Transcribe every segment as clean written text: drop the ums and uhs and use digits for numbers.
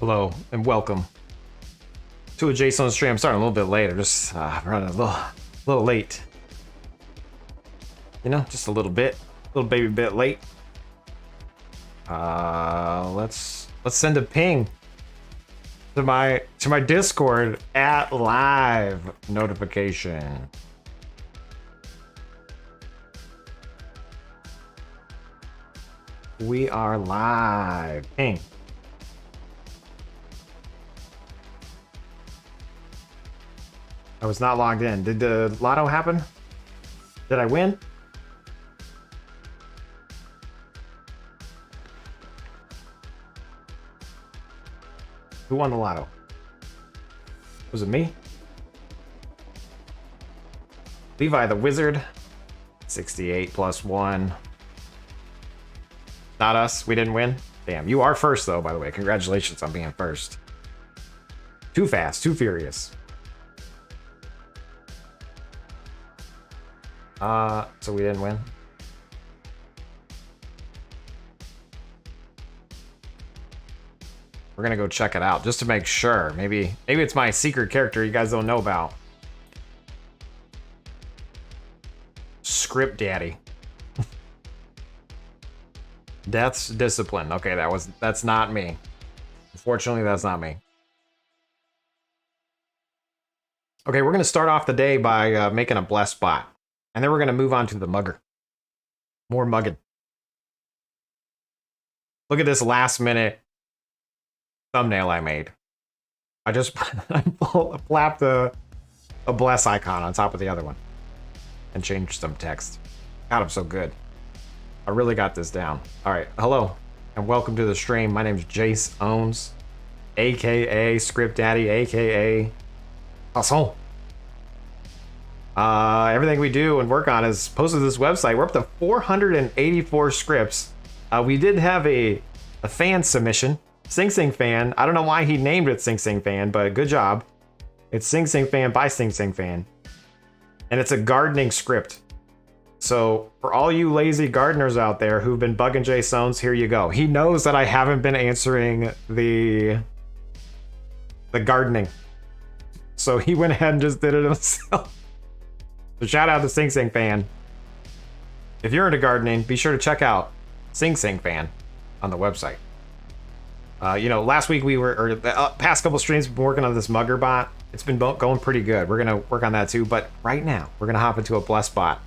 Hello and welcome to a Jaseowns stream. I'm starting a little bit late. I'm just running a little late. You know, just a little baby bit late. Let's send a ping to my Discord at live notification. We are live. Ping. I was not logged in. Did the lotto happen? Did I win? Who won the lotto? Was it me? Levi the Wizard. 68 plus 1. Not us. We didn't win. Damn. You are first, though, by the way. Congratulations on being first. Too fast. Too furious. So we didn't win. We're gonna go check it out just to make sure. Maybe it's my secret character you guys don't know about. Script Daddy. Death's Discipline. Okay, that's not me. Unfortunately, that's not me. Okay, we're gonna start off the day by making a blessed spot. And then we're going to move on to the mugger. More muggin. Look at this last minute thumbnail I made. I just flapped a bless icon on top of the other one. And changed some text. God, I'm so good. I really got this down. Alright, hello. And welcome to the stream. My name's Jaseowns. AKA Script Daddy. AKA Jaseowns. Everything we do and work on is posted to this website. We're up to 484 scripts. We did have a fan submission. Sing Sing Fan. I don't know why he named it Sing Sing Fan, but good job. It's Sing Sing Fan by Sing Sing Fan. And it's a gardening script. So for all you lazy gardeners out there who've been bugging Jaseowns, here you go. He knows that I haven't been answering the gardening. So he went ahead and just did it himself. So shout out to Sing Sing Fan. If you're into gardening, be sure to check out Sing Sing Fan on the website. You know, last week or the past couple streams, we've been working on this mugger bot. It's been going pretty good. We're gonna work on that too. But right now, we're gonna hop into a blessed bot.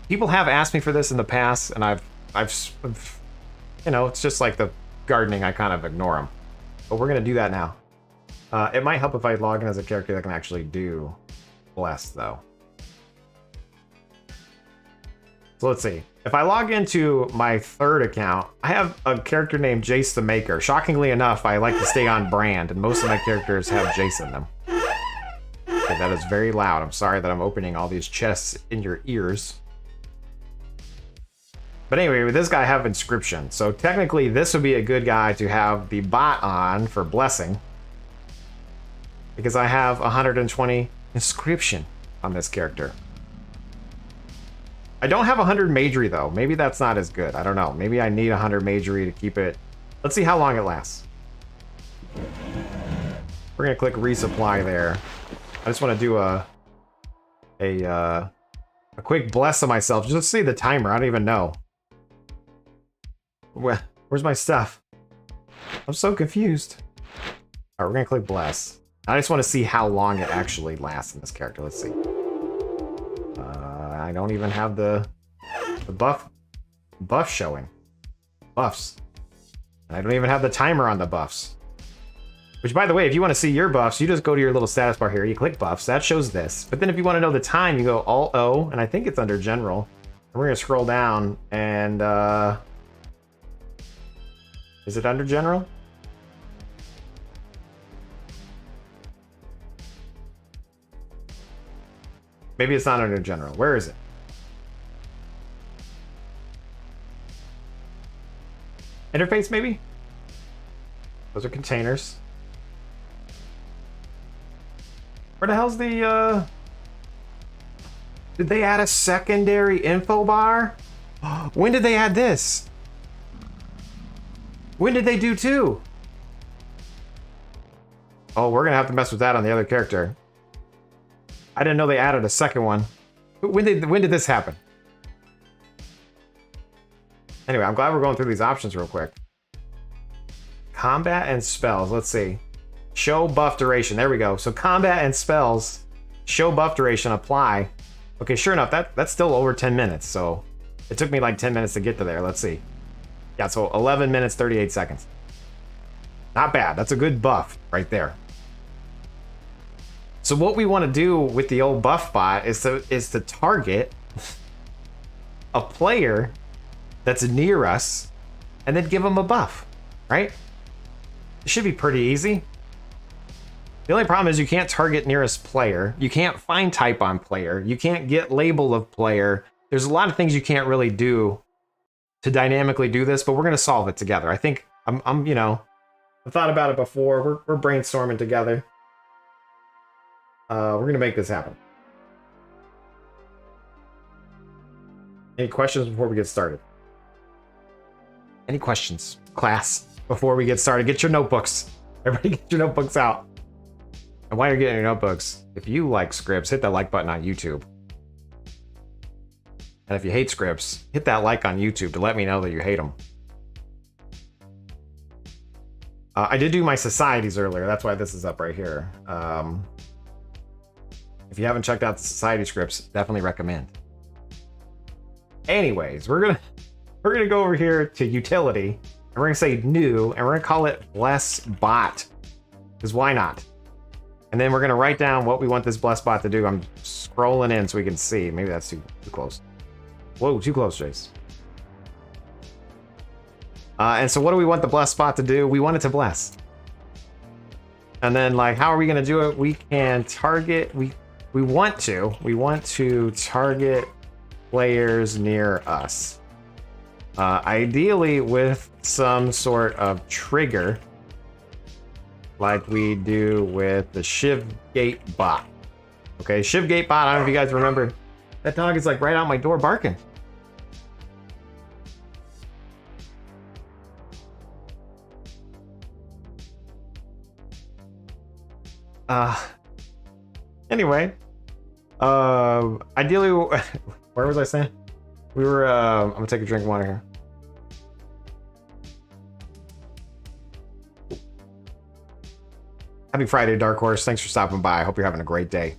People have asked me for this in the past, and I've, you know, it's just like the gardening. I kind of ignore them. But we're gonna do that now. It might help if I log in as a character that can actually do blessed though. So let's see. If I log into my third account, I have a character named Jace the Maker. Shockingly enough, I like to stay on brand, and most of my characters have Jace in them. Okay, that is very loud. I'm sorry that I'm opening all these chests in your ears. But anyway, with this guy, I have inscription. So technically, this would be a good guy to have the bot on for blessing, because I have 120 inscription on this character. I don't have 100 magery though. Maybe that's not as good. I don't know. Maybe I need 100 magery to keep it. Let's see how long it lasts. We're gonna click resupply there. I just want to do a quick bless of myself just to see the timer. I don't even know. Where's my stuff? I'm so confused. All right, we're gonna click bless. I just want to see how long it actually lasts in this character. Let's see. I don't even have the buff showing. Buffs. And I don't even have the timer on the buffs. Which, by the way, if you want to see your buffs, you just go to your little status bar here. You click buffs. That shows this. But then if you want to know the time, you go Alt-O, and I think it's under General. And we're going to scroll down, and... is it under General? Maybe it's not under General. Where is it? Interface, maybe? Those are containers. Where the hell's the, Did they add a secondary info bar? When did they add this? When did they do two? Oh, we're gonna have to mess with that on the other character. I didn't know they added a second one. When did this happen? Anyway, I'm glad we're going through these options real quick. Combat and spells. Let's see. Show buff duration. There we go. So combat and spells. Show buff duration. Apply. Okay, sure enough, that's still over 10 minutes. So it took me like 10 minutes to get to there. Let's see. Yeah, so 11 minutes, 38 seconds. Not bad. That's a good buff right there. So what we want to do with the old buff bot is to target a player that's near us and then give them a buff, right? It should be pretty easy. The only problem is you can't target nearest player. You can't find type on player. You can't get label of player. There's a lot of things you can't really do to dynamically do this, but we're gonna solve it together. I think I'm you know, I've thought about it before. We're brainstorming together. We're gonna make this happen. Any questions before we get started? Any questions, class, before we get started? Get your notebooks. Everybody get your notebooks out. And while you're getting your notebooks, if you like scripts, hit that like button on YouTube. And if you hate scripts, hit that like on YouTube to let me know that you hate them. I did do my societies earlier. That's why this is up right here. If you haven't checked out the society scripts, definitely recommend. Anyways, we're gonna go over here to utility, and we're gonna say new, and we're gonna call it bless bot, because why not? And then we're gonna write down what we want this bless bot to do. I'm scrolling in so we can see. Maybe that's too close. Whoa, too close, Jace. And so what do we want the bless bot to do? We want it to bless. And then, like, how are we gonna do it? We can target. We want to target players near us. Ideally with some sort of trigger, like we do with the Shiv Gate bot. Okay, Shiv Gate bot, I don't know if you guys remember. That dog is like right out my door barking. Anyway, ideally, where was I saying? We were, I'm gonna take a drink of water here. Happy Friday, Dark Horse. Thanks for stopping by. I hope you're having a great day.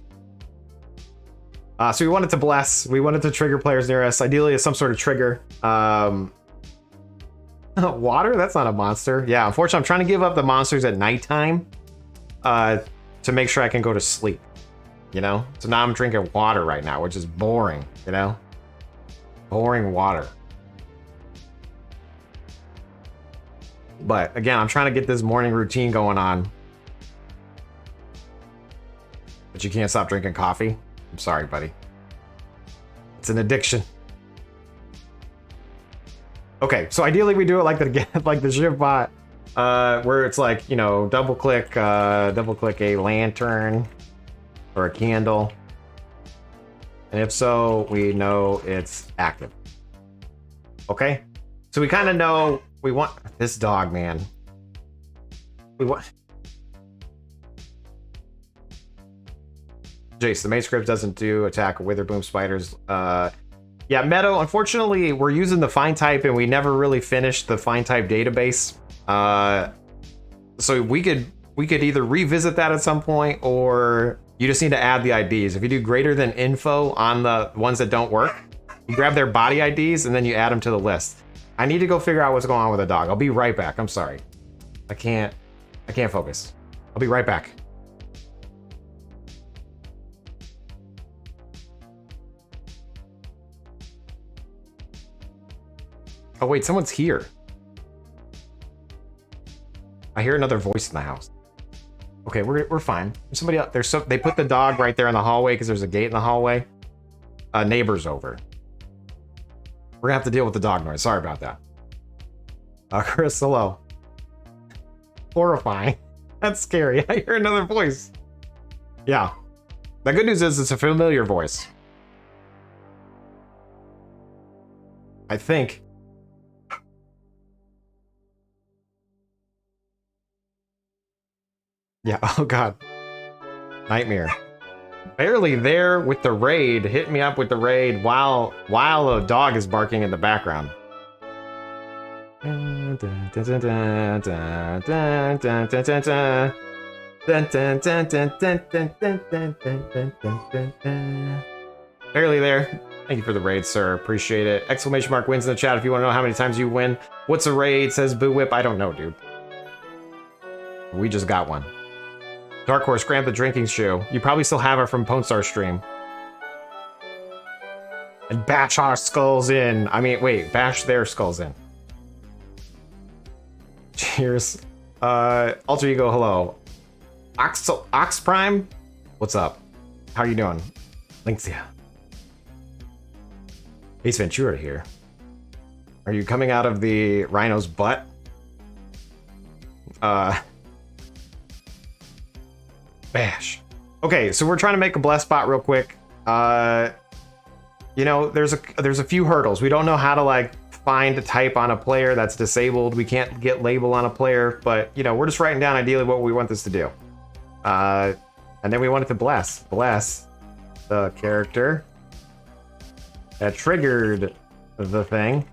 So we wanted to bless. We wanted to trigger players near us. Ideally, it's some sort of trigger. Water? That's not a monster. Yeah, unfortunately, I'm trying to give up the monsters at nighttime to make sure I can go to sleep. You know? So now I'm drinking water right now, which is boring, you know? Boring water. But again, I'm trying to get this morning routine going on. But you can't stop drinking coffee? I'm sorry, buddy. It's an addiction. Okay, so ideally we do it like the Shiv bot, where it's like, you know, double click a lantern or a candle, and if so, we know it's active. Okay, so we kind of know we want this dog, man. We want. Jace, the main script doesn't do attack wither boom spiders. Yeah, Meadow, unfortunately, we're using the find type and we never really finished the find type database. So we could either revisit that at some point, or you just need to add the IDs. If you do greater than info on the ones that don't work, you grab their body IDs and then you add them to the list. I need to go figure out what's going on with the dog. I'll be right back. I'm sorry. I can't focus. I'll be right back. Oh wait, someone's here. I hear another voice in the house. Okay, we're fine. There's somebody out there. So they put the dog right there in the hallway because there's a gate in the hallway. Neighbor's over. We're gonna have to deal with the dog noise. Sorry about that. Chris, hello. Horrifying. That's scary. I hear another voice. Yeah. The good news is it's a familiar voice. I think. Yeah, oh god. Nightmare. Barely there with the raid. Hit me up with the raid while a dog is barking in the background. Barely there. Thank you for the raid, sir. Appreciate it. Exclamation mark wins in the chat if you want to know how many times you win. What's a raid? Says Boo Whip. I don't know, dude. We just got one. Dark Horse, grant the drinking shoe. You probably still have her from Ponstar's stream. And bash our skulls in. I mean, wait, bash their skulls in. Cheers. Alter Ego, hello. Ox Prime? What's up? How you doing? Lynxia. Ace Ventura here. Are you coming out of the rhino's butt? Bash. Okay, so we're trying to make a bless bot real quick. You know, there's a few hurdles. We don't know how to like find a type on a player that's disabled. We can't get label on a player, but you know, we're just writing down ideally what we want this to do. And then we want it to bless the character that triggered the thing.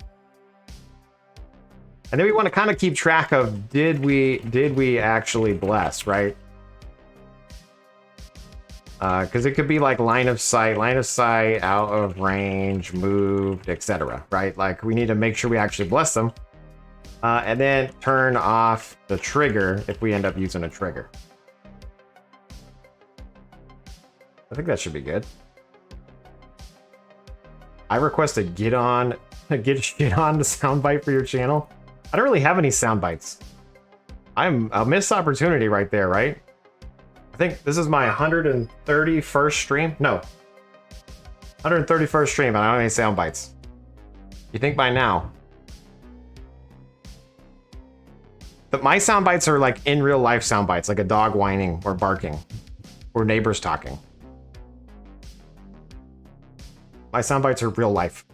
And then we want to kind of keep track of did we actually bless, right? Because it could be like line of sight, out of range, moved, etc. Right? Like we need to make sure we actually bless them, and then turn off the trigger if we end up using a trigger. I think that should be good. I requested get shit on the soundbite for your channel. I don't really have any sound bites. I'm a missed opportunity right there, right? I think this is my 131st stream. No, 131st stream, and I don't have any sound bites. You think by now? But my sound bites are like in real life sound bites, like a dog whining or barking, or neighbors talking. My sound bites are real life.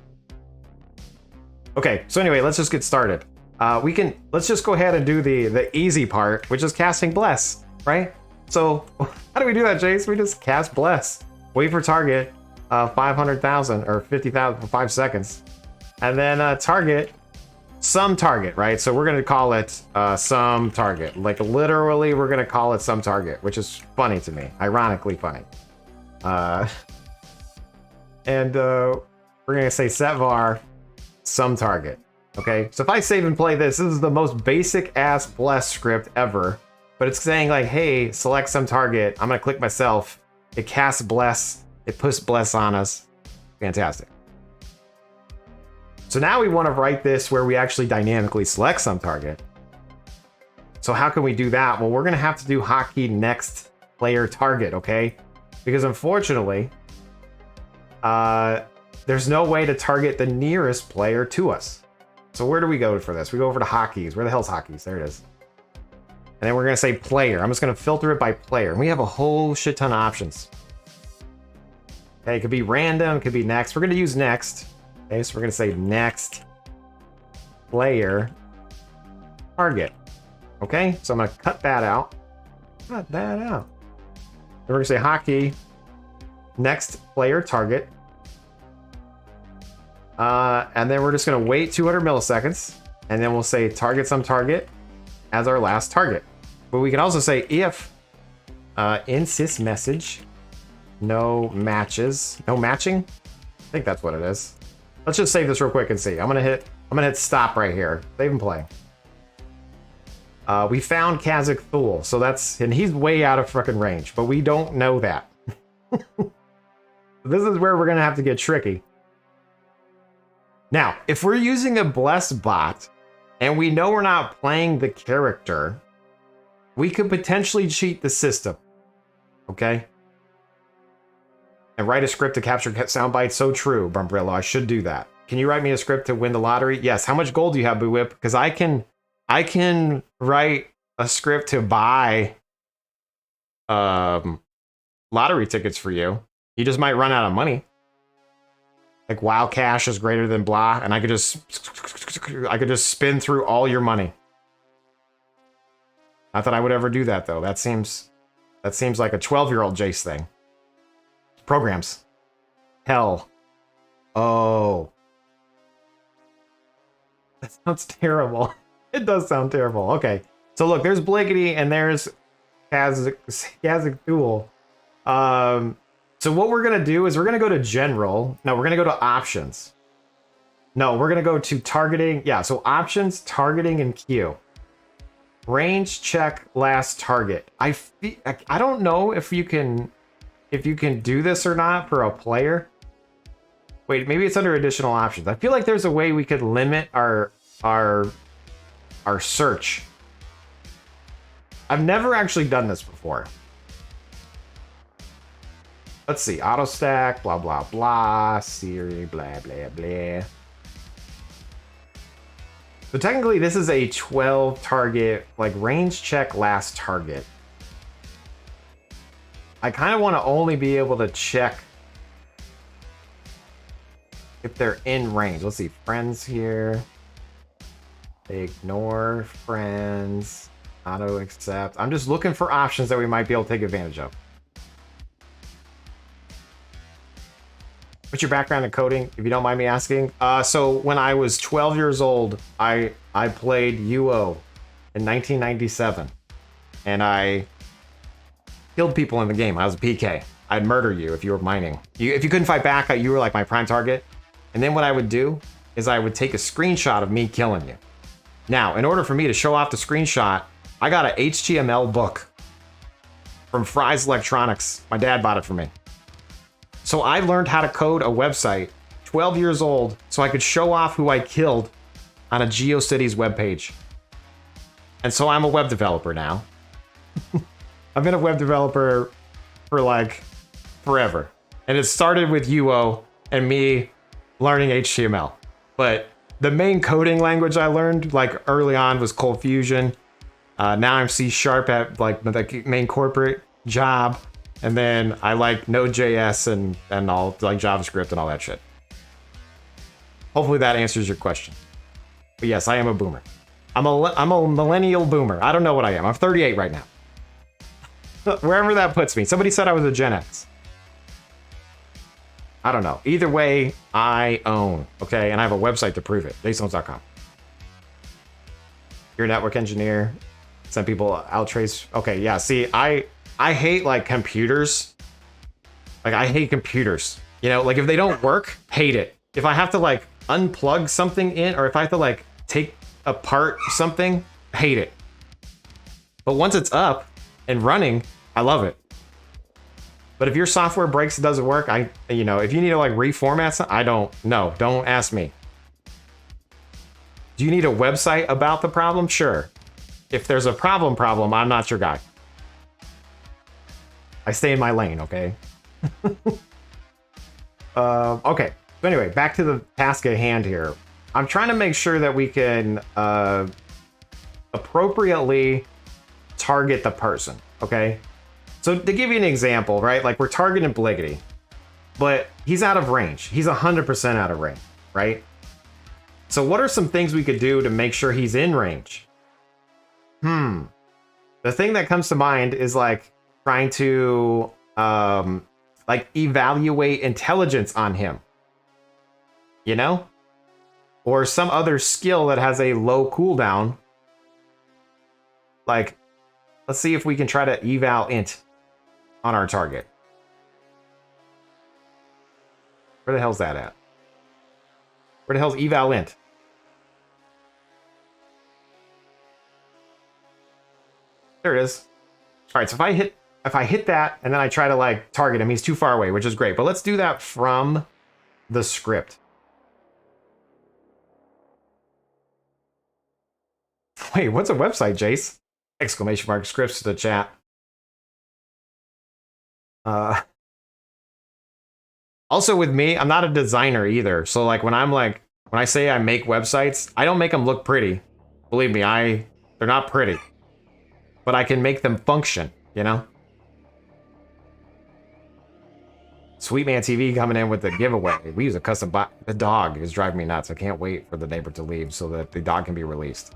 Okay, so anyway, let's just get started. Let's just go ahead and do the easy part, which is casting bless, right? So how do we do that, Jace? We just cast bless, wait for target, 500,000 or 50,000 for 5 seconds, and then target some target, right? So we're gonna call it some target. Like literally, we're gonna call it some target, which is funny to me, ironically funny. And we're gonna say set var some target. Okay, so if I save and play this is the most basic ass bless script ever. But it's saying like, hey, select some target. I'm gonna click myself. It casts bless. It puts bless on us. Fantastic. So now we want to write this where we actually dynamically select some target. So how can we do that? Well, we're gonna have to do hotkey next player target, okay? Because unfortunately, there's no way to target the nearest player to us. So where do we go for this? We go over to hotkeys. Where the hell's hotkeys? There it is. And then we're gonna say player. I'm just gonna filter it by player. And we have a whole shit ton of options. Okay, it could be random, it could be next. We're gonna use next. Okay, so we're gonna say next player target. Okay, so I'm gonna cut that out. Cut that out. Then we're gonna say hotkey next player target. And then we're just gonna wait 200 milliseconds. And then we'll say target some target as our last target. But we can also say if in sys message no matches, no matching. I think that's what it is. Let's just save this real quick and see. I'm gonna hit stop right here. Save and play. We found Kazakh Thule, so and he's way out of freaking range, but we don't know that. This is where we're gonna have to get tricky. Now, if we're using a bless bot and we know we're not playing the character, we could potentially cheat the system, okay? And write a script to capture soundbites. So true, Brumbrilla. I should do that. Can you write me a script to win the lottery? Yes. How much gold do you have, Boo Whip? Because I can write a script to buy lottery tickets for you. You just might run out of money. Like wild cash is greater than blah, and I could just spin through all your money. Not that I would ever do that though. That seems That seems like a 12-year-old Jace thing. Programs. Hell. Oh. That sounds terrible. It does sound terrible. Okay. So look, there's Bliggity and there's Jaseowns. So what we're going to do is we're going to go to General. No, we're going to go to Options. No, we're going to go to Targeting. Yeah, so Options, Targeting, and Q. Range check last target. I don't know if you can do this or not for a player. Wait, maybe it's under additional options. I feel like there's a way we could limit our search. I've never actually done this before. Let's see. Auto stack, blah, blah, blah. Siri, blah, blah, blah. So technically this is a 12 target, like range check last target. I kind of want to only be able to check if they're in range. Let's see, friends here. Ignore friends, auto accept. I'm just looking for options that we might be able to take advantage of. What's your background in coding, if you don't mind me asking? So when I was 12 years old, I played UO in 1997, and I killed people in the game. I was a PK. I'd murder you if you were mining. If you couldn't fight back, you were like my prime target. And then what I would do is I would take a screenshot of me killing you. Now, in order for me to show off the screenshot, I got an HTML book from Fry's Electronics. My dad bought it for me. So I learned how to code a website, 12 years old, so I could show off who I killed on a GeoCities webpage. And so I'm a web developer now. I've been a web developer for like forever. And it started with UO and me learning HTML. But the main coding language I learned like early on was Cold Fusion. Now I'm C# at like the main corporate job. And then I like Node.js and all like JavaScript and all that shit. Hopefully that answers your question. But yes, I am a boomer. I'm a millennial boomer. I don't know what I am. I'm 38 right now. Wherever that puts me. Somebody said I was a Gen X. I don't know. Either way, I own. Okay, and I have a website to prove it. Jaseowns.com. You're a network engineer. Some people outtrace. Okay, yeah. See, I hate like computers. Like I hate computers. You know, like if they don't work, hate it. If I have to like unplug something in, or if I have to like take apart something, hate it. But once it's up and running, I love it. But if your software breaks, it doesn't work, you know, if you need to like reformat something, don't ask me. Do you need a website about the problem? Sure. If there's a problem, I'm not your guy. I stay in my lane, okay? Okay, so anyway, back to the task at hand here. I'm trying to make sure that we can appropriately target the person, okay? So to give you an example, right? Like we're targeting Bliggity, but he's out of range. He's 100% out of range, right? So what are some things we could do to make sure he's in range? The thing that comes to mind is like trying to like evaluate intelligence on him, you know? Or some other skill that has a low cooldown. Like, let's see if we can try to eval int on our target. Where the hell's that at? Where the hell's eval int? There it is. All right, so if I hit that and then I try to like target him, he's too far away, which is great. But let's do that from the script. Wait, what's a website, Jace? Exclamation mark scripts to the chat. Also with me, I'm not a designer either. So like when I say I make websites, I don't make them look pretty. Believe me, they're not pretty. But I can make them function, you know? Sweetman TV coming in with the giveaway. We use a custom bot. The dog is driving me nuts. I can't wait for the neighbor to leave so that the dog can be released.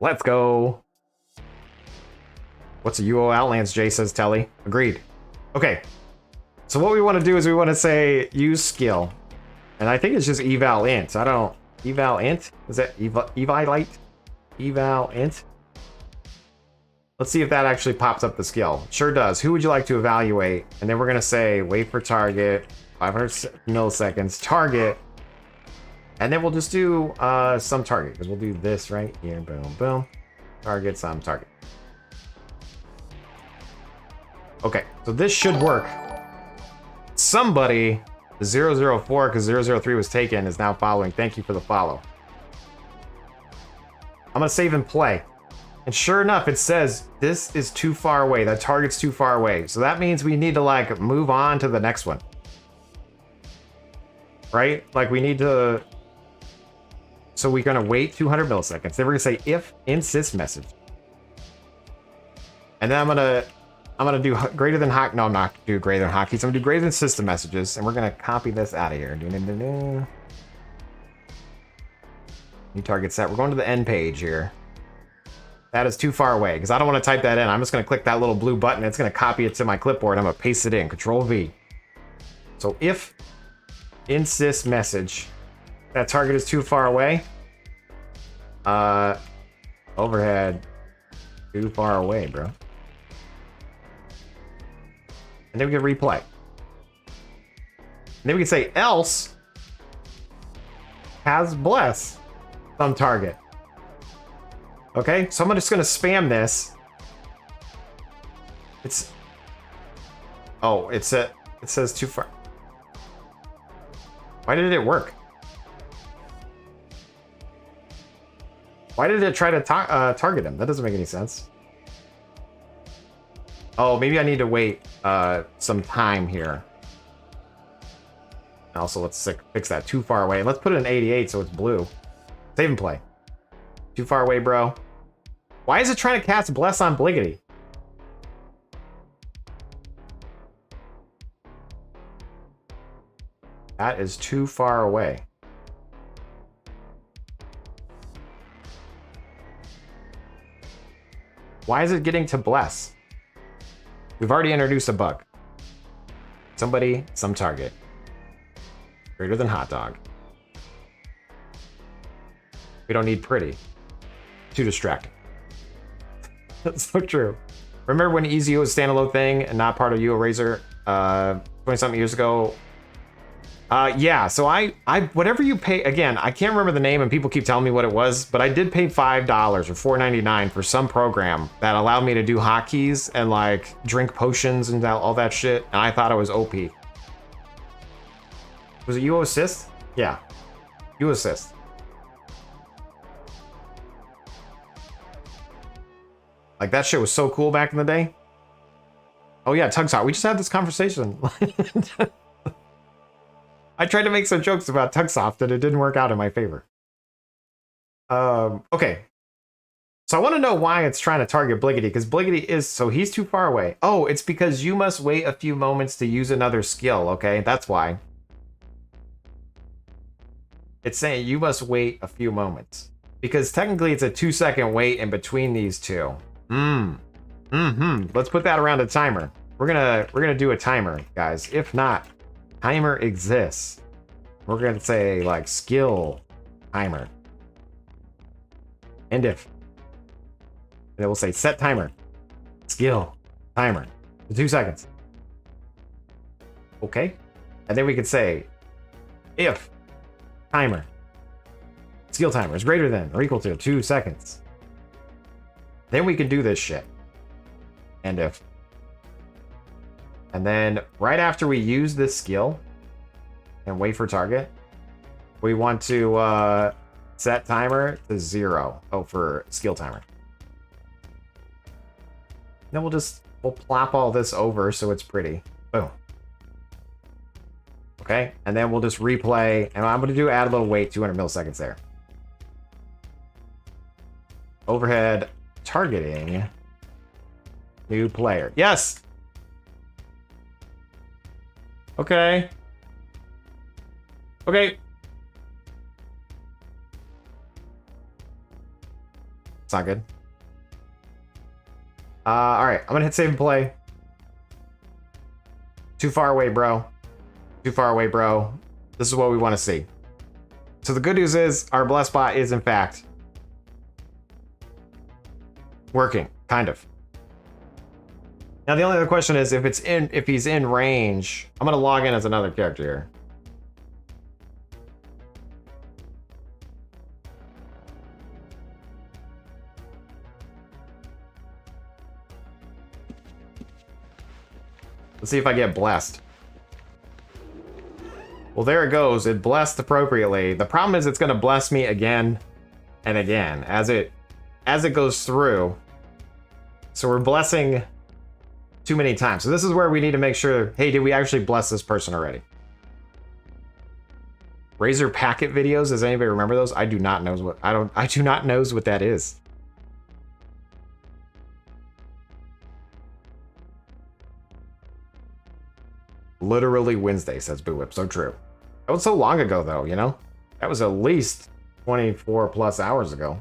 Let's go. What's a UO Outlands, Jay says Telly. Agreed. Okay. So what we want to do is we want to say use skill. And I think it's just eval int. I don't... Eval int? Is that eval int? Let's see if that actually pops up the skill. Sure does. Who would you like to evaluate? And then we're going to say wait for target, 500 milliseconds, target. And then we'll just do some target, because we'll do this right here. Boom, boom. Target, some target. Okay, so this should work. Somebody, 004, because 003 was taken, is now following. Thank you for the follow. I'm going to save and play. And sure enough, it says this is too far away. That target's too far away. So that means we need to like move on to the next one. Right? Like we need to... So we're going to wait 200 milliseconds. Then we're going to say if insist message. And then I'm going to do greater than hockey. No, I'm not going to do greater than hockey. So I'm going to do greater than system messages. And we're going to copy this out of here. New target set. We're going to the end page here. That is too far away because I don't want to type that in. I'm just going to click that little blue button. It's going to copy it to my clipboard. I'm going to paste it in. Control V. So if insist message, that target is too far away. Overhead, too far away, bro. And then we can replay. And then we can say else has bless some target. Okay, so I'm just gonna spam this. Oh, it says too far. Why did it work? Why did it try to target him? That doesn't make any sense. Oh, maybe I need to wait some time here. Also, let's fix that too far away. Let's put it in 88 so it's blue. Save and play. Too far away, bro. Why is it trying to cast Bless on Bliggity? That is too far away. Why is it getting to Bless? We've already introduced a bug. Somebody, some target. Greater than hot dog. We don't need pretty. Too distracting. That's so true. Remember when EZO was a standalone thing and not part of UO Razor 20-something years ago? Yeah, so I whatever you pay, again, I can't remember the name and people keep telling me what it was, but I did pay $5 or $4.99 for some program that allowed me to do hotkeys and like drink potions and all that shit, and I thought it was OP. Was it UO Assist? Yeah, UO Assist. Like that shit was so cool back in the day. Oh yeah, Tug Soft. We just had this conversation. I tried to make some jokes about Tugsoft and it didn't work out in my favor. Okay. So I want to know why it's trying to target Bliggity, because Bliggity is, so he's too far away. Oh, it's because you must wait a few moments to use another skill, okay? That's why. It's saying you must wait a few moments. Because technically it's a 2-second wait in between these two. Let's put that around a timer. We're gonna do a timer, guys. If not, timer exists. We're gonna say like skill timer. And if. And then we'll say set timer. Skill timer. For 2 seconds. Okay. And then we could say if timer. Skill timer is greater than or equal to 2 seconds. Then we can do this shit. And if. And then right after we use this skill and wait for target, we want to set timer to 0. Oh, for skill timer. Then we'll plop all this over so it's pretty. Boom. Okay, and then we'll just replay, and I'm gonna add a little wait, 200 milliseconds there. Overhead targeting new player. Yes. Okay. Okay. It's not good. Alright, I'm gonna hit save and play. Too far away, bro. Too far away, bro. This is what we want to see. So the good news is our bless bot is in fact working, kind of. Now the only other question is if he's in range. I'm gonna log in as another character here. Let's see if I get blessed. Well, there it goes. It blessed appropriately. The problem is it's going to bless me again and again as it goes through. So we're blessing too many times. So this is where we need to make sure, hey, did we actually bless this person already? Razor packet videos, does anybody remember those? I do not know what I do not know what that is. Literally Wednesday, says Boo Whip. So true. That was so long ago, though, you know? That was at least 24 plus hours ago.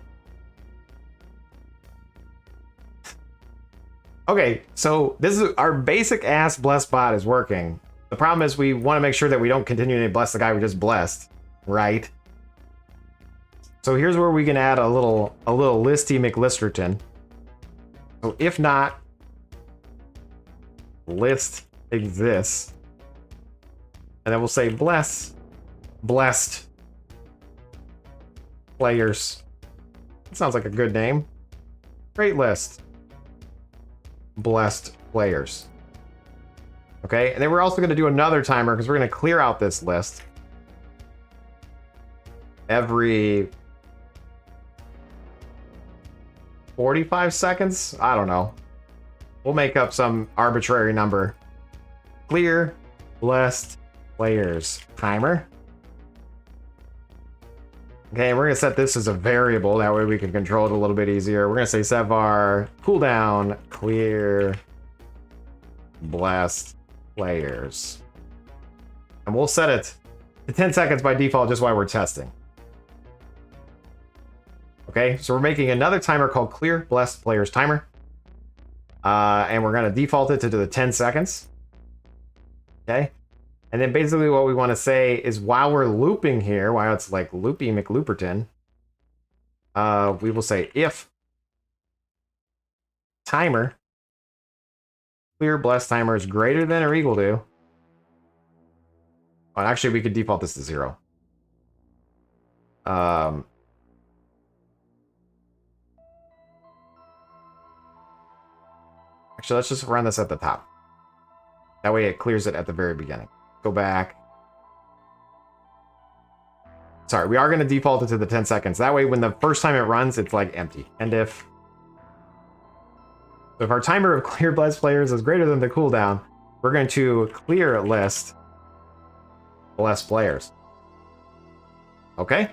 Okay, so this is our basic ass bless bot is working. The problem is we want to make sure that we don't continue to bless the guy we just blessed, right? So here's where we can add a little listy McListerton. So if not, list exists. And then we'll say blessed players. That sounds like a good name. Great list. Blessed players. Okay, and then we're also going to do another timer because we're going to clear out this list every 45 seconds. I don't know. We'll make up some arbitrary number. Clear blessed players timer. Okay, and we're gonna set this as a variable. That way we can control it a little bit easier. We're gonna say set var cooldown clear blessed players, and we'll set it to 10 seconds by default, just while we're testing. Okay, so we're making another timer called clear blessed players timer, and we're gonna default it to the 10 seconds. Okay. And then basically what we want to say is while we're looping here, while it's like loopy McLooperton, we will say if timer, clear blessed timer is greater than or equal to, well, actually we could default this to 0. Actually, let's just run this at the top. That way it clears it at the very beginning. Go back. Sorry, we are going to default it to the 10 seconds. That way, when the first time it runs, it's like empty. And if our timer of clear blessed players is greater than the cooldown, we're going to clear list blessed players. Okay?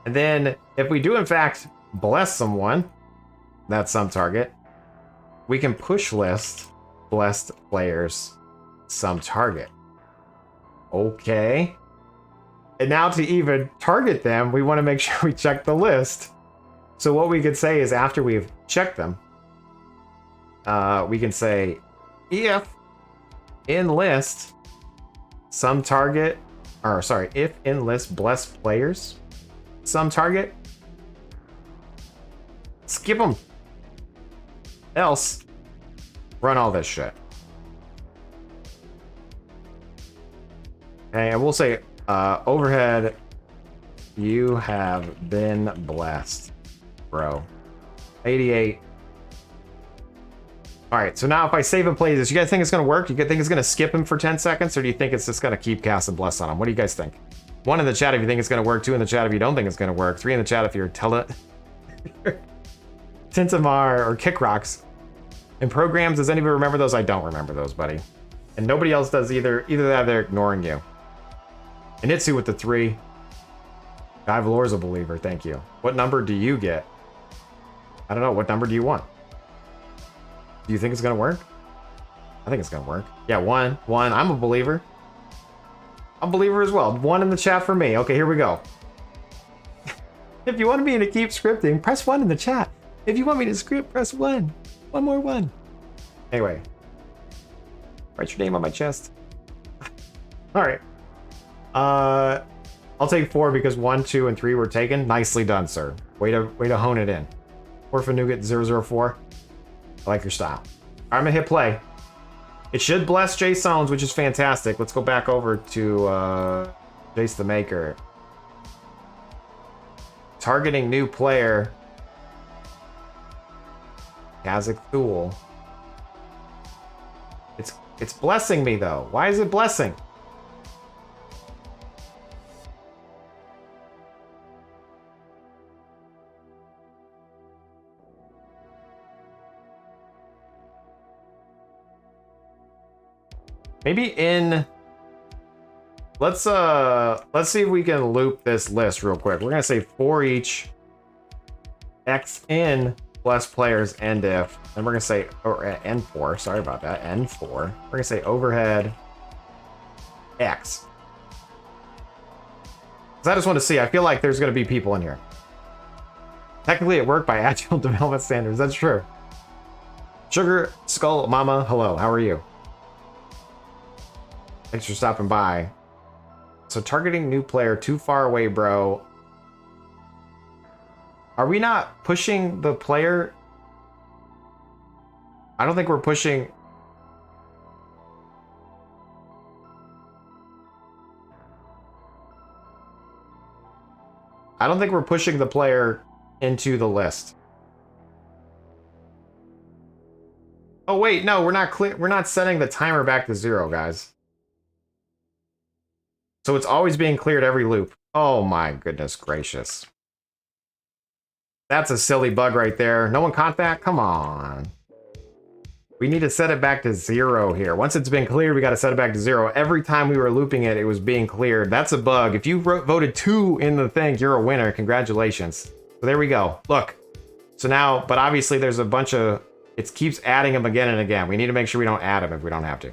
And then if we do in fact bless someone, that's some target, we can push list blessed players some target. Okay. And now to even target them, we want to make sure we check the list. So what we could say is after we've checked them, we can say if in list some target, or sorry, if in list blessed players some target, skip them. Else, run all this shit. Okay, and we'll say overhead, you have been blessed, bro. 88. All right, so now if I save and play this, you guys think it's going to work? Do you think it's going to skip him for 10 seconds, or do you think it's just going to keep casting bless on him? What do you guys think? 1 in the chat if you think it's going to work, 2 in the chat if you don't think it's going to work, 3 in the chat if you're Tintamar or Kick Rocks. And programs, does anybody remember those? I don't remember those, buddy. And nobody else does either. Either that or they're ignoring you. And Itsu with the 3. Guy Valor's a believer, thank you. What number do you get? I don't know, what number do you want? Do you think it's gonna work? I think it's gonna work. Yeah, 1. I'm a believer. I'm a believer as well. 1 in the chat for me. Okay, here we go. If you want me to keep scripting, press 1 in the chat. If you want me to script, press 1. One more 1. Anyway. Write your name on my chest. Alright. I'll take 4 because 1, 2, and 3 were taken. Nicely done, sir. Way to hone it in. Orphan Nougat 004. I like your style. I'm gonna hit play. It should bless Jaseowns, which is fantastic. Let's go back over to Jace the Maker. Targeting new player. Kazakh Thule. It's blessing me though. Why is it blessing? Maybe in... Let's see if we can loop this list real quick. We're gonna say for each X in bless players end if, and we're gonna say, or N4, sorry about that, N4. We're gonna say overhead X. Because I just want to see, I feel like there's gonna be people in here. Technically it worked by Agile development standards, that's true. Sugar Skull Mama, hello, how are you? Thanks for stopping by. So targeting new player, too far away, bro. Are we not pushing the player? I don't think we're pushing. I don't think we're pushing the player into the list. Oh wait, no, we're not clear. We're not setting the timer back to 0, guys. So it's always being cleared every loop. Oh my goodness gracious. That's a silly bug right there. No one caught that? Come on. We need to set it back to 0 here. Once it's been cleared, we got to set it back to 0. Every time we were looping it, it was being cleared. That's a bug. If you voted 2 in the thing, you're a winner. Congratulations. So there we go. Look. So now, but obviously there's a bunch of, it keeps adding them again and again. We need to make sure we don't add them if we don't have to.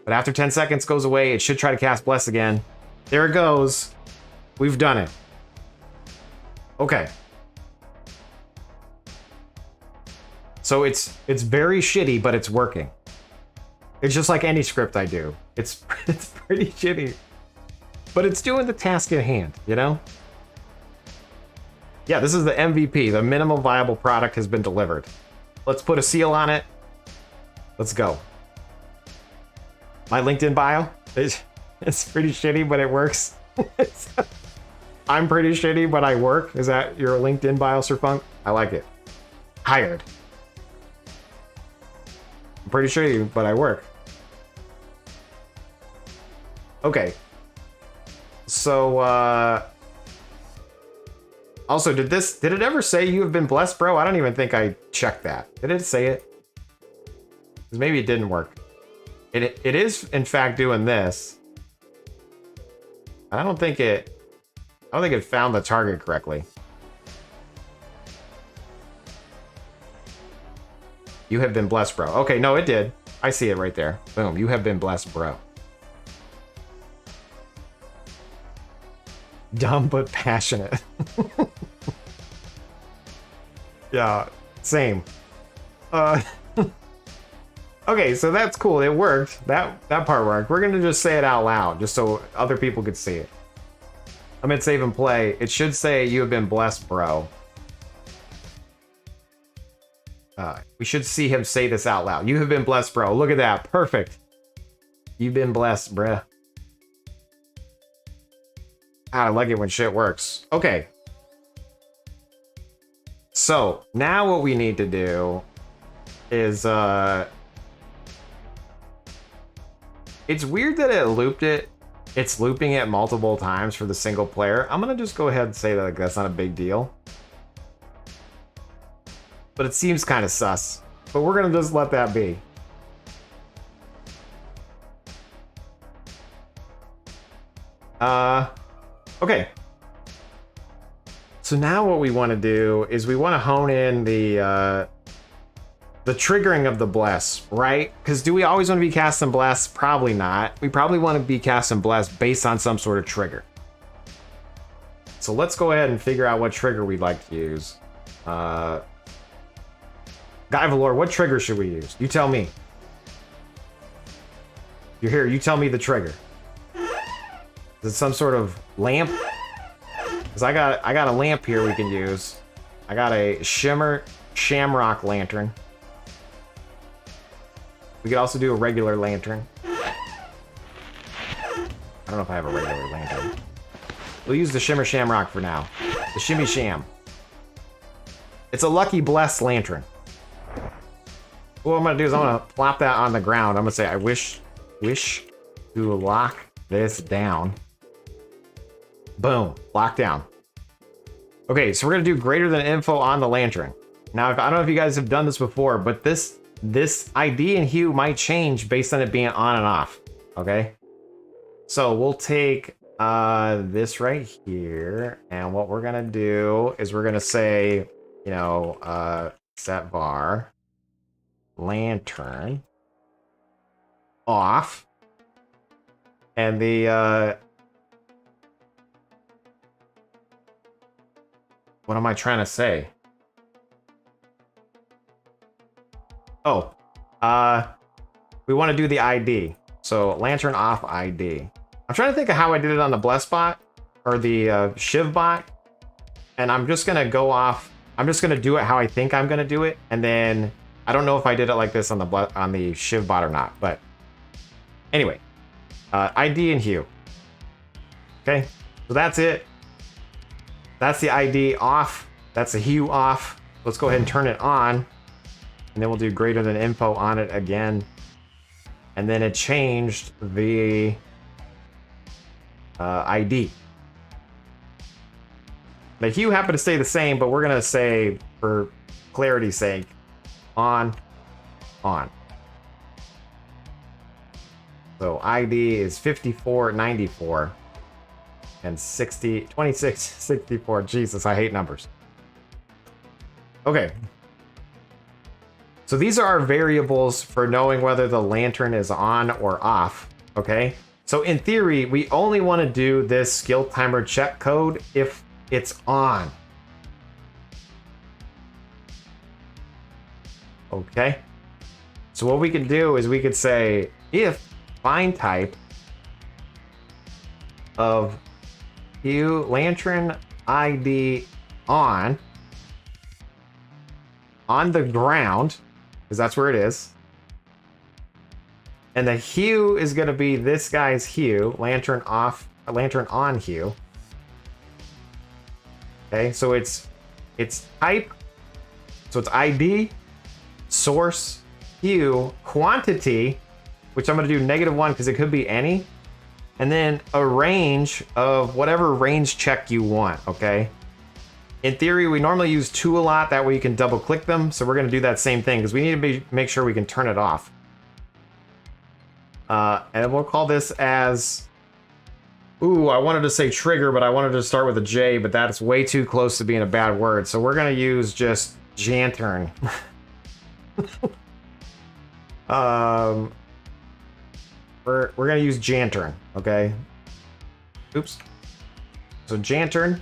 But after 10 seconds goes away, it should try to cast Bless again. There it goes. We've done it. Okay. So it's very shitty, but it's working. It's just like any script I do. It's pretty shitty. But it's doing the task at hand, you know? Yeah, this is the MVP. The minimum viable product has been delivered. Let's put a seal on it. Let's go. My LinkedIn bio, it's pretty shitty, but it works. I'm pretty shitty, but I work. Is that your LinkedIn bio, Sir Funk? I like it. Hired. I'm pretty shitty, but I work. Okay. So, also, did it ever say you have been blessed, bro? I don't even think I checked that. Did it say it? Because maybe it didn't work. It is, in fact, doing this. I don't think it found the target correctly. You have been blessed, bro. Okay, no, it did. I see it right there. Boom, you have been blessed, bro. Dumb but passionate. Yeah, same. Okay, so that's cool. It worked. That part worked. We're gonna just say it out loud, just so other people could see it. I'm gonna save and play. It should say you have been blessed, bro. We should see him say this out loud. You have been blessed, bro. Look at that. Perfect. You've been blessed, bruh. I like it when shit works. Okay. So, now what we need to do is, it's weird that it looped it. It's looping it multiple times for the single player. I'm gonna just go ahead and say that like, that's not a big deal. But it seems kind of sus. But we're gonna just let that be. Okay. So now what we want to do is we want to hone in the triggering of the bless, right? Because do we always want to be casting bless? Probably not. We probably want to be casting bless based on some sort of trigger. So let's go ahead and figure out what trigger we'd like to use. Guy Valor, what trigger should we use? You tell me. You're here, you tell me the trigger. Is it some sort of lamp? Because I got a lamp here we can use. I got a shimmer shamrock lantern. We could also do a regular lantern. I don't know if I have a regular lantern. We'll use the shimmer shamrock for now. The shimmy sham. It's a lucky blessed lantern. What I'm gonna do is I'm gonna plop that on the ground. I'm gonna say I wish to lock this down. Boom, lock down. Okay, so we're gonna do greater than info on the lantern. Now, I don't know if you guys have done this before, but this ID and hue might change based on it being on and off. Okay, so we'll take this right here, and what we're gonna do is we're gonna say, you know, set var lantern off, and the what am I trying to say? Oh, we want to do the ID. So lantern off ID. I'm trying to think of how I did it on the Bless bot or the Shiv bot, and I'm just gonna go off. I'm just gonna do it how I think I'm gonna do it, and then I don't know if I did it like this on the Shiv bot or not. But anyway, ID and hue. Okay, so that's it. That's the ID off. That's the hue off. Let's go ahead and turn it on. And then we'll do greater than info on it again. And then it changed the ID. The hue happened to stay the same, but we're gonna say, for clarity's sake, on. So ID is 5494. And 2664. Jesus, I hate numbers. Okay. So these are our variables for knowing whether the lantern is on or off. Okay. So in theory, we only want to do this skill timer check code if it's on. Okay. So what we can do is we could say if find type of hue lantern ID on the ground, because that's where it is, and the hue is going to be this guy's hue, lantern off, lantern on hue. Okay, so it's type, so it's ID, source, hue, quantity, which I'm going to do -1 because it could be any. And then a range of whatever range check you want, okay? In theory, we normally use 2 a lot, that way you can double click them. So we're gonna do that same thing because we need to make sure we can turn it off. And we'll call this as, ooh, I wanted to say trigger, but I wanted to start with a J, but that's way too close to being a bad word. So we're gonna use just Jantern. We're gonna use Jantern, okay? Oops. So Jantern.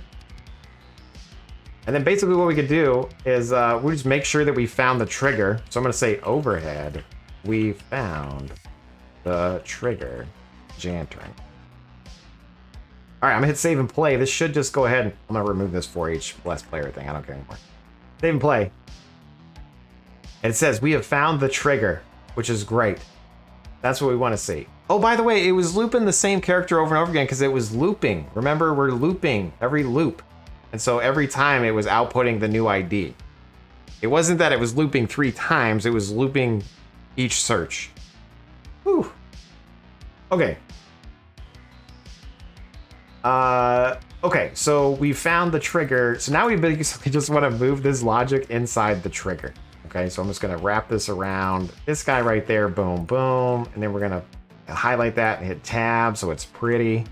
And then basically what we could do is we just make sure that we found the trigger. So I'm gonna say overhead. We found the trigger, Jantern. All right, I'm gonna hit save and play. This should just go ahead. I'm gonna remove this 4H less player thing. I don't care anymore. Save and play. And it says we have found the trigger, which is great. That's what we want to see. Oh, by the way, it was looping the same character over and over again because it was looping. Remember, we're looping every loop. And so every time it was outputting the new ID. It wasn't that it was looping 3 times, it was looping each search. Whew. Okay. Okay, so we found the trigger. So now we basically just want to move this logic inside the trigger. Okay, so I'm just gonna wrap this around this guy right there, boom, boom. And then we're gonna highlight that and hit tab so it's pretty.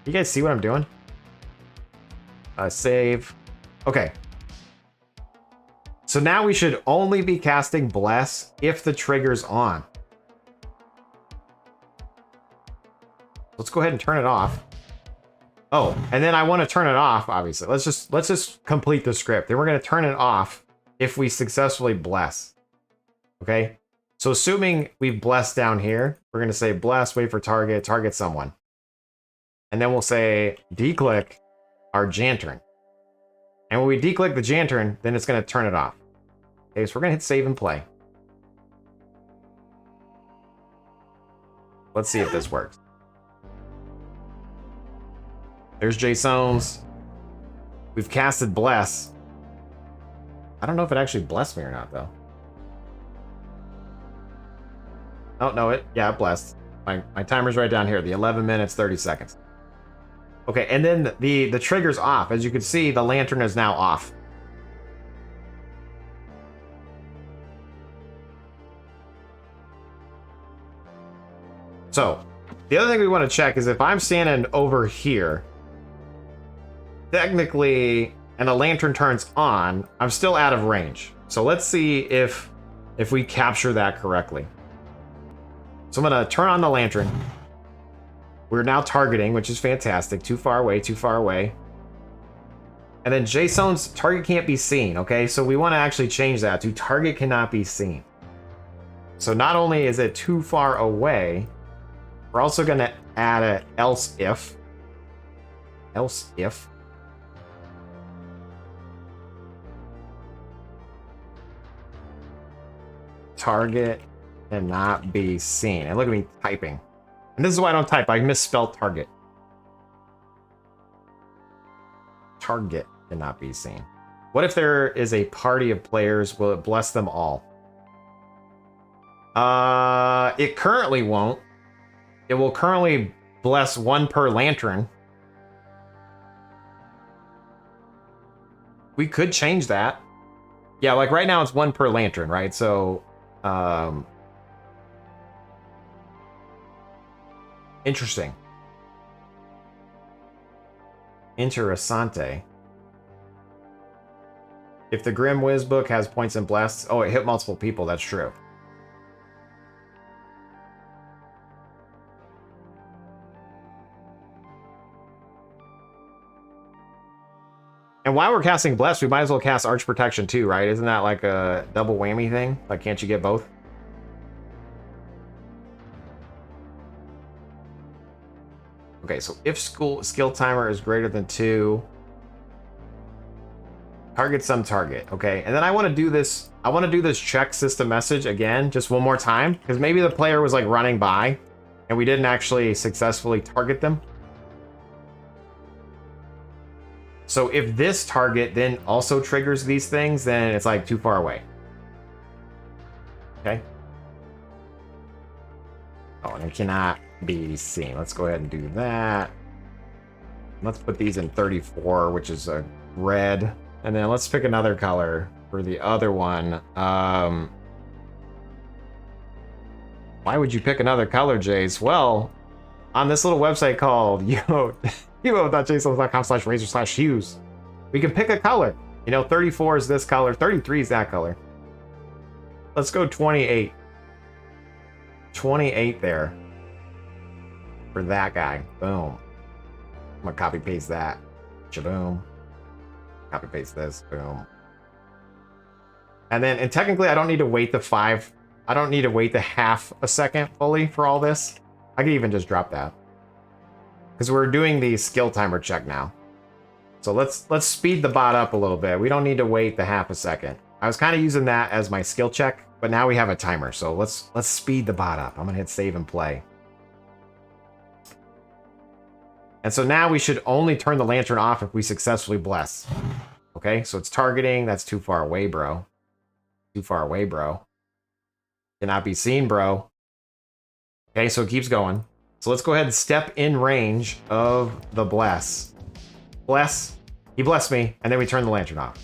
You guys see what I'm doing? Save. Okay. So now we should only be casting Bless if the trigger's on. Let's go ahead and turn it off. Oh, and then I want to turn it off, obviously. Let's just complete the script. Then we're gonna turn it off. if we successfully bless. Okay? So assuming we've blessed down here, we're going to say bless, wait for target, target someone. And then we'll say declick our Jantern. And when we declick the Jantern, then it's going to turn it off. Okay, so we're going to hit save and play. Let's see if this works. There's Jaseowns. We've casted bless. I don't know if it actually blessed me or not, though. Oh, no, it blessed. My timer's right down here, the 11 minutes, 30 seconds. Okay, and then the trigger's off. As you can see, the lantern is now off. So, the other thing we want to check is if I'm standing over here, technically, and the lantern turns on, I'm still out of range. So let's see if we capture that correctly. So I'm going to turn on the lantern. We're now targeting, which is fantastic. Too far away, too far away. And then Jaseowns, target can't be seen, okay? So we want to actually change that to target cannot be seen. So not only is it too far away, we're also going to add a else if. Else if. Target cannot be seen. And look at me typing. And this is why I don't type. I misspelled target. Target cannot be seen. What if there is a party of players? Will it bless them all? It currently won't. It will currently bless one per lantern. We could change that. Yeah, like right now it's one per lantern, right? So, interesting. Interessante. If the Grim Wiz book has points and blessed, oh, it hit multiple people. That's true. And while we're casting Bless, we might as well cast Arch Protection too, right? Isn't that like a double whammy thing? Like, can't you get both? Okay, so if skill timer is greater than 2, target some target. Okay, and then I want to do this. I want to do this check system message again, just one more time, because maybe the player was like running by, and we didn't actually successfully target them. So if this target then also triggers these things, then it's like too far away. Okay. Oh, and it cannot be seen. Let's go ahead and do that. Let's put these in 34, which is a red. And then let's pick another color for the other one. Why would you pick another color, Jace? Well, on this little website called uo.jaseowns.com/razor/hues, we can pick a color. You know, 34 is this color, 33 is that color. Let's go 28. 28 there for that guy. Boom. I'm gonna copy paste that. Shaboom. Copy paste this. Boom. And then, and technically I don't need to wait the 5. I don't need to wait the half a second fully for all this. I could even just drop that, because we're doing the skill timer check now. So let's speed the bot up a little bit. We don't need to wait the half a second. I was kind of using that as my skill check, but now we have a timer. So let's speed the bot up. I'm gonna hit save and play. And so now we should only turn the lantern off if we successfully bless. Okay, so it's targeting. That's too far away, bro. Too far away, bro. Cannot be seen, bro. Okay, so it keeps going. So let's go ahead and step in range of the bless. Bless. He blessed me, and then we turn the lantern off.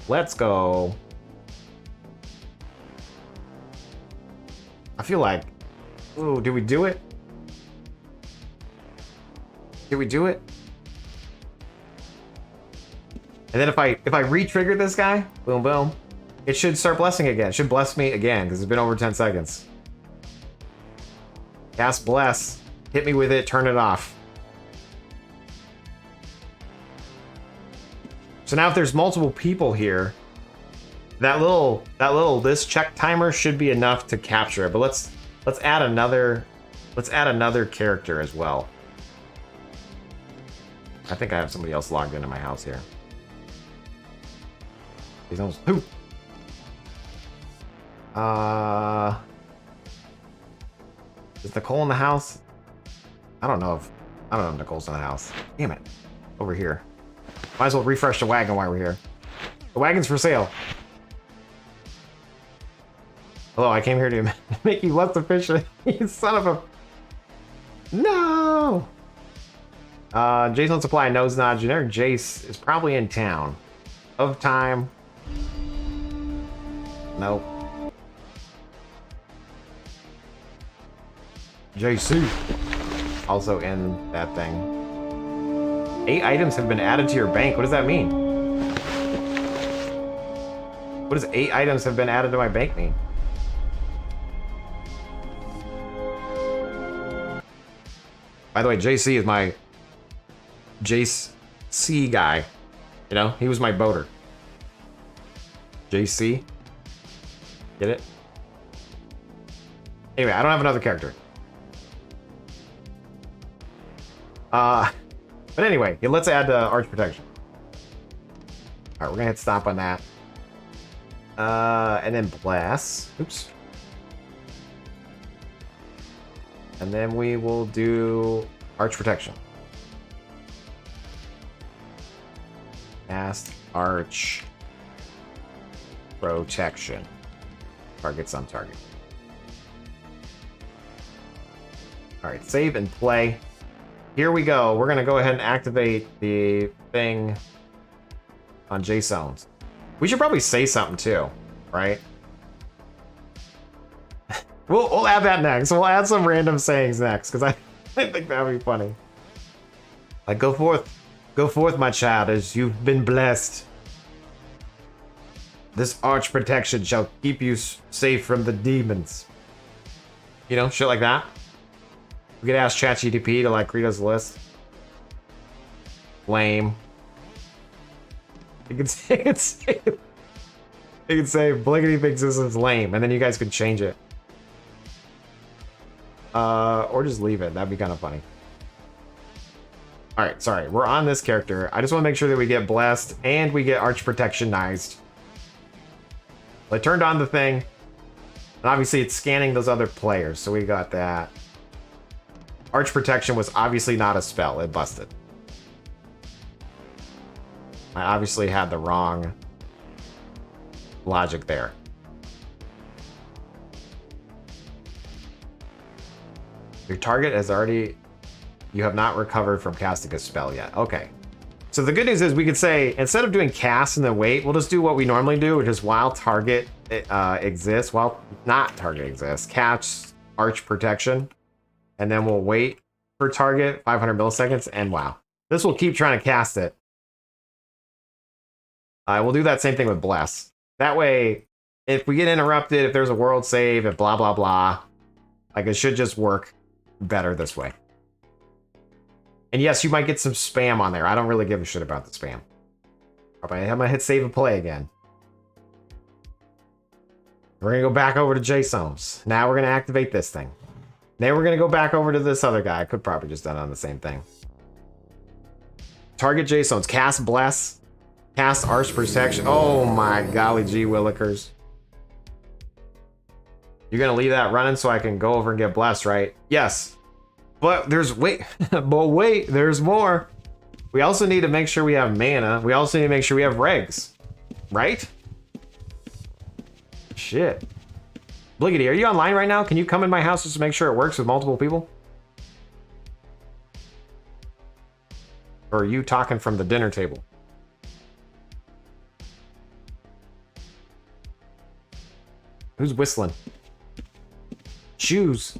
Let's go. I feel like... Ooh, did we do it? Did we do it? And then if I re-trigger this guy, boom, boom, it should start blessing again. It should bless me again, because it's been over 10 seconds. Cast bless. Hit me with it, turn it off. So now if there's multiple people here, that little list check timer should be enough to capture it. But let's add another character as well. I think I have somebody else logged into my house here. He's almost who? Is Nicole in the house? I don't know if Nicole's in the house. Damn it. Over here. Might as well refresh the wagon while we're here. The wagon's for sale. Hello, I came here to make you less efficient. You son of a... No! Jason Supply knows not. Generic Jace is probably in town. Of time. Nope. JC. Also in that thing. 8 items have been added to your bank. What does that mean? What does 8 items have been added to my bank mean? By the way, JC is my Jace C guy. You know, he was my boater. JC. Get it? Anyway, I don't have another character. But anyway, let's add Arch Protection. Alright, we're gonna hit stop on that. And then Blast. Oops. And then we will do Arch Protection. Cast Arch Protection. Targets on target. Alright, save and play. Here we go. We're gonna go ahead and activate the thing on Jaseowns. We should probably say something too, right? We'll add that next. We'll add some random sayings next, because I think that would be funny. Like, go forth, my child, as you've been blessed. This arch protection shall keep you safe from the demons. You know, shit like that. We could ask ChatGPT to like read us a list. Lame. You could say Bliggity thinks this is lame, and then you guys could change it. Or just leave it. That'd be kind of funny. Alright, sorry. We're on this character. I just want to make sure that we get blessed and we get arch protectionized. I turned on the thing. And obviously it's scanning those other players, so we got that. Arch protection was obviously not a spell. It busted. I obviously had the wrong logic there. Your target has already... You have not recovered from casting a spell yet. Okay. So the good news is we could say, instead of doing cast and then wait, we'll just do what we normally do, which is while target exists, while not target exists, cast arch protection, and then we'll wait for target 500 milliseconds, and wow. This will keep trying to cast it. We'll do that same thing with Bless. That way, if we get interrupted, if there's a world save, if blah, blah, blah, like it should just work better this way. And yes, you might get some spam on there. I don't really give a shit about the spam. I'm gonna hit save and play again. We're gonna go back over to Jaseowns. Now we're gonna activate this thing. Then we're gonna go back over to this other guy. I could probably just done on the same thing. Target Jaseowns. Cast Bless. Cast Arch Protection. Oh my golly gee willikers. You're gonna leave that running so I can go over and get Blessed, right? Yes. But there's there's more. We also need to make sure we have mana. We also need to make sure we have regs. Right? Shit. Bliggity, are you online right now? Can you come in my house just to make sure it works with multiple people? Or are you talking from the dinner table? Who's whistling? Shoes.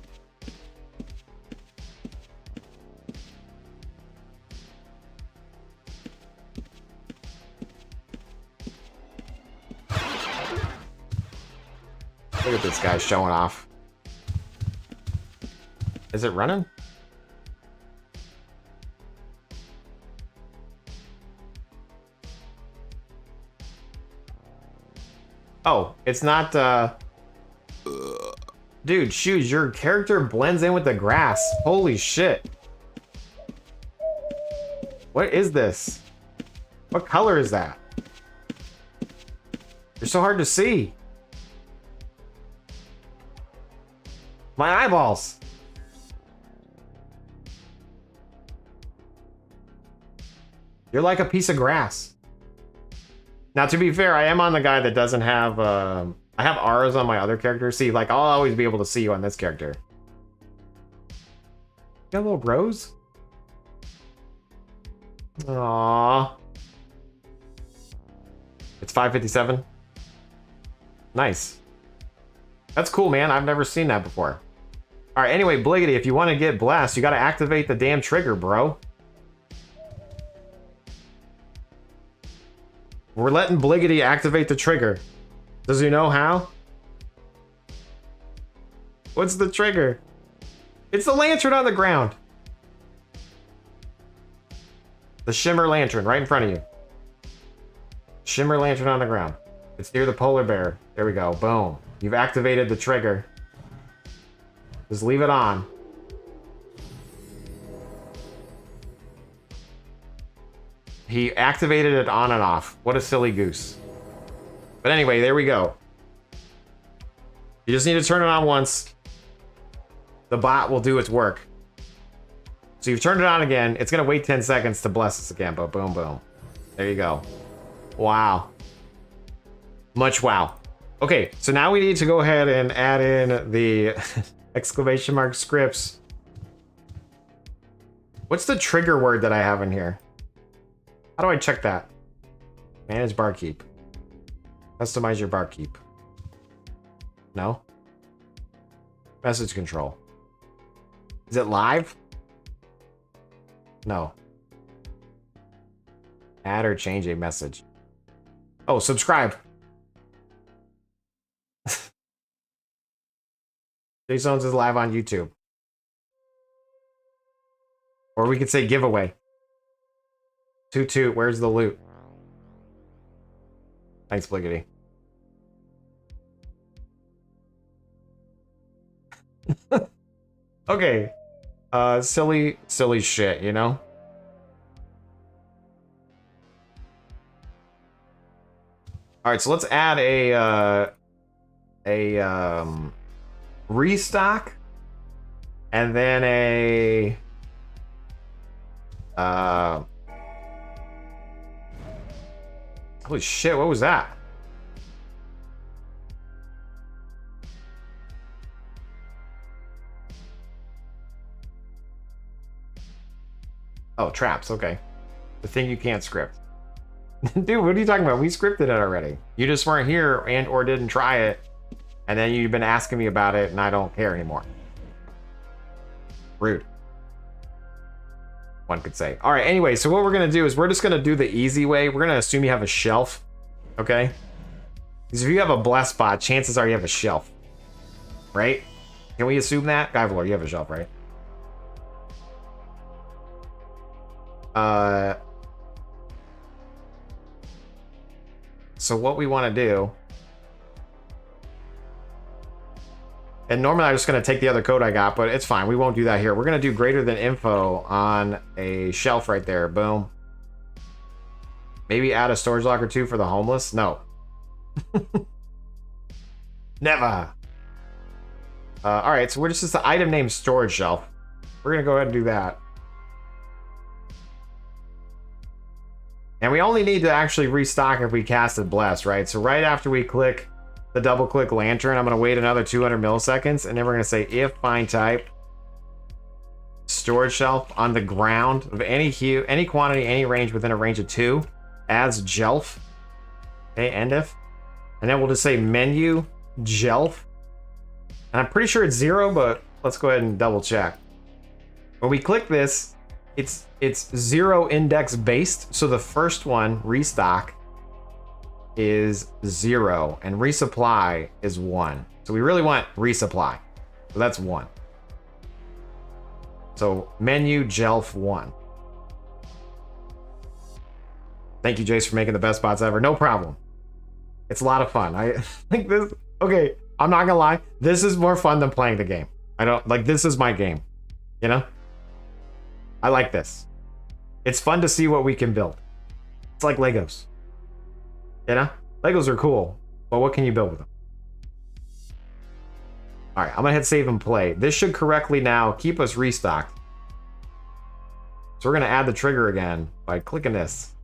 Look at this guy showing off. Is it running? Oh, it's not, Dude, shoes, your character blends in with the grass. Holy shit. What is this? What color is that? You're so hard to see. My eyeballs. You're like a piece of grass. Now, to be fair, I am on the guy that doesn't have, I have R's on my other character. See, like, I'll always be able to see you on this character. You got a little rose? Aww. It's 5:57. Nice. That's cool, man. I've never seen that before. All right, anyway, Bliggity, if you want to get blessed, you got to activate the damn trigger, bro. We're letting Bliggity activate the trigger. Does he know how? What's the trigger? It's the lantern on the ground. The shimmer lantern right in front of you. Shimmer lantern on the ground. It's near the polar bear. There we go. Boom. You've activated the trigger. Just leave it on. He activated it on and off. What a silly goose. But anyway, there we go. You just need to turn it on once. The bot will do its work. So you've turned it on again. It's going to wait 10 seconds to bless us again, but boom, boom. There you go. Wow. Much wow. Okay, so now we need to go ahead and add in the exclamation mark scripts. What's the trigger word that I have in here? How do I check that? Manage barkeep. Customize your barkeep. No? Message control. Is it live? No. Add or change a message. Oh, subscribe. Jaseowns is live on YouTube. Or we could say giveaway. Toot toot, where's the loot? Thanks, Bliggity. Okay. Silly shit, you know? Alright, so let's add a restock and then a holy shit, what was that? Oh, traps, okay. The thing you can't script. Dude, what are you talking about? We scripted it already. You just weren't here and or didn't try it. And then you've been asking me about it and I don't care anymore. Rude. One could say. All right, anyway, so what we're going to do is we're just going to do the easy way. We're going to assume you have a shelf. Okay? Because if you have a blessed spot, chances are you have a shelf. Right? Can we assume that? Guyvalor, you have a shelf, right? So what we want to do, and normally I'm just going to take the other code I got, but it's fine. We won't do that here. We're going to do greater than info on a shelf right there. Boom. Maybe add a storage locker too for the homeless? No. Never. All right, so we're just the item name storage shelf. We're going to go ahead and do that. And we only need to actually restock if we casted Bless, right? So right after we click the double click lantern, I'm going to wait another 200 milliseconds. And then we're going to say if find type storage shelf on the ground of any hue, any quantity, any range within a range of 2 as jelf. Okay, end if. And then we'll just say menu jelf. And I'm pretty sure it's 0, but let's go ahead and double check. When we click this, it's 0 index based, so the first one, restock, is 0 and resupply is 1. So we really want resupply, so that's 1. So menu jelf 1. Thank you, Jace, for making the best bots ever. No problem. It's a lot of fun. I think this, okay, I'm not gonna lie. This is more fun than playing the game. I don't, like, this is my game, you know? I like this. It's fun to see what we can build. It's like Legos, you know? Legos are cool, but what can you build with them? All right, I'm gonna hit save and play. This should correctly now keep us restocked. So we're gonna add the trigger again by clicking this.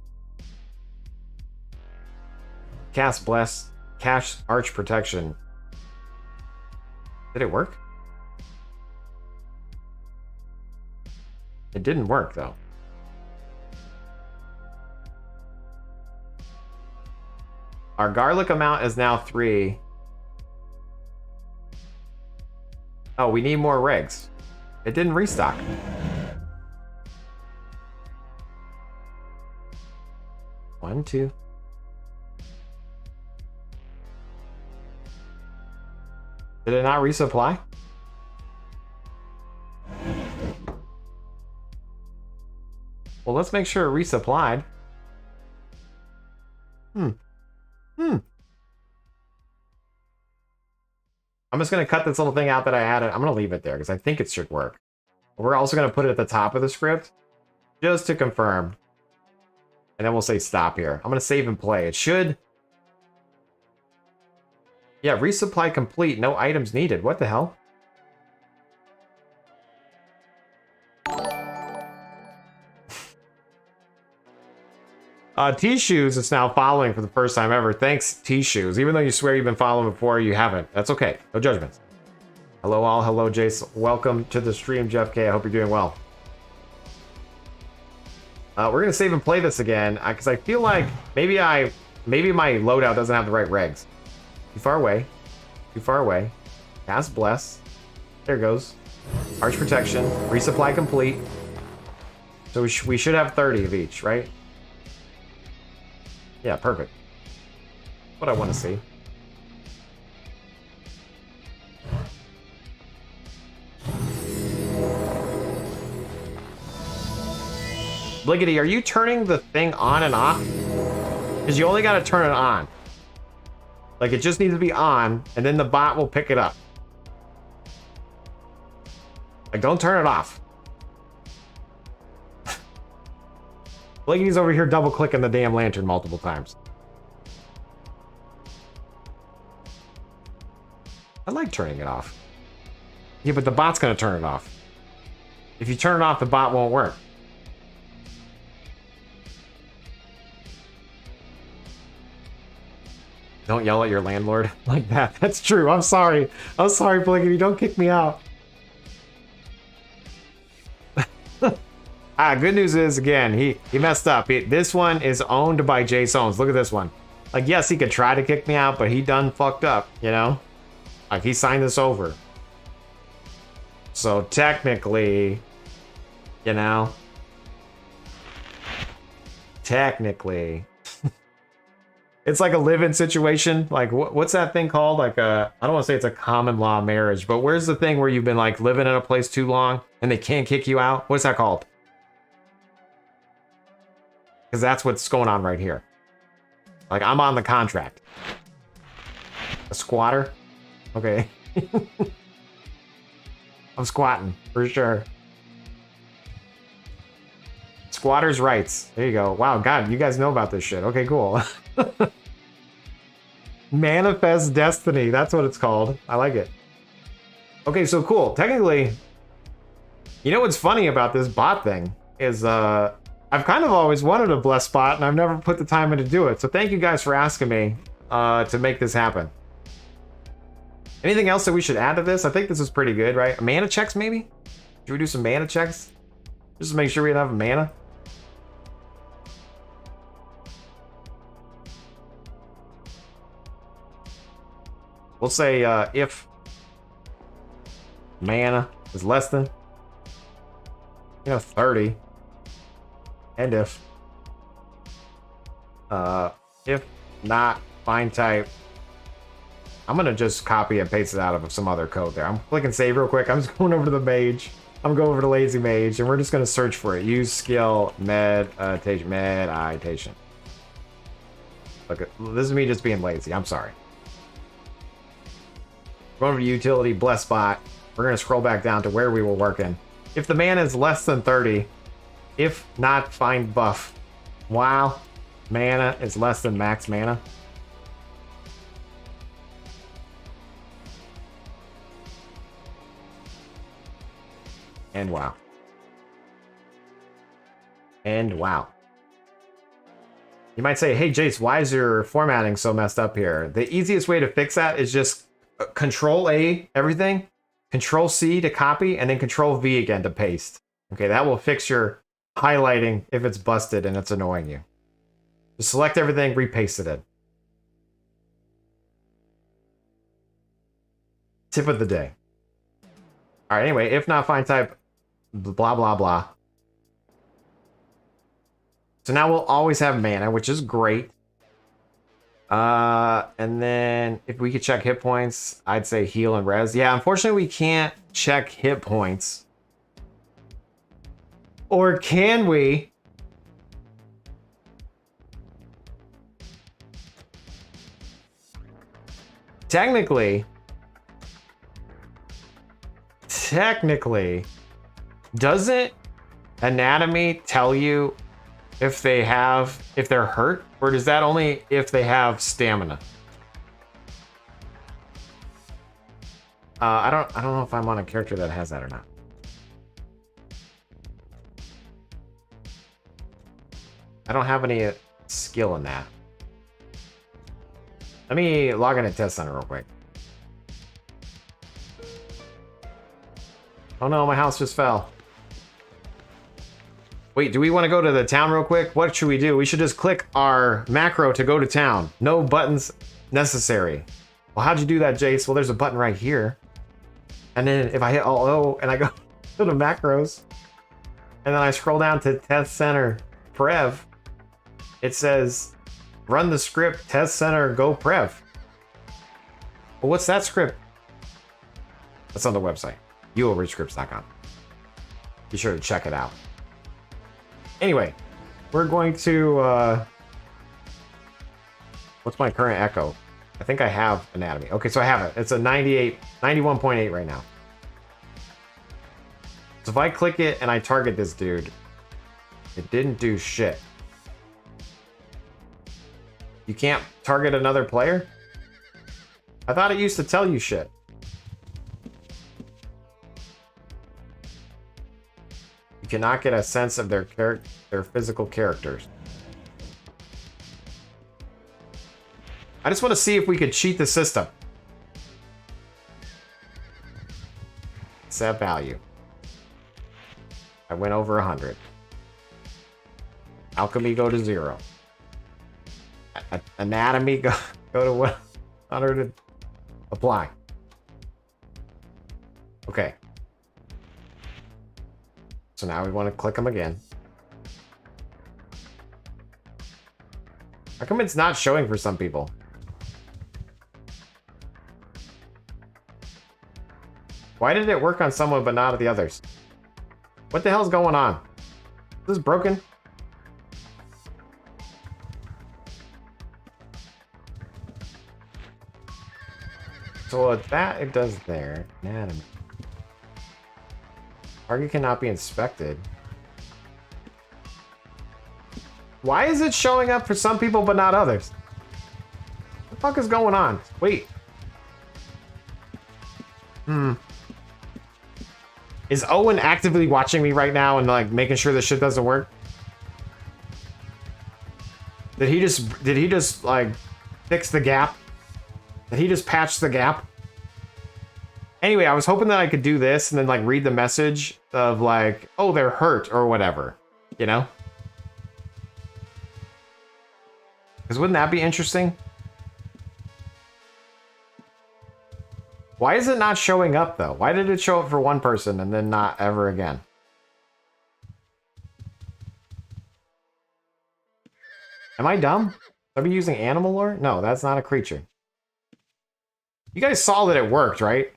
Cast Bless, Cash Arch Protection. Did it work? It didn't work though. Our garlic amount is now 3. Oh, we need more regs. It didn't restock. One, two. Did it not resupply? Well, let's make sure it resupplied. I'm just going to cut this little thing out that I added. I'm going to leave it there because I think it should work. We're also going to put it at the top of the script just to confirm. And then we'll say stop here. I'm going to save and play. It should. Yeah, resupply complete. No items needed. What the hell? T-Shoes is now following for the first time ever. Thanks, T-Shoes. Even though you swear you've been following before, you haven't. That's okay. No judgments. Hello all. Hello, Jace. Welcome to the stream, Jeff K. I hope you're doing well. We're going to save and play this again, because I feel like maybe my loadout doesn't have the right regs. Too far away. Too far away. Cast Bless. There it goes. Arch Protection. Resupply complete. So we should have 30 of each, right? Yeah, perfect. What I want to see. Bliggity, are you turning the thing on and off? Because you only got to turn it on. Like, it just needs to be on, and then the bot will pick it up. Like, don't turn it off. Bliggity's over here double-clicking the damn lantern multiple times. I like turning it off. Yeah, but the bot's gonna turn it off. If you turn it off, the bot won't work. Don't yell at your landlord like that. That's true. I'm sorry. I'm sorry, Bliggity. Don't kick me out. Good news is, again, he messed up. This one is owned by Jaseowns. Look at this one. Like, yes, he could try to kick me out, but he done fucked up, you know? Like, he signed this over. So, technically, you know? Technically. It's like a live-in situation. Like, what's that thing called? Like, I don't want to say it's a common law marriage, but where's the thing where you've been, like, living in a place too long and they can't kick you out? What's that called? Because that's what's going on right here. Like, I'm on the contract. A squatter? Okay. I'm squatting, for sure. Squatters' rights. There you go. Wow, God, you guys know about this shit. Okay, cool. Manifest Destiny. That's what it's called. I like it. Okay, so cool. Technically, you know what's funny about this bot thing is, I've kind of always wanted a blessed bot, and I've never put the time in to do it. So thank you guys for asking me to make this happen. Anything else that we should add to this? I think this is pretty good, right? Mana checks, maybe? Should we do some mana checks? Just to make sure we have mana? We'll say if mana is less than, 30. And if not, find type. I'm gonna just copy and paste it out of some other code there. I'm clicking save real quick. I'm just going over to the mage. I'm going over to lazy mage, and we're just gonna search for it. Use skill meditation. Look, this is me just being lazy. I'm sorry. Going over to utility, bless bot. We're going to scroll back down to where we were working. If the mana is less than 30, if not, find buff. Wow. Mana is less than max mana. And wow. And wow. You might say, hey Jace, why is your formatting so messed up here? The easiest way to fix that is just Control A everything, Control C to copy, and then Control V again to paste. Okay, that will fix your highlighting if it's busted and it's annoying you. Just select everything, repaste it in. Tip of the day. All right, anyway, if not, find type blah, blah, blah. So now we'll always have mana, which is great. And then if we could check hit points, I'd say heal and res. Yeah, unfortunately we can't check hit points. Or can we? Technically, doesn't anatomy tell you if they're hurt, or does that only if they have stamina? I don't know if I'm on a character that has that or not. I don't have any skill in that. Let me log into Test Center real quick. Oh no, my house just fell. Wait, do we want to go to the town real quick? What should we do? We should just click our macro to go to town. No buttons necessary. Well, how'd you do that, Jace? Well, there's a button right here. And then if I hit Alt-O and I go to the macros, and then I scroll down to Test Center Prev, it says, run the script, Test Center, go Prev. Well, what's that script? That's on the website, uoreachscripts.com. Be sure to check it out. Anyway, we're going to, what's my current echo? I think I have anatomy. Okay, so I have it. It's a 91.8 right now. So if I click it and I target this dude, it didn't do shit. You can't target another player? I thought it used to tell you shit. You cannot get a sense of their physical characters. I just want to see if we could cheat the system. Set value. I went over 100. Alchemy go to 0. Anatomy go to 100. Apply. Okay. So now we want to click them again. How come it's not showing for some people? Why did it work on someone but not on the others? What the hell's going on? Is this broken? So with that, it does there. Anatomy. Target cannot be inspected. Why is it showing up for some people but not others? What the fuck is going on? Wait. Is Owen actively watching me right now and like making sure this shit doesn't work? Did he just like fix the gap? Did he just patch the gap? Anyway, I was hoping that I could do this and then like read the message of like, oh, they're hurt or whatever, you know? Because wouldn't that be interesting? Why is it not showing up though? Why did it show up for one person and then not ever again? Am I dumb? Are we using animal lore? No, that's not a creature. You guys saw that it worked, right?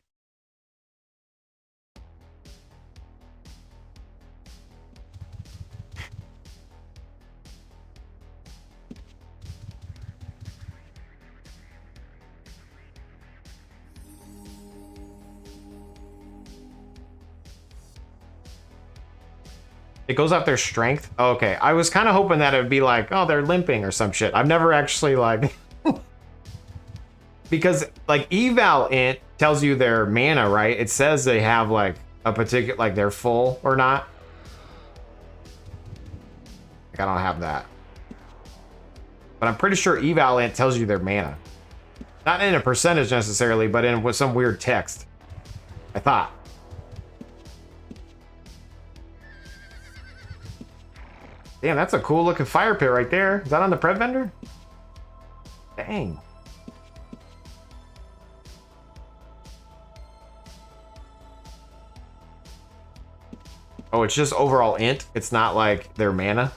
It goes off their strength? Oh, okay. I was kind of hoping that it would be like, oh, they're limping or some shit. I've never actually like... Because like eval int tells you their mana, right? It says they have like a particular, like they're full or not. Like I don't have that. But I'm pretty sure eval int tells you their mana. Not in a percentage necessarily, but in with some weird text. I thought. Damn, that's a cool looking fire pit right there. Is that on the Pred vendor? Dang. Oh, it's just overall int. It's not like their mana.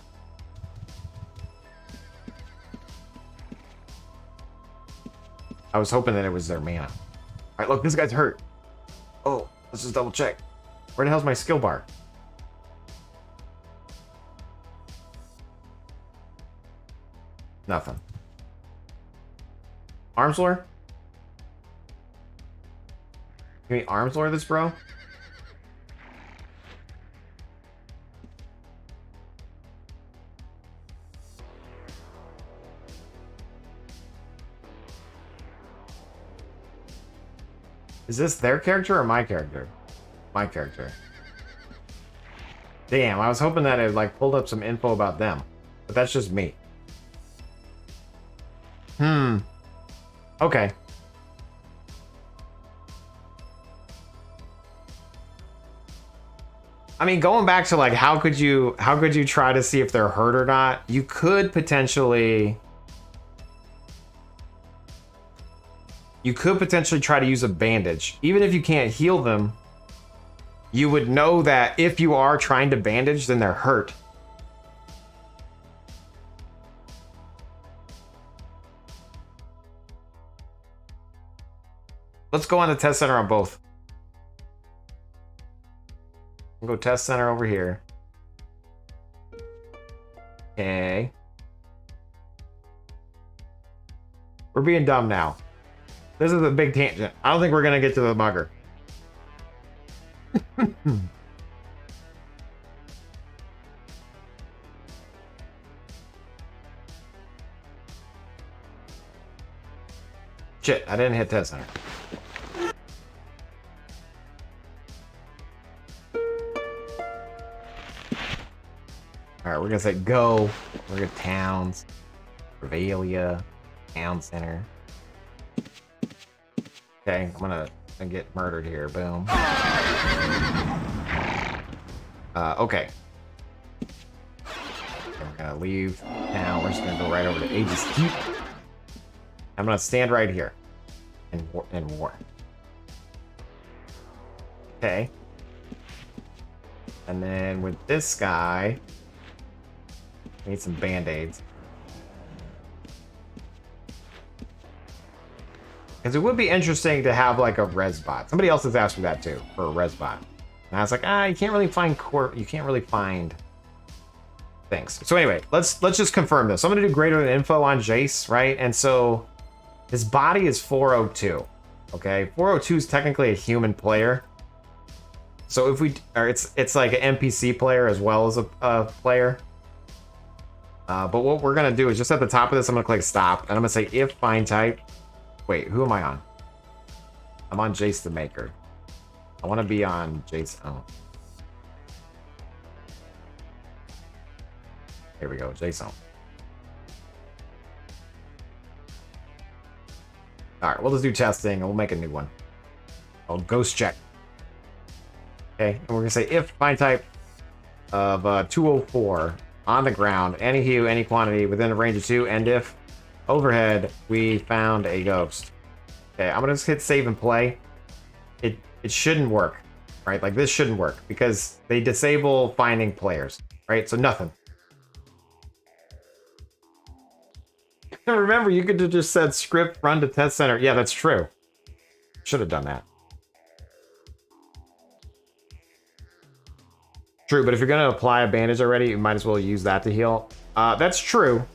I was hoping that it was their mana. All right, look, this guy's hurt. Oh, let's just double check. Where the hell's my skill bar? Nothing. Arms lore? Can we arms lore this, bro? Is this their character or my character? My character. Damn, I was hoping that it like pulled up some info about them. But that's just me. Okay. I mean, going back to like how could you try to see if they're hurt or not? You could potentially try to use a bandage. Even if you can't heal them, you would know that if you are trying to bandage, then they're hurt. Let's go on the test center on both. We'll go test center over here. Okay. We're being dumb now. This is a big tangent. I don't think we're gonna get to the mugger. Shit, I didn't hit test center. Alright, we're gonna say go. We're gonna towns. Revalia. Town center. Okay, I'm gonna get murdered here. Boom. Okay. We're gonna leave now. We're just gonna go right over to Aegis Keep. I'm gonna stand right here in war. Okay. And then with this guy, we need some band-aids. Because it would be interesting to have like a res bot. Somebody else has asked me that too, for a res bot. And I was like, you can't really find you can't really find things. So anyway, let's just confirm this. So I'm gonna do greater than info on Jace, right? And so his body is 402. Okay, 402 is technically a human player. So if we, or it's like an NPC player as well as a player. But what we're gonna do is just at the top of this, I'm gonna click stop, and I'm gonna say if find type. Wait, who am I on? I'm on Jace the Maker. I want to be on Jace. Oh. Here we go, Jason. Alright, we'll just do testing and we'll make a new one. I'll ghost check. Okay, and we're gonna say if find type of 204 on the ground, any hue, any quantity within a range of 2, and if overhead we found a ghost. Okay, I'm gonna just hit save and play. It shouldn't work, right? Like this shouldn't work because they disable finding players, right? So nothing. Remember, you could have just said script run to test center. Yeah, that's true. Should have done that. True, but if you're gonna apply a bandage already, you might as well use that to heal. That's true.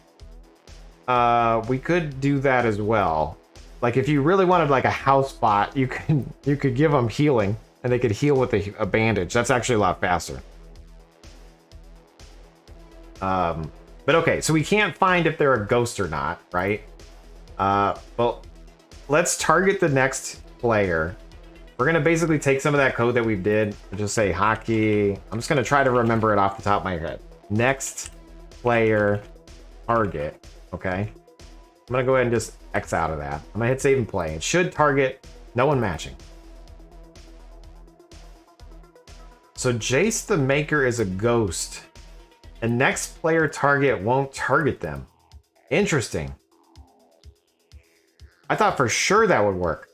We could do that as well. Like if you really wanted like a house bot, you could give them healing and they could heal with a bandage. That's actually a lot faster. But okay, so we can't find if they're a ghost or not, right? Well, let's target the next player. We're gonna basically take some of that code that we did and just say hockey. I'm just gonna try to remember it off the top of my head. Next player target, okay? I'm gonna go ahead and just X out of that. I'm gonna hit save and play. It should target no one matching. So Jace the Maker is a ghost. And next player target won't target them. Interesting. I thought for sure that would work.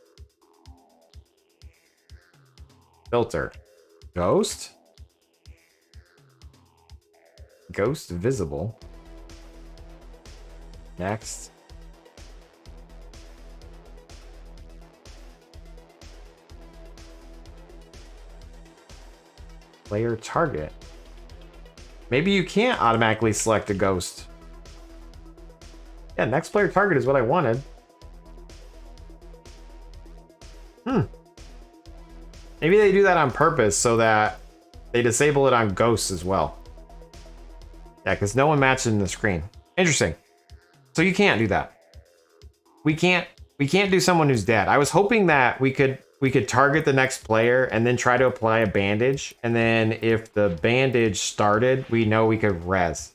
Filter. Ghost? Ghost visible. Next. Player target. Maybe you can't automatically select a ghost. Yeah, next player target is what I wanted. Maybe they do that on purpose so that they disable it on ghosts as well. Yeah, because no one matches in the screen. Interesting. So you can't do that. We can't do someone who's dead. I was hoping that we could target the next player and then try to apply a bandage, and then if the bandage started, we know we could res.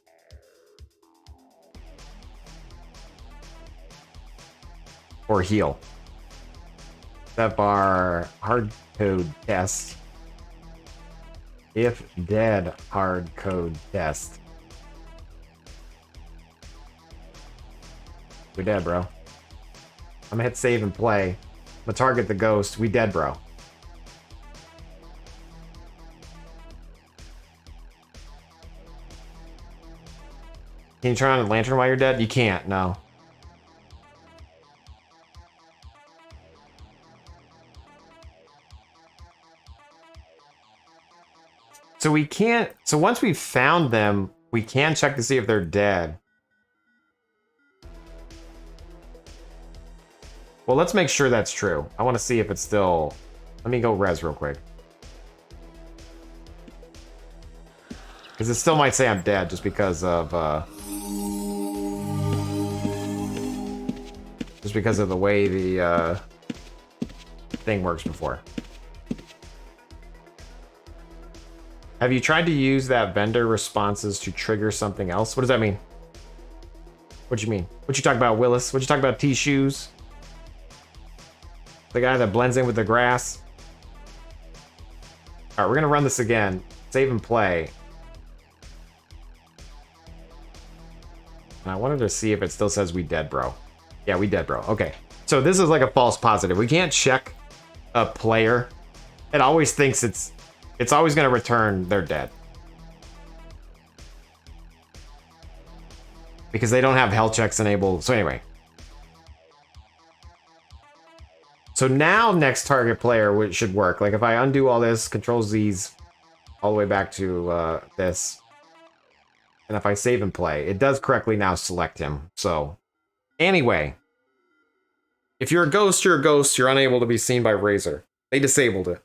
Or heal. That bar hard code test. If dead hard code test. We're dead, bro. I'm gonna hit save and play. I'm gonna target the ghost. We dead, bro. Can you turn on the lantern while you're dead? You can't, no. So we can't, so once we've found them, we can check to see if they're dead. Well, let's make sure that's true. I want to see if it's still, let me go res real quick. Because it still might say I'm dead just because of, the way the, thing works before. Have you tried to use that vendor responses to trigger something else? What does that mean? What do you mean? What you talking about, Willis? What you talking about, T-Shoes? The guy that blends in with the grass? All right, we're gonna run this again. Save and play. And I wanted to see if it still says we dead, bro. Yeah, we dead, bro. Okay. So this is like a false positive. We can't check a player. It always thinks it's always going to return they're dead. Because they don't have health checks enabled. So anyway. So now next target player should work. Like if I undo all this, Control Z's all the way back to this. And if I save and play, it does correctly now select him. So anyway. If you're a ghost, you're a ghost. You're unable to be seen by Razor. They disabled it.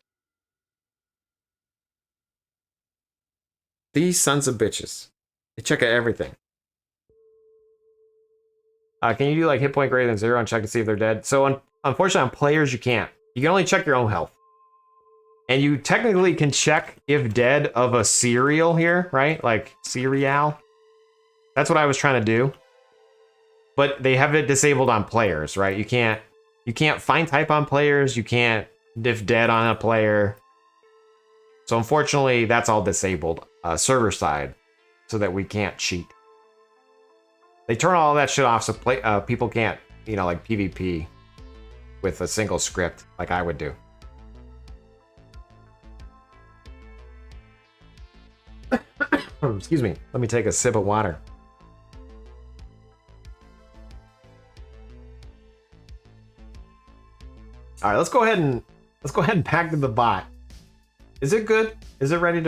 These sons of bitches. They check everything. Can you do like hit point greater than 0 and check to see if they're dead? So unfortunately on players you can't. You can only check your own health. And you technically can check if dead of a serial here, right? Like serial. That's what I was trying to do. But they have it disabled on players, right? You can't find type on players. You can't diff dead on a player. So unfortunately, that's all disabled server side, so that we can't cheat. They turn all that shit off so people can't, you know, like PvP with a single script like I would do. Excuse me. Let me take a sip of water. All right, let's go ahead and pack to the bot. Is it good? Is it ready?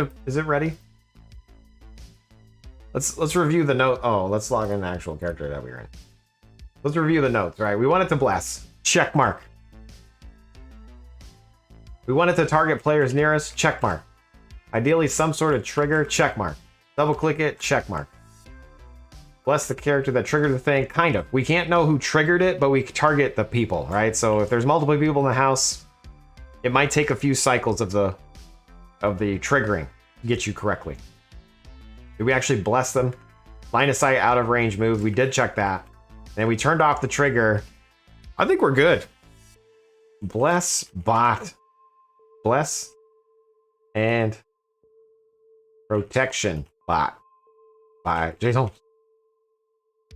Let's review the note. Oh, let's log in the actual character that we were in. Let's review the notes, right? We want it to bless. Check mark. We want it to target players near us. Check mark. Ideally, some sort of trigger. Check mark. Double click it. Check mark. Bless the character that triggered the thing. Kind of. We can't know who triggered it, but we target the people, right? So if there's multiple people in the house, it might take a few cycles of the triggering to get you correctly. Did we actually bless them? Line of sight, out of range move. We did check that. Then we turned off the trigger. I think we're good. Bless bot. Bless and protection bot by Jaseowns.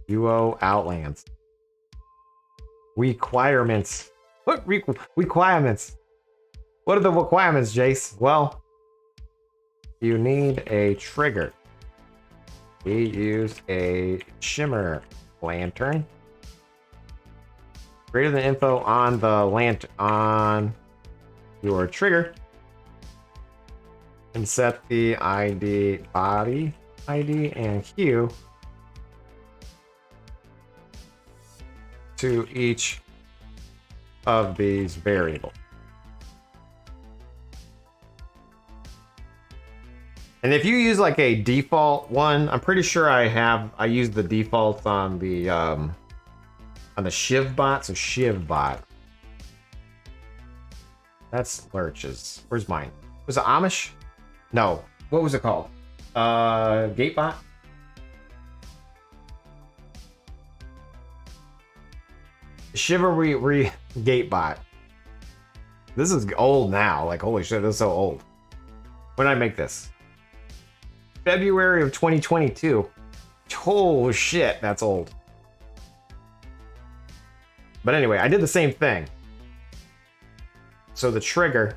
UO Outlands. Requirements. What requirements? What are the requirements, Jace? Well, you need a trigger. We use a shimmer lantern. Greater than info on the on your trigger. And set the ID, body ID, and hue to each of these variables. And if you use like a default one, I'm pretty sure I used the default on the Shiv bot, so Shiv bot. That's Lurch's. Where's mine? Was it Amish? No. What was it called? Gatebot? Chivalry Gatebot. This is old now. Like, holy shit, this is so old. When did I make this? February of 2022. Oh shit, that's old. But anyway, I did the same thing. So the trigger.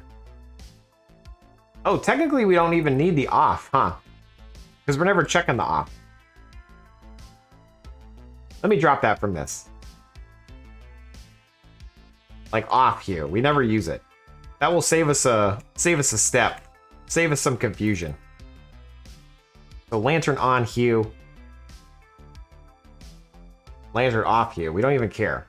Oh, technically we don't even need the off, huh? Because we're never checking the off. Let me drop that from this. Like off hue. We never use it. That will save us a step. Save us some confusion. So lantern on hue. Lantern off hue. We don't even care.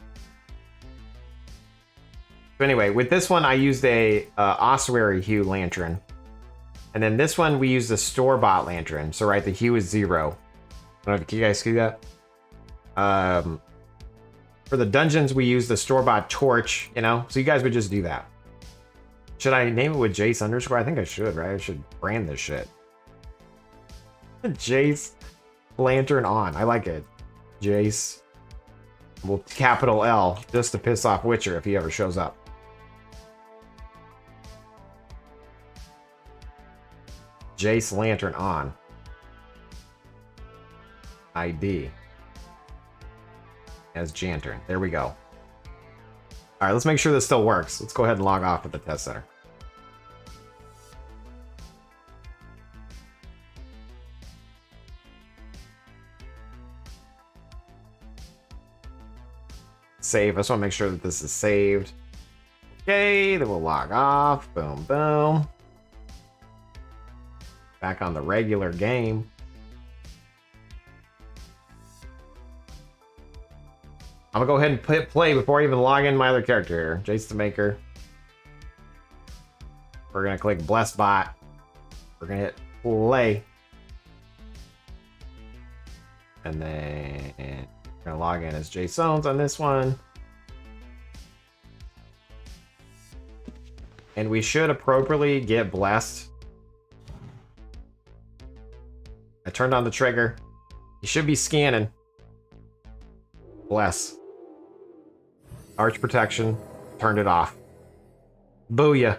So anyway, with this one I used a ossuary hue lantern. And then this one we used a store-bought lantern. So right, the hue is 0. I don't know if you guys see that. For the dungeons we use the store-bought torch, you know? So you guys would just do that. Should I name it with Jace underscore? I think I should, right? I should brand this shit. Jace lantern on. I like it. Jace. Well, capital L, just to piss off Witcher if he ever shows up. Jace lantern on. ID. As Jantern. There we go. Alright, let's make sure this still works. Let's go ahead and log off at the test center. Save. I just want to make sure that this is saved. Okay, then we'll log off. Boom, boom. Back on the regular game. I'm gonna go ahead and hit play before I even log in my other character here. Jace the Maker. We're gonna click Bless Bot. We're gonna hit play. And then we're gonna log in as Jaseowns on this one. And we should appropriately get blessed. I turned on the trigger. You should be scanning. Bless. Arch protection. Turned it off. Booyah.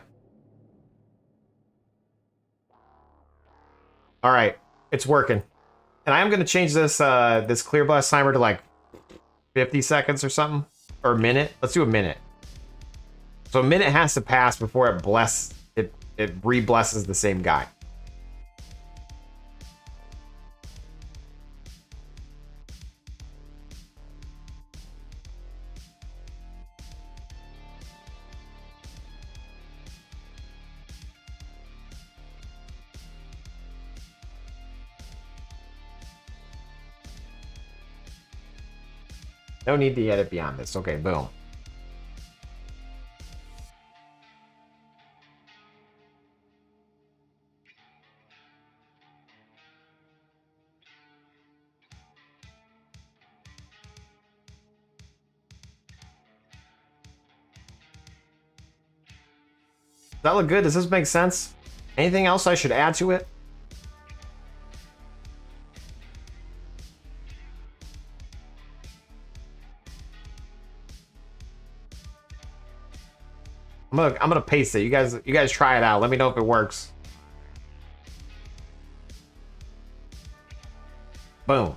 Alright. It's working. And I am going to change this this clear blast timer to like 50 seconds or something. Or a minute. Let's do a minute. So a minute has to pass before it re-blesses the same guy. No need to edit beyond this. Okay, boom. that look good? Does this make sense? Anything else I should add to it? I'm gonna paste it. You guys try it out. Let me know if it works. Boom.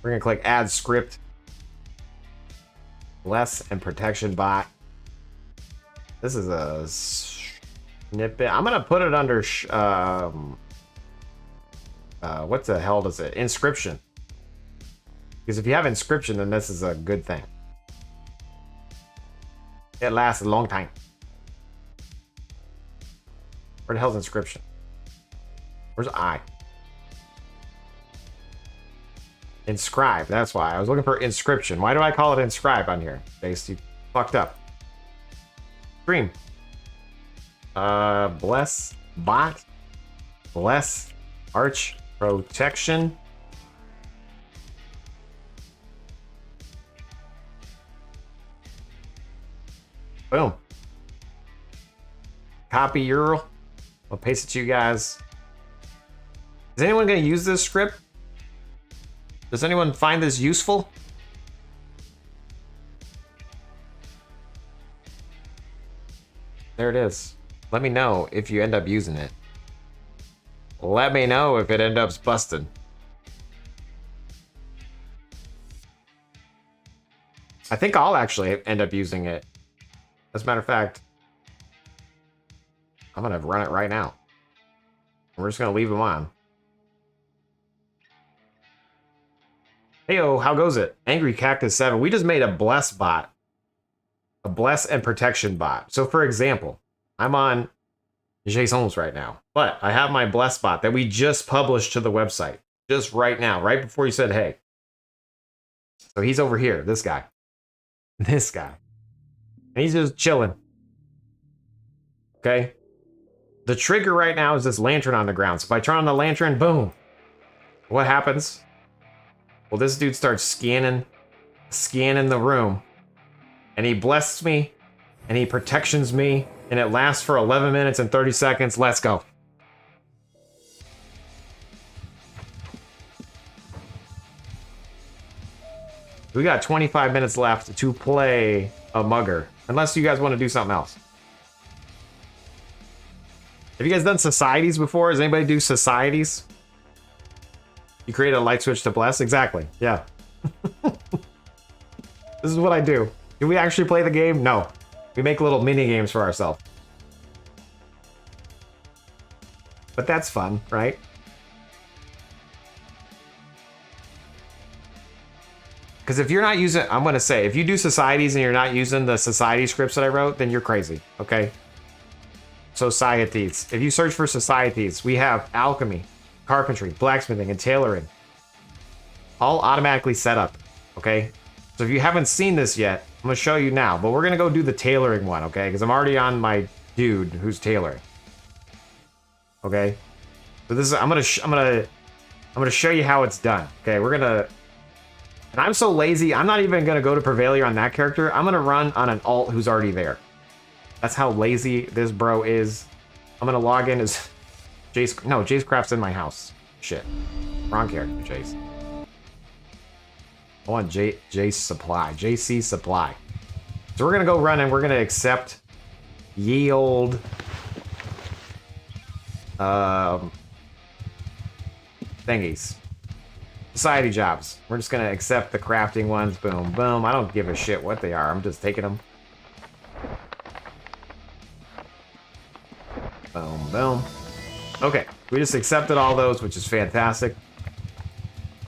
We're gonna click add script. Bless and protection bot. This is a snippet. I'm gonna put it under what the hell does it? Inscription. Because if you have inscription, then this is a good thing. It lasts a long time. Where the hell's inscription? Where's I? Inscribe, that's why. I was looking for inscription. Why do I call it inscribe on here? Base, you fucked up. Stream. Bless bot. Bless arch protection. Boom. Copy URL. I'll paste it to you guys. Is anyone going to use this script? Does anyone find this useful? There it is. Let me know if you end up using it. Let me know if it ends up busted. I think I'll actually end up using it. As a matter of fact, I'm gonna run it right now. We're just gonna leave them on. Heyo, how goes it? Angry Cactus 7. We just made a bless bot. A bless and protection bot. So for example, I'm on Jaseowns right now, but I have my bless bot that we just published to the website. Just right now, right before you said hey. So he's over here, this guy. This guy. And he's just chilling. Okay? The trigger right now is this lantern on the ground. So if I turn on the lantern, boom. What happens? Well, this dude starts scanning the room. And he blesses me. And he protections me. And it lasts for 11 minutes and 30 seconds. Let's go. We got 25 minutes left to play a mugger. Unless you guys want to do something else. Have you guys done societies before? Does anybody do societies? You create a light switch to bless? Exactly. Yeah. This is what I do. Do we actually play the game? No. We make little mini games for ourselves. But that's fun, right? Because if you're not using, I'm going to say, if you do societies and you're not using the society scripts that I wrote, then you're crazy, okay? Societies. If you search for societies, we have alchemy, carpentry, blacksmithing, and tailoring. All automatically set up, okay? So if you haven't seen this yet, I'm going to show you now. But we're going to go do the tailoring one, okay? Because I'm already on my dude who's tailoring. Okay? So this is, I'm going to show you how it's done. Okay, we're going to... And I'm so lazy, I'm not even going to go to Prevailer on that character. I'm going to run on an alt who's already there. That's how lazy this bro is. I'm going to log in as Jace. No, Jace Craft's in my house. Shit. Wrong character, Jace. I want Jace Supply. JC Supply. So we're going to go run and we're going to accept ye old thingies. Society jobs. We're just going to accept the crafting ones. Boom, boom. I don't give a shit what they are. I'm just taking them. Boom, boom. Okay, we just accepted all those, which is fantastic.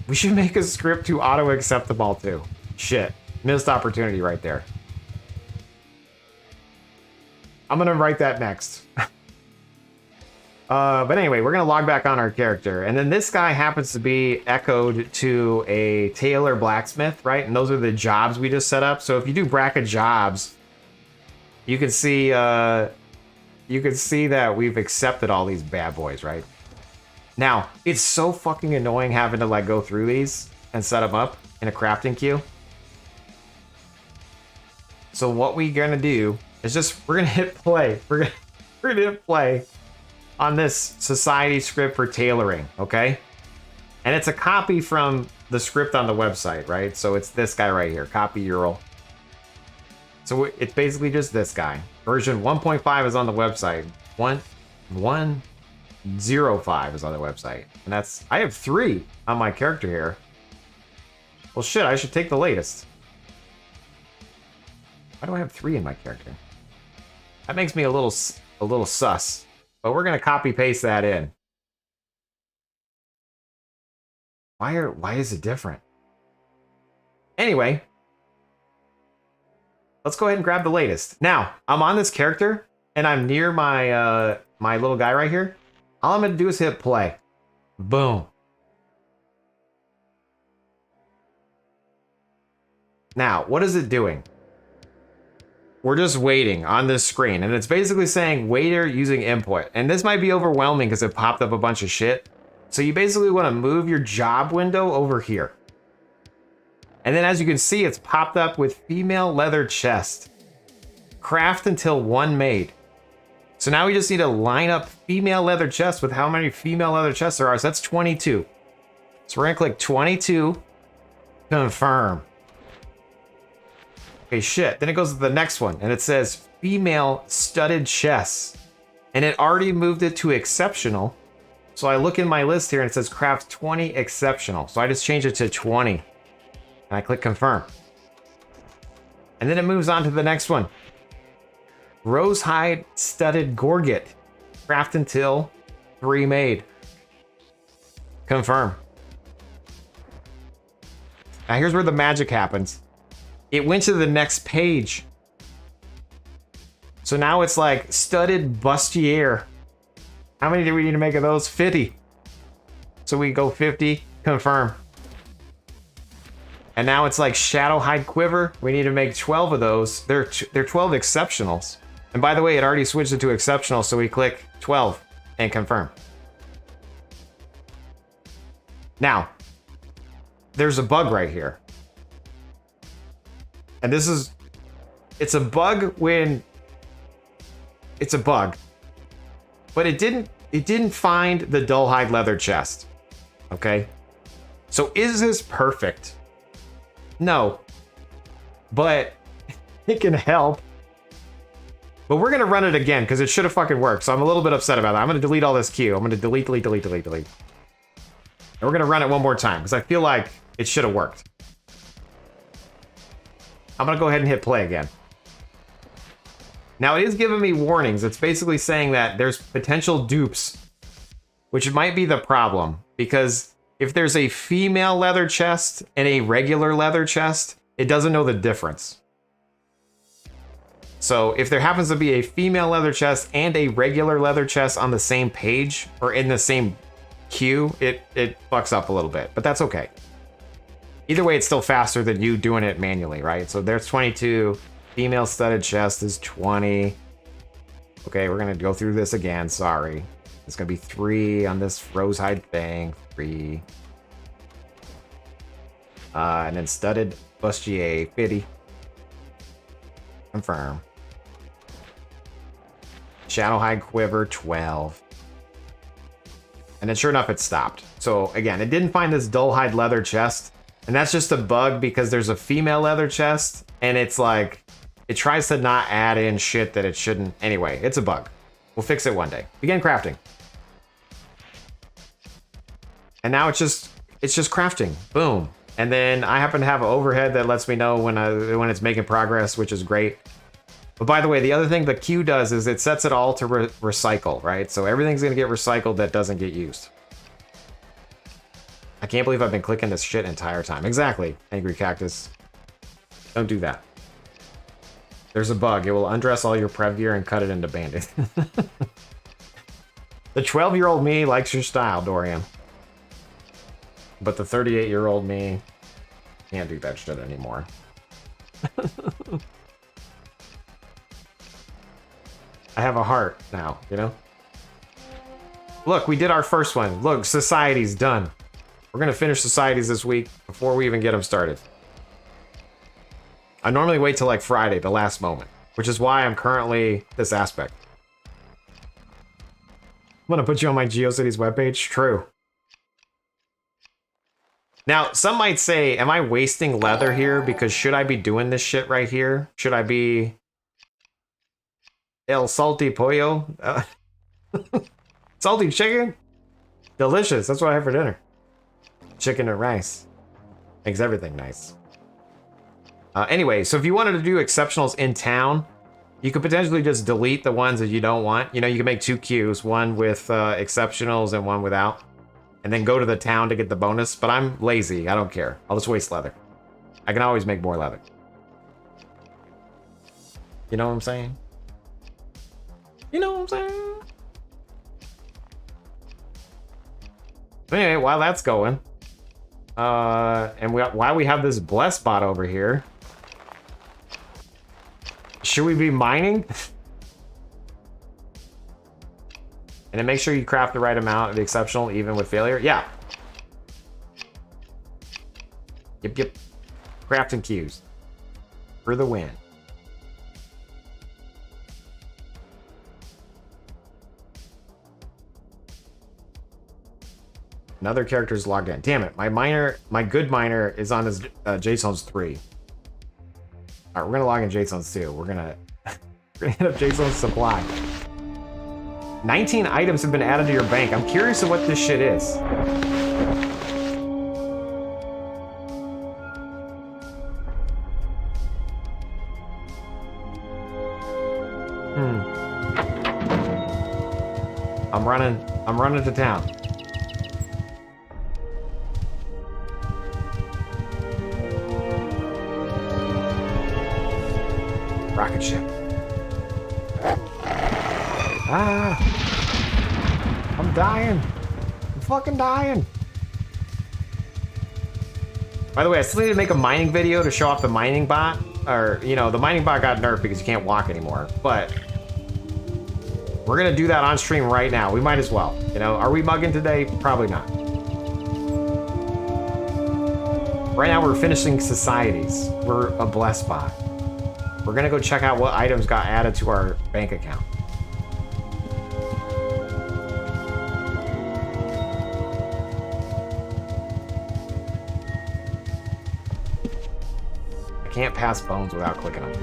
We should make a script to auto-accept them all, too. Shit. Missed opportunity right there. I'm going to write that next. But anyway, we're going to log back on our character. And then this guy happens to be echoed to a tailor blacksmith, right? And those are the jobs we just set up. So if you do bracket jobs, you can see that we've accepted all these bad boys, right? Now, it's so fucking annoying having to like go through these and set them up in a crafting queue. So what we're going to do is just, we're going to hit play. We're gonna hit play on this society script for tailoring, okay? And it's a copy from the script on the website, right? So it's this guy right here, copy URL. So it's basically just this guy. Version 1.5 is on the website. 1.05 is on the website. And that's, I have 3 on my character here. Well, shit, I should take the latest. Why do I have 3 in my character? That makes me a little sus. But we're gonna copy paste that in. Why is it different? Anyway, let's go ahead and grab the latest. Now, I'm on this character and I'm near my my little guy right here. All I'm gonna do is hit play. Boom. Now, what is it doing? We're just waiting on this screen, and it's basically saying waiter using input. And this might be overwhelming because it popped up a bunch of shit. So you basically want to move your job window over here. And then as you can see, it's popped up with female leather chest. Craft until 1 made. So now we just need to line up female leather chest with how many female leather chests there are. So that's 22. So we're gonna click 22, confirm. Okay, shit. Then it goes to the next one, and it says female studded chests. And it already moved it to exceptional. So I look in my list here, and it says craft 20 exceptional. So I just change it to 20. And I click confirm. And then it moves on to the next one. Rosehide studded gorget. Craft until 3 made. Confirm. Now here's where the magic happens. It went to the next page. So now it's like studded bustier. How many do we need to make of those? 50. So we go 50, confirm. And now it's like shadow hide quiver. We need to make 12 of those. They're 12 exceptionals. And by the way, it already switched it to exceptional, so we click 12 and confirm. Now, there's a bug right here. And this is, it's a bug when, it's a bug. But it didn't find the dull hide leather chest. Okay? So is this perfect? No. But it can help. But we're gonna run it again because it should have fucking worked. So I'm a little bit upset about that. I'm gonna delete all this queue. I'm gonna delete. And we're gonna run it one more time because I feel like it should have worked. I'm gonna go ahead and hit play again. Now it is giving me warnings. It's basically saying that there's potential dupes, which might be the problem because if there's a female leather chest and a regular leather chest, it doesn't know the difference. So if there happens to be a female leather chest and a regular leather chest on the same page or in the same queue, it fucks up a little bit, but that's okay. Either way, it's still faster than you doing it manually, right? So there's 22. Female studded chest is 20. Okay, we're gonna go through this again. Sorry. It's gonna be 3 on this rosehide thing. 3. And then studded bustier 50. Confirm. Shadow hide quiver 12. And then sure enough, it stopped. So again, it didn't find this dull hide leather chest. And that's just a bug because there's a female leather chest and it's like, it tries to not add in shit that it shouldn't. Anyway, it's a bug. We'll fix it one day. Begin crafting. And now it's just crafting. Boom. And then I happen to have an overhead that lets me know when it's making progress, which is great. But by the way, the other thing the queue does is it sets it all to recycle, right? So everything's gonna get recycled that doesn't get used. I can't believe I've been clicking this shit entire time. Exactly, Angry Cactus. Don't do that. There's a bug. It will undress all your Prev gear and cut it into bandit. The 12-year-old me likes your style, Dorian. But the 38-year-old me can't do that shit anymore. I have a heart now, you know? Look, we did our first one. Look, society's done. We're gonna finish societies this week before we even get them started. I normally wait till like Friday, the last moment, which is why I'm currently this aspect. gonna put you on my GeoCities webpage. True. Now, some might say, am I wasting leather here? Because should I be doing this shit right here? Should I be El Salty Pollo? Salty chicken? Delicious. That's what I had for dinner. Chicken and rice. Makes everything nice. Anyway, so if you wanted to do exceptionals in town, you could potentially just delete the ones that you don't want. You know, you can make 2 queues, one with exceptionals and one without. And then go to the town to get the bonus. But I'm lazy. I don't care. I'll just waste leather. I can always make more leather. You know what I'm saying? You know what I'm saying? But anyway, while that's going, and while we have this blessed bot over here, should we be mining? And then make sure you craft the right amount of the exceptional, even with failure. Yeah. Yep. Crafting queues. For the win. Another character's logged in. Damn it, my good miner is on his Jaseowns 3. Alright, we're gonna log in Jaseowns 2. We're gonna hit up Jaseowns supply. 19 items have been added to your bank. I'm curious of what this shit is. I'm running to town. Rocket ship. Ah! I'm dying. I'm fucking dying. By the way, I still need to make a mining video to show off the mining bot. Or, you know, the mining bot got nerfed because you can't walk anymore. But we're gonna do that on stream right now. We might as well. You know, are we mugging today? Probably not. Right now we're finishing societies. We're a blessed bot. We're gonna go check out what items got added to our bank account. I can't pass bones without clicking them.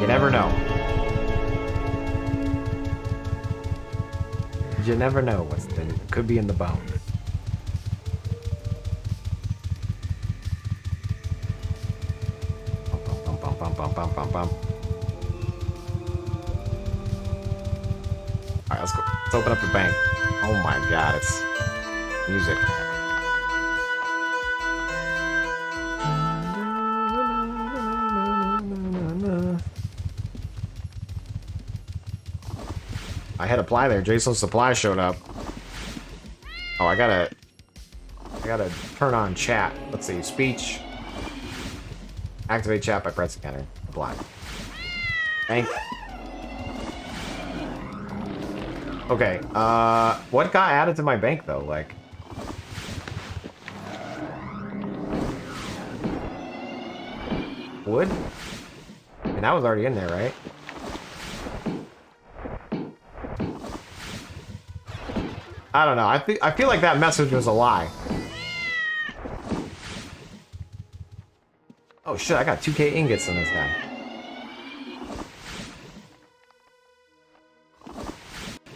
You never know. You never know what's could be in the bone. Bum. Alright, let's go. Let's open up the bank. Oh my god, it's music. I had apply there. Jason Supply showed up. Oh, I gotta turn on chat. Let's see, speech. Activate chat by pressing enter. Apply. Bank. Okay, what got added to my bank though? Like, wood? And that was already in there, right? I don't know. I feel like that message was a lie. Oh shit, I got 2K ingots on this guy.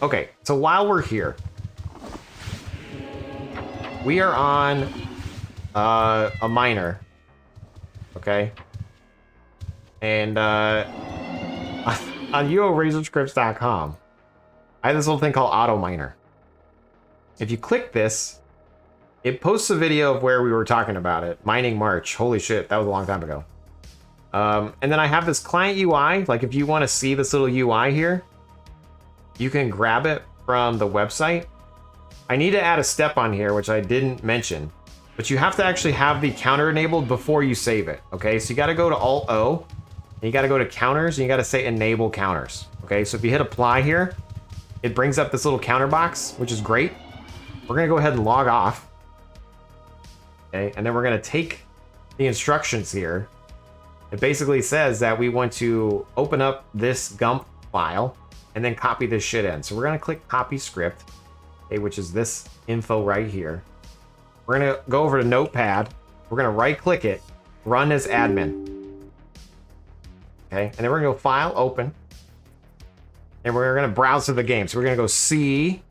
Okay, so while we're here, we are on a miner, okay? And on UORazorScripts.com, I have this little thing called Auto Miner. If you click this, it posts a video of where we were talking about it. Mining March. Holy shit, that was a long time ago. And then I have this client UI. Like if you want to see this little UI here, you can grab it from the website. I need to add a step on here, which I didn't mention, but you have to actually have the counter enabled before you save it. Okay, so you got to go to Alt-O, and you got to go to counters, and you got to say enable counters. Okay, so if you hit apply here, it brings up this little counter box, which is great. We're gonna go ahead and log off. Okay, and then we're gonna take the instructions here. It basically says that we want to open up this GUMP file, and then copy this shit in. So we're gonna click copy script, okay, which is this info right here. We're gonna go over to Notepad. We're gonna right click it, run as admin. Okay, and then we're gonna go file, open. And we're gonna browse to the game. So we're gonna go C,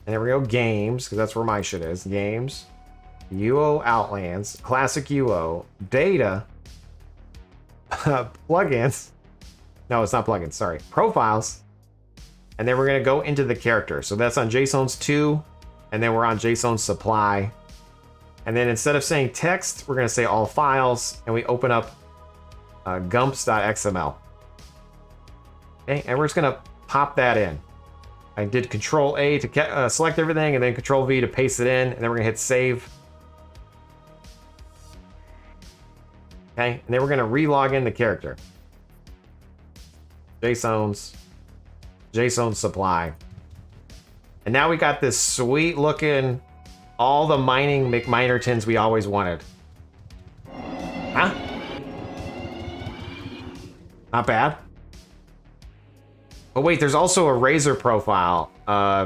and then we're gonna go games, because that's where my shit is. Games, UO Outlands, classic UO, data, plugins. No, it's not plugins, sorry. Profiles. And then we're gonna go into the character. So that's on Jaseowns 2, and then we're on Jaseowns supply. And then instead of saying text, we're gonna say all files, and we open up gumps.xml. Okay, and we're just gonna pop that in. I did Control A to select everything, and then Control V to paste it in, and then we're gonna hit save. Okay, and then we're gonna re-log in the character. Jaseowns supply. And now we got this sweet looking, all the mining McMinertons we always wanted. Huh? Not bad. But wait, there's also a Razor profile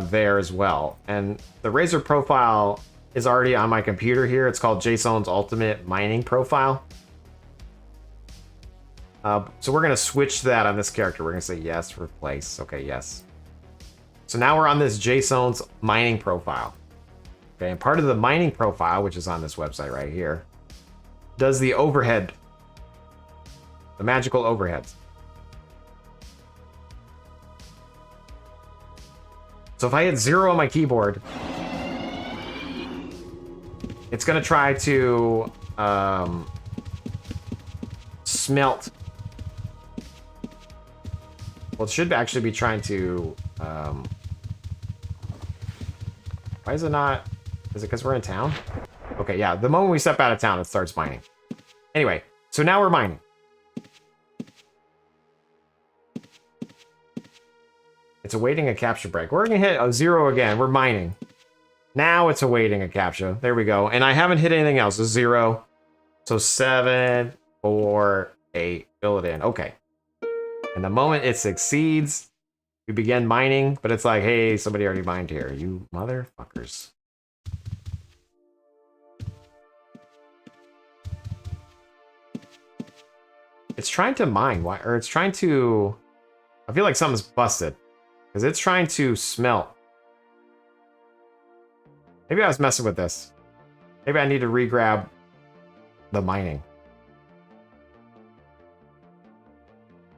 there as well. And the Razor profile is already on my computer here. It's called Jaseowns Ultimate Mining Profile. So we're gonna switch that on this character. We're gonna say yes, replace. Okay, yes. So now we're on this Jaseowns mining profile. Okay, and part of the mining profile, which is on this website right here, does the overhead, the magical overheads. So if I hit 0 on my keyboard, it's gonna try to smelt. Well, it should actually be trying to why is it not? Is it because we're in town? Okay, yeah, the moment we step out of town, it starts mining. Anyway, so now we're mining. It's awaiting a capture break. We're gonna hit a 0 again. We're mining. Now it's awaiting a captcha. There we go. And I haven't hit anything else. It's 0. So 7, 4, 8. Fill it in. Okay. And the moment it succeeds, we begin mining. But it's like, hey, somebody already mined here. You motherfuckers. It's trying to mine. Why? Or it's trying to... I feel like something's busted. Because it's trying to smelt. Maybe I was messing with this. Maybe I need to re-grab the mining.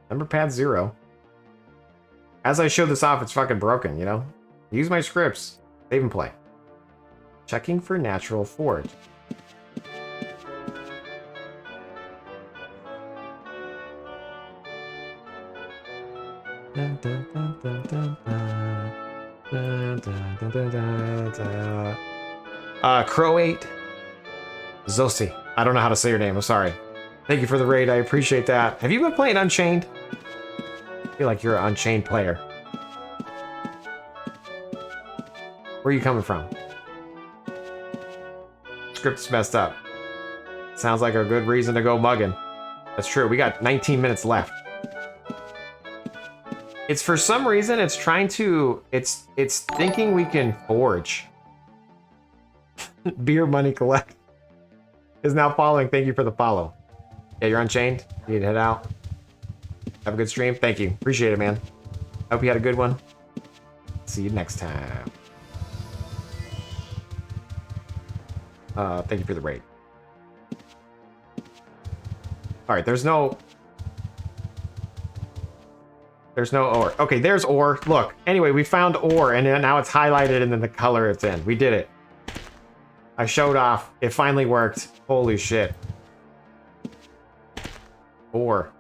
Number pad 0. As I show this off, it's fucking broken, you know? Use my scripts. Save and play. Checking for natural forge. Croate Zosi. I don't know how to say your name. I'm sorry. Thank you for the raid. I appreciate that. Have you been playing Unchained? I feel like you're an Unchained player. Where are you coming from? Script's messed up. Sounds like a good reason to go mugging. That's true. We got 19 minutes left. It's for some reason it's trying to it's thinking we can forge. Beer money collect is now following. Thank you for the follow. Yeah, you're Unchained. You need to head out. Have a good stream. Thank you. Appreciate it, man. Hope you had a good one. See you next time. Thank you for the raid. All right, there's no ore. Okay, there's ore. Look. Anyway, we found ore, and now it's highlighted and then the color it's in. We did it. I showed off. It finally worked. Holy shit. Ore.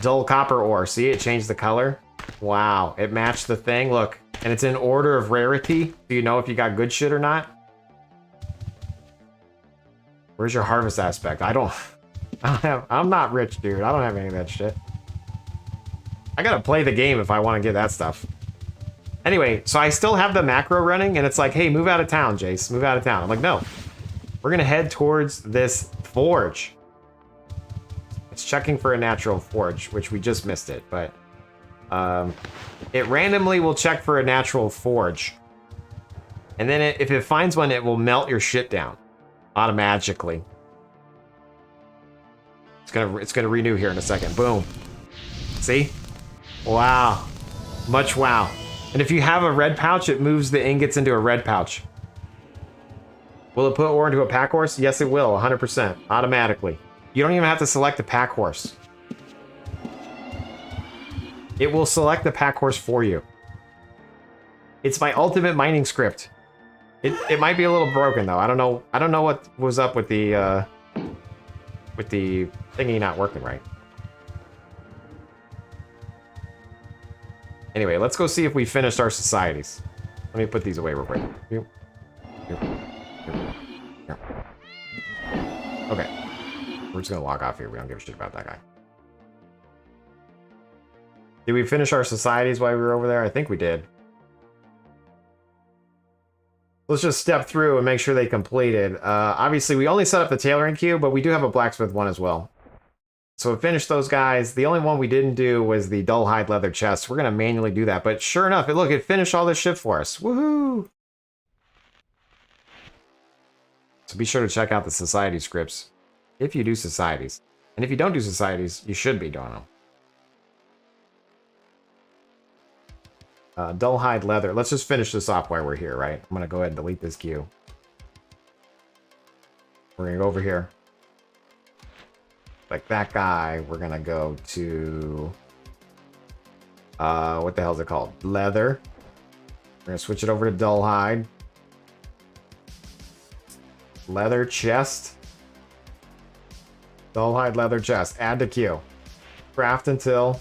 Dull copper ore. See, it changed the color. Wow. It matched the thing. Look. And it's in order of rarity. Do you know if you got good shit or not? Where's your harvest aspect? I'm not rich, dude. I don't have any of that shit. I gotta play the game if I want to get that stuff. Anyway, so I still have the macro running, and it's like, hey, move out of town, Jace. Move out of town. I'm like, no. We're gonna head towards this forge. It's checking for a natural forge, which we just missed it, but It randomly will check for a natural forge. And then if it finds one, it will melt your shit down automatically. It's gonna renew here in a second. Boom. See? Wow. Much wow. And if you have a red pouch, it moves the ingots into a red pouch. Will it put ore into a pack horse? Yes, it will, 100%, automatically. You don't even have to select the pack horse. It will select the pack horse for you. It's my ultimate mining script. It might be a little broken though. I don't know what was up with the thingy not working right. Anyway, let's go see if we finished our societies. Let me put these away real quick. Here. Okay. We're just gonna log off here. We don't give a shit about that guy. Did we finish our societies while we were over there? I think we did. Let's just step through and make sure they completed. Obviously, we only set up the tailoring queue, but we do have a blacksmith one as well. So we finished those guys. The only one we didn't do was the dull hide leather chest. We're gonna manually do that, but sure enough, look, it finished all this shit for us. Woohoo! So be sure to check out the society scripts if you do societies. And if you don't do societies, you should be doing them. Dull hide leather. Let's just finish this off while we're here, right? I'm gonna go ahead and delete this queue. We're gonna go over here. Like that guy, we're gonna go to what the hell is it called? Leather. We're gonna switch it over to dull hide. Leather chest. Dull hide leather chest. Add to queue. Craft until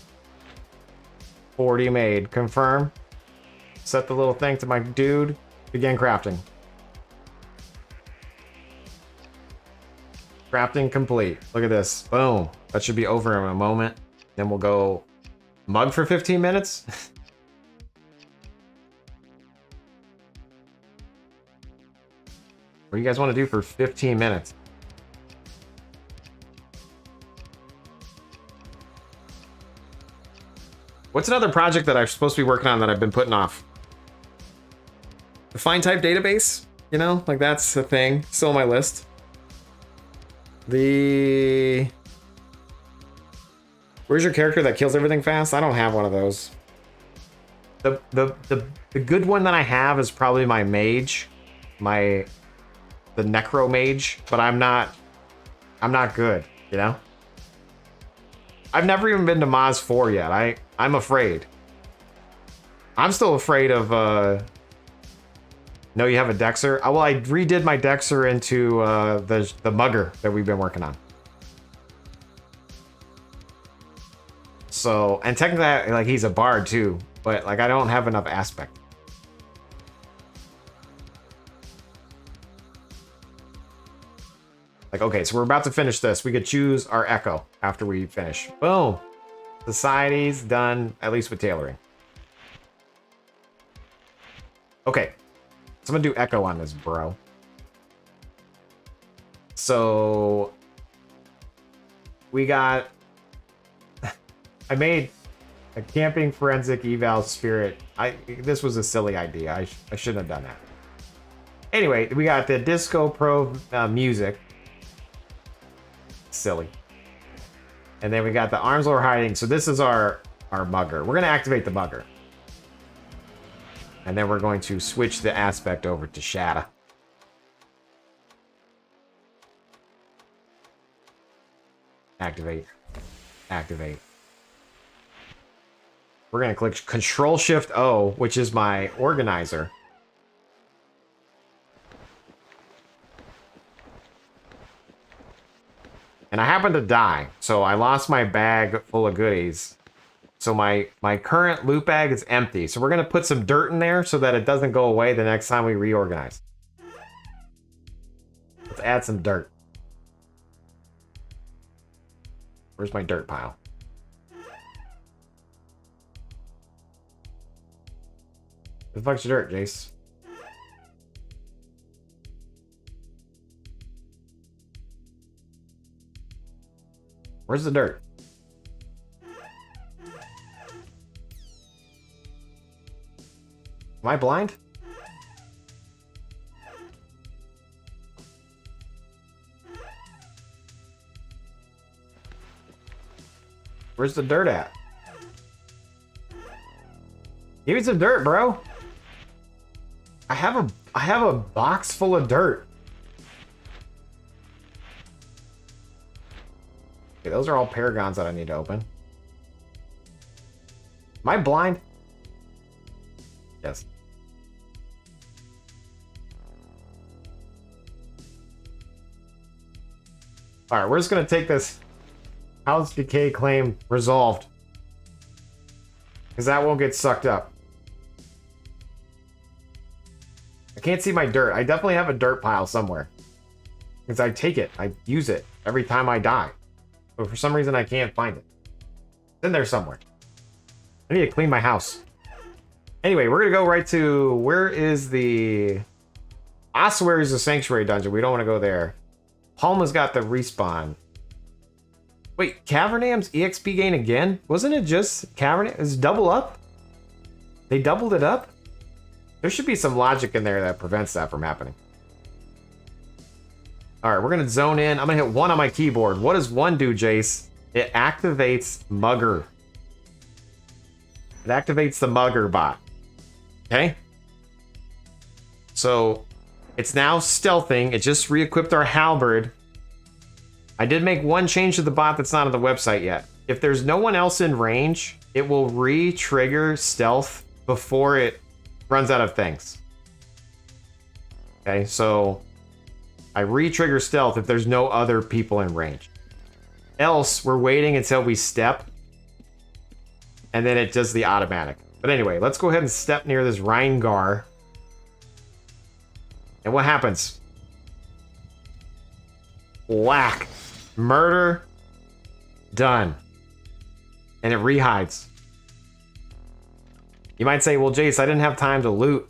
40 made. Confirm. Set the little thing to my dude. Begin crafting. Crafting complete. Look at this. Boom. That should be over in a moment. Then we'll go mug for 15 minutes. What do you guys want to do for 15 minutes? What's another project that I'm supposed to be working on that I've been putting off? The find type database? You know, like that's the thing. Still on my list. Where's your character that kills everything fast? I don't have one of those. The good one that I have is probably my mage. The necro mage, but I'm not good, you know? I've never even been to Moz 4 yet. I'm afraid. I'm still afraid of no, you have a Dexer? Well, I redid my Dexer into the mugger that we've been working on. So, and technically, like, he's a bard too, but like I don't have enough aspect. Like, okay, so we're about to finish this. We could choose our echo after we finish. Boom. Society's done, at least with tailoring. Okay. So I'm gonna do echo on this, bro. So we got I made a camping forensic eval spirit. This was a silly idea. I shouldn't have done that. Anyway, we got the Disco Pro music. Silly. And then we got the arms lore hiding. So this is our mugger. We're gonna activate the mugger. And then we're going to switch the aspect over to Shadow. Activate. Activate. We're going to click Control-Shift-O, which is my organizer. And I happened to die, so I lost my bag full of goodies. So my current loot bag is empty. So we're going to put some dirt in there so that it doesn't go away the next time we reorganize. Let's add some dirt. Where's my dirt pile? Where the fuck's your dirt, Jace? Where's the dirt? Am I blind? Where's the dirt at? Give me some dirt, bro. I have a box full of dirt. Okay, those are all paragons that I need to open. Am I blind? Yes. All right, we're just gonna take this house decay claim resolved, because that won't get sucked up. I can't see my dirt. I definitely have a dirt pile somewhere, because I take it, I use it every time I die, but for some reason I can't find it. It's in there somewhere. I need to clean my house. Anyway, we're gonna go right to, where is the Ossuary is the sanctuary dungeon. We don't want to go there. Palma's got the respawn. Wait, Cavernam's EXP gain again? Wasn't it just Cavernam? Is double up? They doubled it up? There should be some logic in there that prevents that from happening. Alright, we're gonna zone in. I'm gonna hit 1 on my keyboard. What does 1 do, Jace? It activates Mugger. It activates the Mugger bot. Okay? So, it's now stealthing. It just re-equipped our halberd. I did make one change to the bot that's not on the website yet. If there's no one else in range, it will re-trigger stealth before it runs out of things. Okay, so I re-trigger stealth if there's no other people in range. Else, we're waiting until we step, and then it does the automatic. But anyway, let's go ahead and step near this Reingar. And what happens? Whack. Murder. Done. And it rehides. You might say, well, Jace, I didn't have time to loot.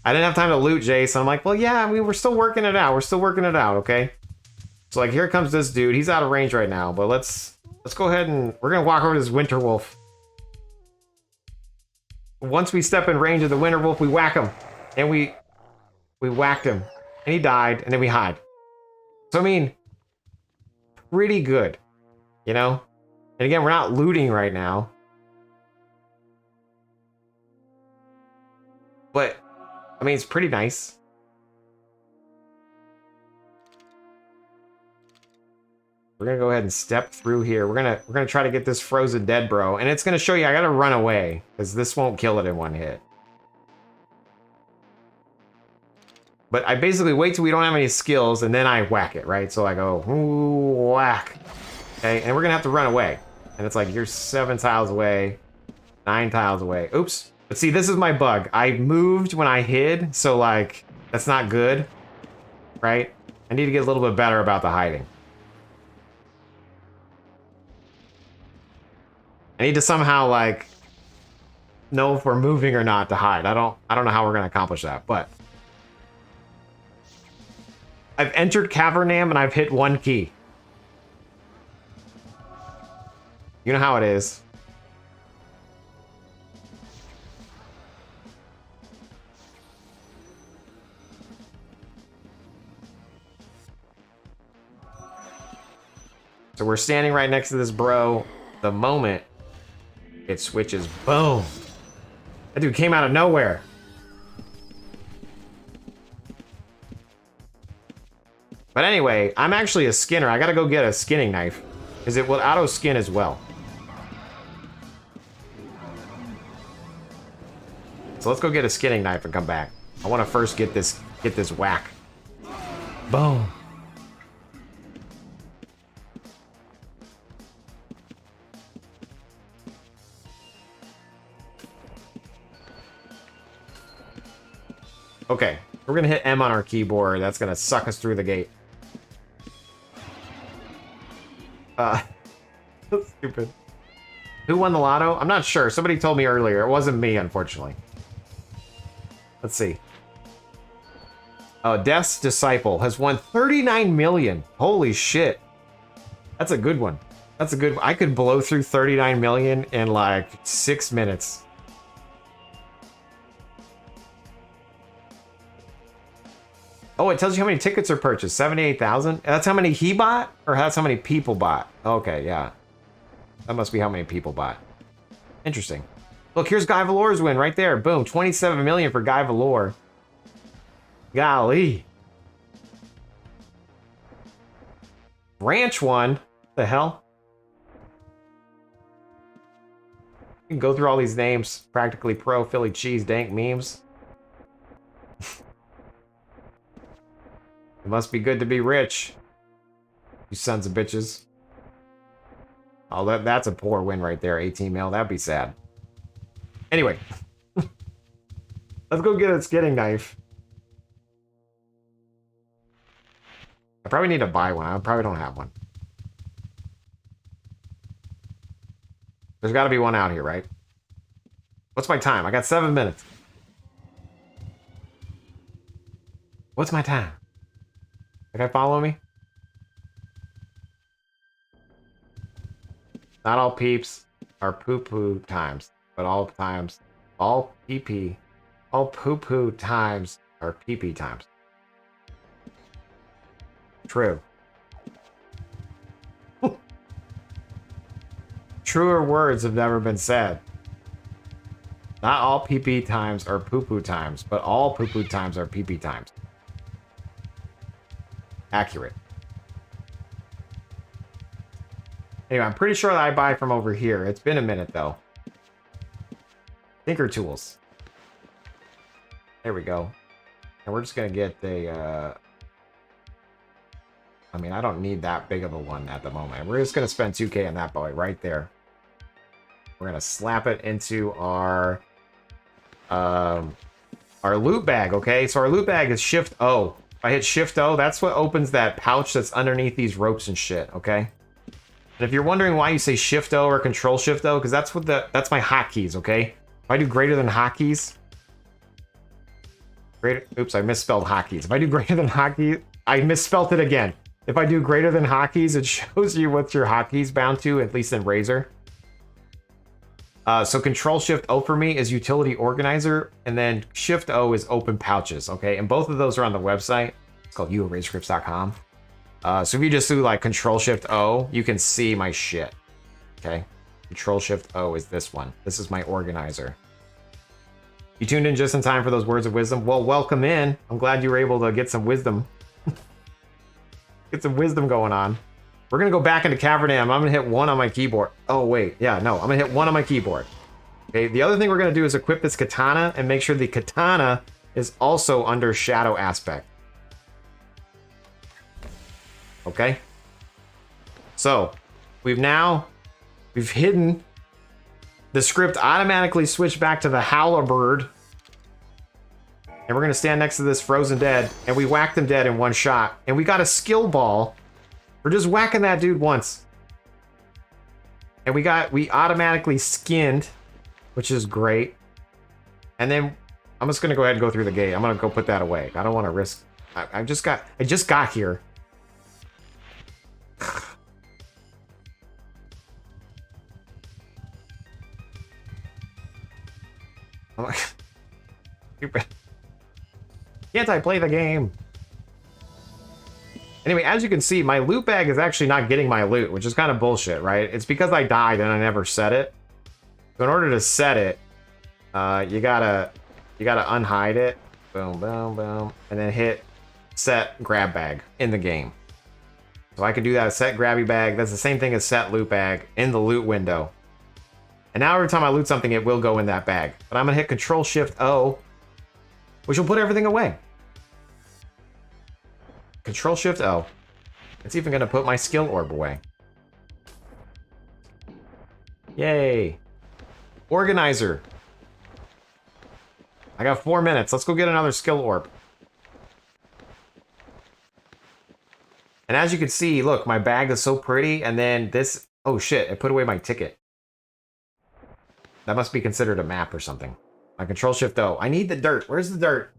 I didn't have time to loot, Jace. I'm like, well, yeah, we're still working it out. We're still working it out, okay? So, like, here comes this dude. He's out of range right now, but let's go ahead and we're gonna walk over to this Winter Wolf. Once we step in range of the Winter Wolf, we whack him. And we whacked him. And he died, and then we hide. So, I mean, pretty good, you know? And again, we're not looting right now. But, I mean, it's pretty nice. We're gonna go ahead and step through here. We're gonna try to get this frozen dead bro, and it's gonna show you I gotta run away, because this won't kill it in one hit. But I basically wait till we don't have any skills, and then I whack it, right? So I go, ooh, whack. Okay, and we're gonna have to run away. And it's like, you're 7 tiles away, 9 tiles away. Oops. But see, this is my bug. I moved when I hid, so like, that's not good, right? I need to get a little bit better about the hiding. I need to somehow like know if we're moving or not to hide. I don't know how we're gonna accomplish that, but I've entered Cavernam and I've hit 1 key. You know how it is. So we're standing right next to this bro. The moment it switches, boom. That dude came out of nowhere. But anyway, I'm actually a skinner. I gotta go get a skinning knife, because it will auto skin as well. So let's go get a skinning knife and come back. I want to first get this whack. Boom. Okay, we're gonna hit M on our keyboard. That's gonna suck us through the gate. That's stupid. Who won the lotto? I'm not sure. Somebody told me earlier. It wasn't me, unfortunately. Let's see. Oh, Death's Disciple has won 39 million. Holy shit. That's a good one. That's a good one. I could blow through 39 million in like 6 minutes. Oh, it tells you how many tickets are purchased. 78,000? That's how many he bought? Or that's how many people bought? Okay, yeah. That must be how many people bought. Interesting. Look, here's Guy Valor's win right there. Boom, 27 million for Guy Valor. Golly. Ranch won. The hell? You can go through all these names. Practically Pro, Philly Cheese, Dank Memes. It must be good to be rich. You sons of bitches. Oh, that's a poor win right there. 18 mil. That'd be sad. Anyway. Let's go get a skinning knife. I probably need to buy one. I probably don't have one. There's got to be one out here, right? What's my time? I got 7 minutes. What's my time? That guy follow me? Not all peeps are poo-poo times, but all times, all pee-pee, all poo-poo times are pee-pee times. True. Truer words have never been said. Not all pee-pee times are poo-poo times, but all poo-poo times are pee-pee times. Accurate. Anyway, I'm pretty sure that I buy from over here. It's been a minute, though. Tinker Tools. There we go. And we're just going to get a... I mean, I don't need that big of a one at the moment. We're just going to spend 2K on that boy right there. We're going to slap it into our loot bag, okay? So our loot bag is Shift O. If I hit Shift O, that's what opens that pouch that's underneath these ropes and shit, okay? And if you're wondering why you say Shift O or Control Shift O, because that's my hotkeys, okay? If I do greater than hotkeys, oops, I misspelled hotkeys. If I do greater than hotkeys, I misspelled it again. If I do greater than hotkeys, it shows you what your hotkeys bound to, at least in Razer. So Control Shift O for me is Utility Organizer, and then Shift O is Open Pouches, okay? And both of those are on the website. It's called uorazorgrips.com. So if you just do like Control Shift O, you can see my shit, okay? Control Shift O is this one. This is my organizer. You tuned in just in time for those words of wisdom. Well, welcome in. I'm glad you were able to get some wisdom. Get some wisdom going on. We're going to go back into Cavernam. I'm going to hit 1 on my keyboard. Oh, wait. Yeah, no. I'm going to hit 1 on my keyboard. Okay, the other thing we're going to do is equip this katana and make sure the katana is also under shadow aspect. Okay? So, we've hidden. The script automatically switched back to the halberd. And we're going to stand next to this frozen dead, and we whacked him dead in one shot. And we got a skill ball. We're just whacking that dude once. And we automatically skinned, which is great. And then I'm just going to go ahead and go through the gate. I'm going to go put that away. I don't want to risk. I just got here. I'm like, stupid. Can't I play the game? Anyway, as you can see, my loot bag is actually not getting my loot, which is kind of bullshit, right? It's because I died and I never set it. So in order to set it, you gotta unhide it. Boom, boom, boom. And then hit set grab bag in the game. So I can do that, set grabby bag. That's the same thing as set loot bag in the loot window. And now every time I loot something, it will go in that bag. But I'm gonna hit Control Shift O, which will put everything away. Control Shift O. It's even gonna put my skill orb away. Yay. Organizer. I got 4 minutes. Let's go get another skill orb. And as you can see, look, my bag is so pretty, and then this, oh shit, it put away my ticket. That must be considered a map or something. My Control Shift O. I need the dirt. Where's the dirt?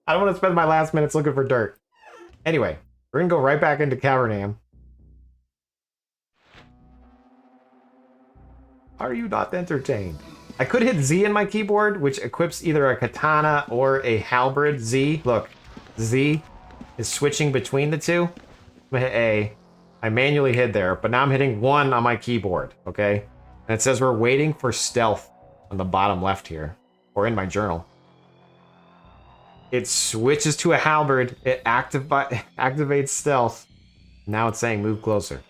I don't want to spend my last minutes looking for dirt. Anyway, we're gonna go right back into Cavernam. Are you not entertained? I could hit Z in my keyboard, which equips either a katana or a halberd. Z. Look. Z is switching between the two. I'm gonna hit A. I manually hid there, but now I'm hitting 1 on my keyboard, okay? And it says we're waiting for stealth on the bottom left here, or in my journal. It switches to a halberd, it activates stealth. Now it's saying move closer.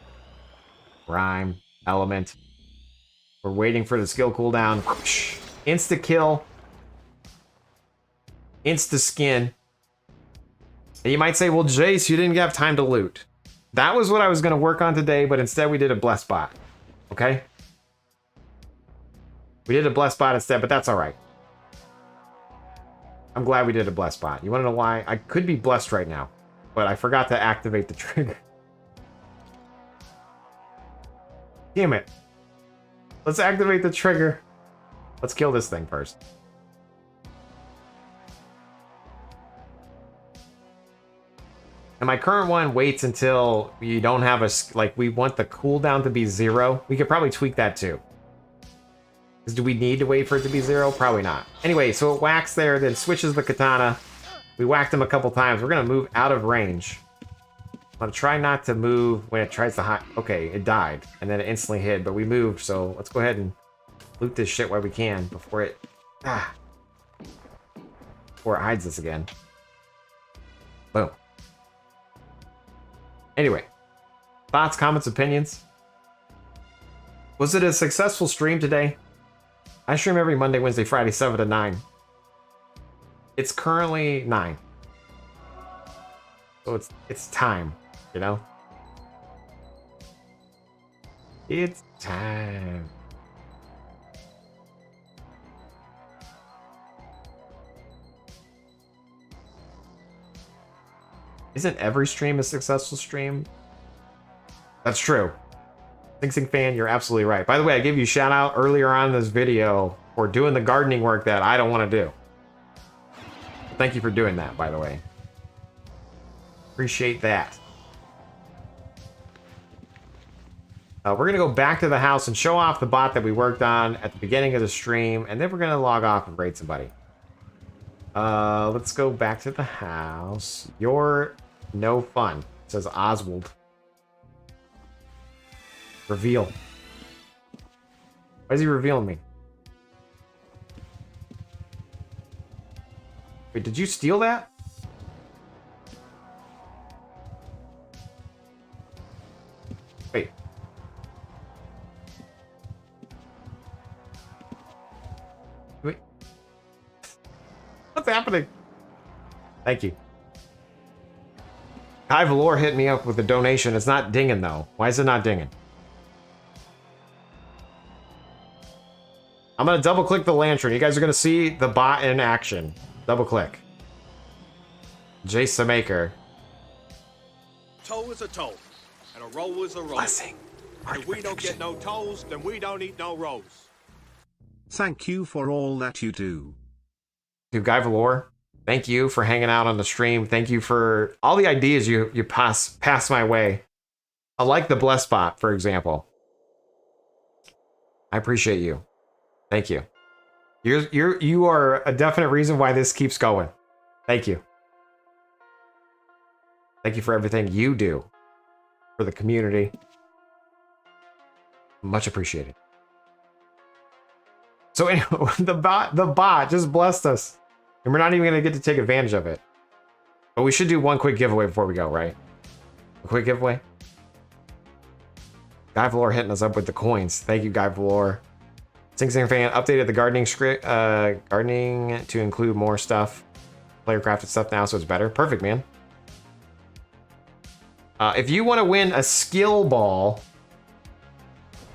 Rhyme, element. We're waiting for the skill cooldown. Insta kill. Insta skin. And you might say, well, Jace, you didn't have time to loot. That was what I was going to work on today, but instead we did a bless bot. Okay? We did a bless bot instead, but that's all right. I'm glad we did a bless bot. You want to know why? I could be blessed right now, but I forgot to activate the trigger. Damn it. Let's activate the trigger. Let's kill this thing first. And my current one waits until you don't have a... Like, we want the cooldown to be 0. We could probably tweak that too. Because do we need to wait for it to be 0? Probably not. Anyway, so it whacks there, then switches the katana. We whacked him a couple times. We're going to move out of range. I'm going to try not to move when it tries to hide. Okay, it died. And then it instantly hid, but we moved. So let's go ahead and loot this shit while we can before it... Before it hides us again. Boom. Anyway, thoughts, comments, opinions. Was it a successful stream today? I stream every Monday, Wednesday, Friday, 7 to 9. It's currently 9. So it's time, you know? It's time. Isn't every stream a successful stream? That's true. Sing fan, you're absolutely right. By the way, I gave you a shout out earlier on in this video for doing the gardening work that I don't want to do. Thank you for doing that, by the way. Appreciate that. We're going to go back to the house and show off the bot that we worked on at the beginning of the stream, and then we're going to log off and raid somebody. Let's go back to the house. You're no fun, says Oswald. Reveal. Why is he revealing me? Wait, did you steal that? Wait. Wait. What's happening? Thank you. Kai Valor hit me up with a donation. It's not dinging, though. Why is it not dinging? I'm going to double click the lantern. You guys are going to see the bot in action. Double click. Jace Maker. Toll is a toll, and a roll is a roll. Blessing. If we don't get no tolls, then we don't eat no rolls. Thank you for all that you do. To Guy Valor, thank you for hanging out on the stream. Thank you for all the ideas you pass my way. I like the Bless bot, for example. I appreciate you. Thank you. You are a definite reason why this keeps going. Thank you. Thank you for everything you do for the community. Much appreciated. So anyway, the bot just blessed us. And we're not even going to get to take advantage of it. But we should do one quick giveaway before we go, right? A quick giveaway? Guy Valor hitting us up with the coins. Thank you, Guy Valor. Sing fan updated the gardening script, gardening to include more stuff, player crafted stuff now, so it's better. Perfect, man. If you want to win a skill ball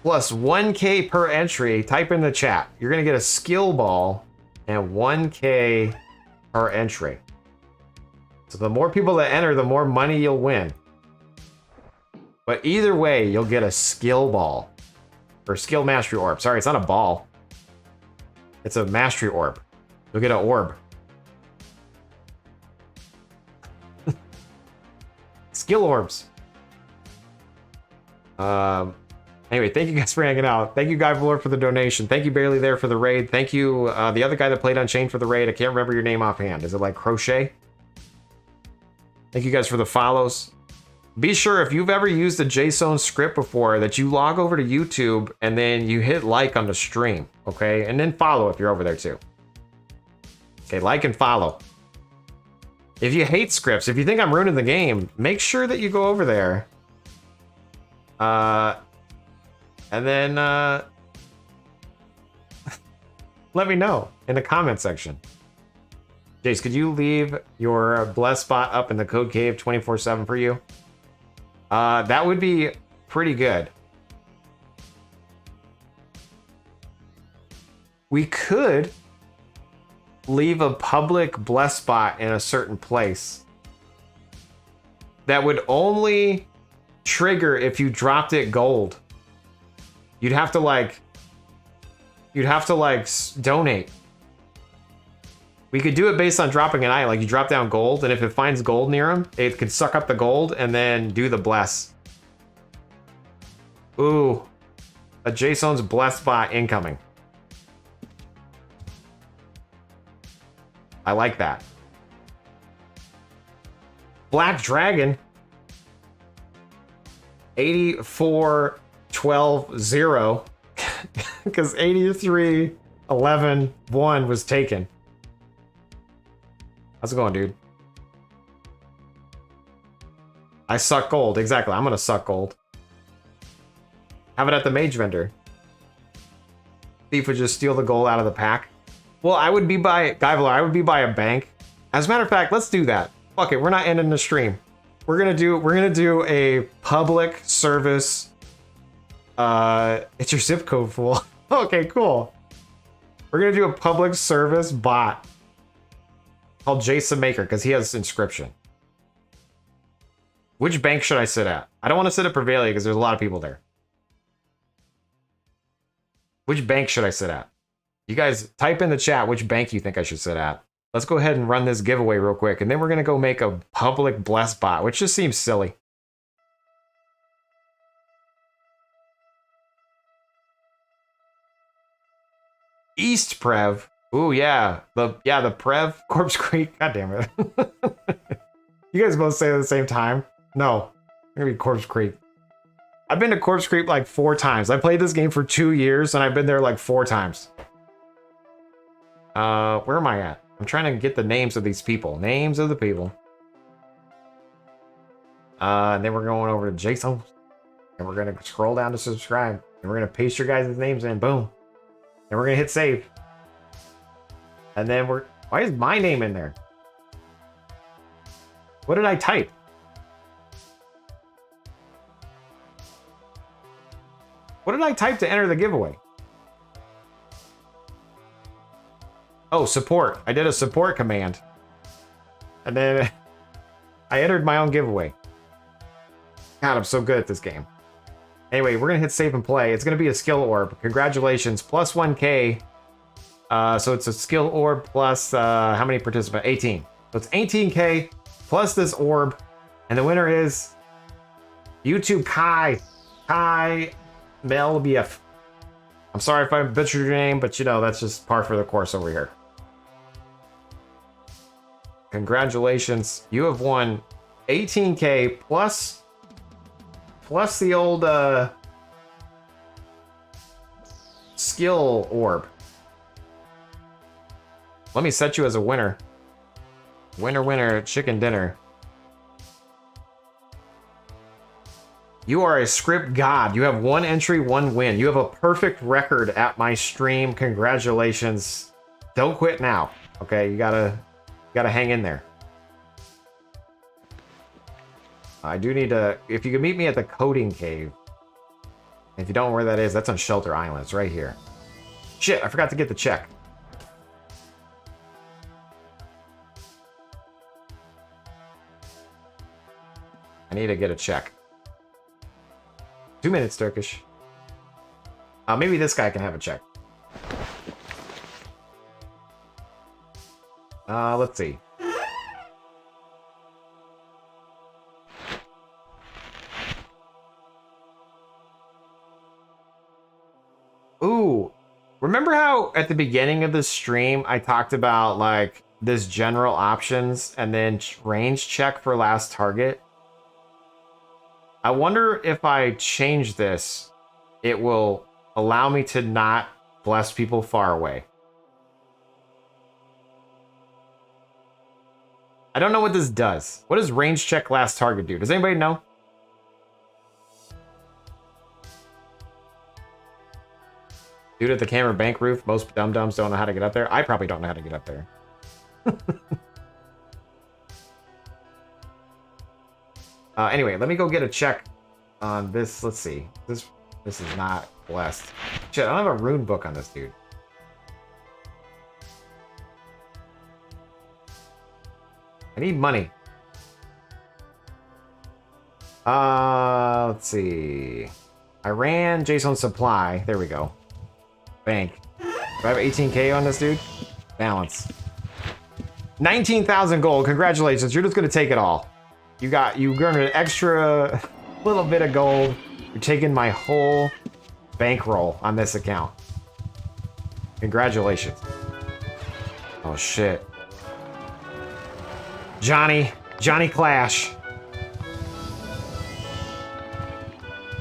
plus 1K per entry, type in the chat. You're gonna get a skill ball and 1K per entry. So the more people that enter, the more money you'll win. But either way, you'll get a skill ball. Or skill mastery orb. Sorry, it's not a ball. It's a mastery orb. You'll get an orb. Skill orbs. Anyway, thank you guys for hanging out. Thank you, Guy Valor, for the donation. Thank you, Barely There, for the raid. Thank you, the other guy that played Unchained for the raid. I can't remember your name offhand. Is it like Crochet? Thank you guys for the follows. Be sure if you've ever used the Jaseowns script before that you log over to YouTube and then you hit like on the stream, okay? And then follow if you're over there too. Okay, like and follow. If you hate scripts, if you think I'm ruining the game, make sure that you go over there. And then let me know in the comment section. Jace, could you leave your bless spot up in the code cave 24/7 for you? That would be pretty good. We could leave a public bless spot in a certain place that would only trigger if you dropped it gold. You'd have to like donate. We could do it based on dropping an item. Like you drop down gold, and if it finds gold near him, it could suck up the gold and then do the bless. Ooh, a Jaseowns bless bot incoming. I like that. Black Dragon. 84-12-0. Because 83-11-1 was taken. How's it going, dude? I suck gold. Exactly. I'm gonna suck gold. Have it at the mage vendor. Thief would just steal the gold out of the pack. Well, I would be by Guyvlar. I would be by a bank. As a matter of fact, let's do that. Fuck it. We're not ending the stream. We're gonna do a public service. It's your zip code, fool. Okay, cool. We're gonna do a public service bot called Jason Maker because he has inscription. Which bank should I sit at? I don't want to sit at Prevalia because there's a lot of people there. Which bank should I sit at? You guys type in the chat which bank you think I should sit at. Let's go ahead and run this giveaway real quick, and then we're gonna go make a public bless bot, which just seems silly. East Prev. Ooh, yeah. The Prev. Corpse Creek. God damn it. You guys both say it at the same time? No. I'm gonna be Corpse Creek. I've been to Corpse Creek like 4 times. I played this game for 2 years, and I've been there like 4 times. Where am I at? I'm trying to get the names of these people. Names of the people. And then we're going over to Jaseowns. And we're gonna scroll down to subscribe. And we're gonna paste your guys' names in. Boom. And we're gonna hit save. And then why is my name in there? What did I type? What did I type to enter the giveaway? Oh, support. I did a support command. And then I entered my own giveaway. God, I'm so good at this game. Anyway, we're gonna hit save and play. It's gonna be a skill orb. Congratulations, plus 1K. So it's a skill orb plus how many participants? 18. So it's 18K plus this orb, and the winner is YouTube Kai Melbf. I'm sorry if I butchered your name, but you know that's just par for the course over here. Congratulations, you have won 18K plus the old skill orb. Let me set you as a winner. Winner, chicken dinner. You are a script god. You have 1 entry, 1 win. You have a perfect record at my stream. Congratulations. Don't quit now. Okay, you gotta hang in there. I do need to, if you can meet me at the coding cave. If you don't know where that is, that's on Shelter Island. It's right here. Shit, I forgot to get the check. I need to get a check. 2 minutes, Turkish. Maybe this guy can have a check. Let's see. Ooh, remember how at the beginning of the stream I talked about like this general options and then range check for last target. I wonder if I change this, it will allow me to not bless people far away. I don't know what this does. What does range check last target do? Does anybody know? Dude at the camera bank roof. Most dum-dums don't know how to get up there. I probably don't know how to get up there. Anyway, let me go get a check on this. Let's see. This is not blessed. Shit, I don't have a rune book on this dude. I need money. Let's see. I ran Jaseowns supply. There we go. Bank. Do I have 18K on this dude? Balance. 19,000 gold. Congratulations. You're just gonna take it all. You earned an extra little bit of gold. You're taking my whole bankroll on this account. Congratulations. Oh shit. Johnny Clash.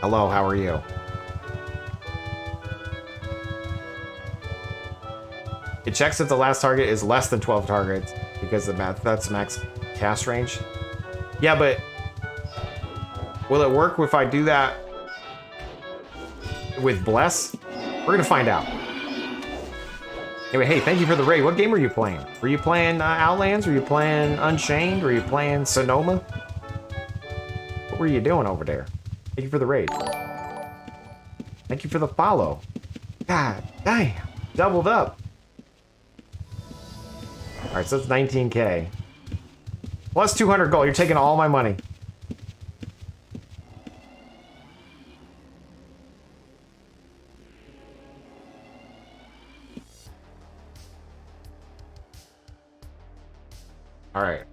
Hello, how are you? It checks if the last target is less than 12 targets because that's max cast range. Yeah, but will it work if I do that with Bless? We're gonna find out. Anyway, hey, thank you for the raid. What game were you playing? Were you playing Outlands? Were you playing Unchained? Were you playing Sonoma? What were you doing over there? Thank you for the raid. Thank you for the follow. God damn, doubled up. All right, so that's 19K. Plus 200 gold. You're taking all my money. All right.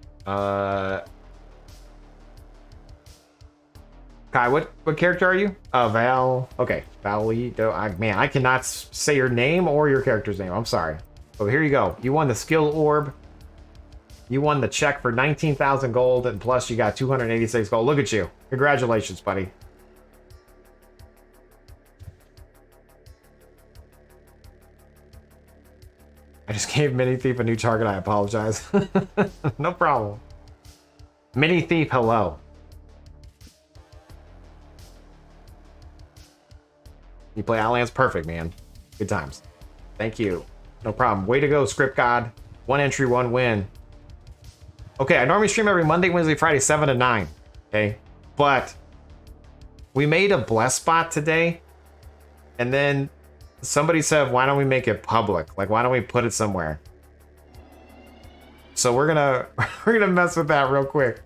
Kai, what character are you? Val. Okay, Valito. Man, I cannot say your name or your character's name. I'm sorry. Oh, here you go. You won the skill orb. You won the check for 19,000 gold, and plus you got 286 gold. Look at you. Congratulations, buddy. I just gave Mini Thief a new target. I apologize. No problem. Mini Thief, hello. You play Outlands? Perfect, man. Good times. Thank you. No problem. Way to go, Script God. 1 entry, 1 win. Okay, I normally stream every Monday, Wednesday, Friday, 7 to 9. Okay? But we made a bless spot today. And then somebody said, why don't we make it public? Like, why don't we put it somewhere? So we're gonna mess with that real quick.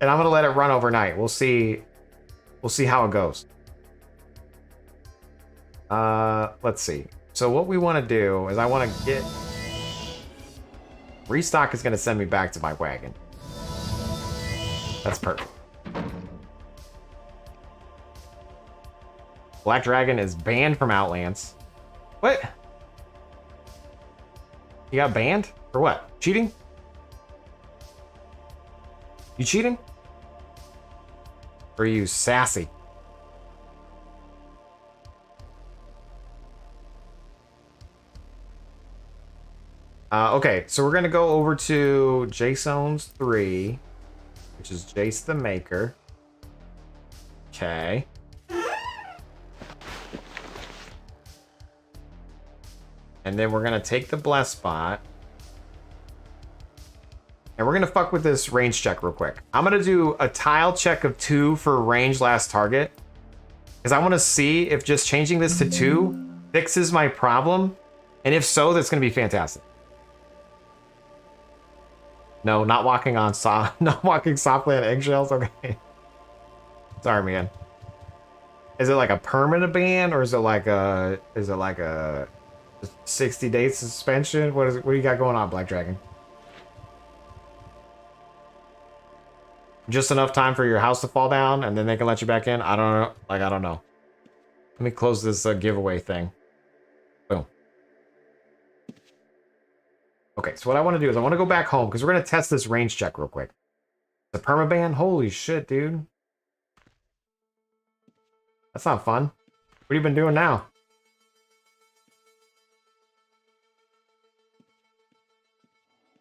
And I'm gonna let it run overnight. We'll see how it goes. Let's see. So what we want to do is I want to get... Restock is going to send me back to my wagon. That's perfect. Black Dragon is banned from Outlands. What? You got banned? For what? Cheating? You cheating? Or are you sassy? Okay, so we're gonna go over to Jaseowns 3, which is Jace the Maker. Okay. And then we're gonna take the bless spot. And we're gonna fuck with this range check real quick. I'm gonna do a tile check of 2 for range last target. Because I wanna see if just changing this to 2 fixes my problem. And if so, that's gonna be fantastic. No, not walking on not walking softly on eggshells. Okay. Sorry, man. Is it like a permanent ban or is it like a 60-day suspension? What do you got going on, Black Dragon? Just enough time for your house to fall down and then they can let you back in? I don't know. Like, I don't know. Let me close this giveaway thing. Boom. Okay, so what I want to do is I want to go back home because we're going to test this range check real quick. The permaban? Holy shit, dude. That's not fun. What have you been doing now?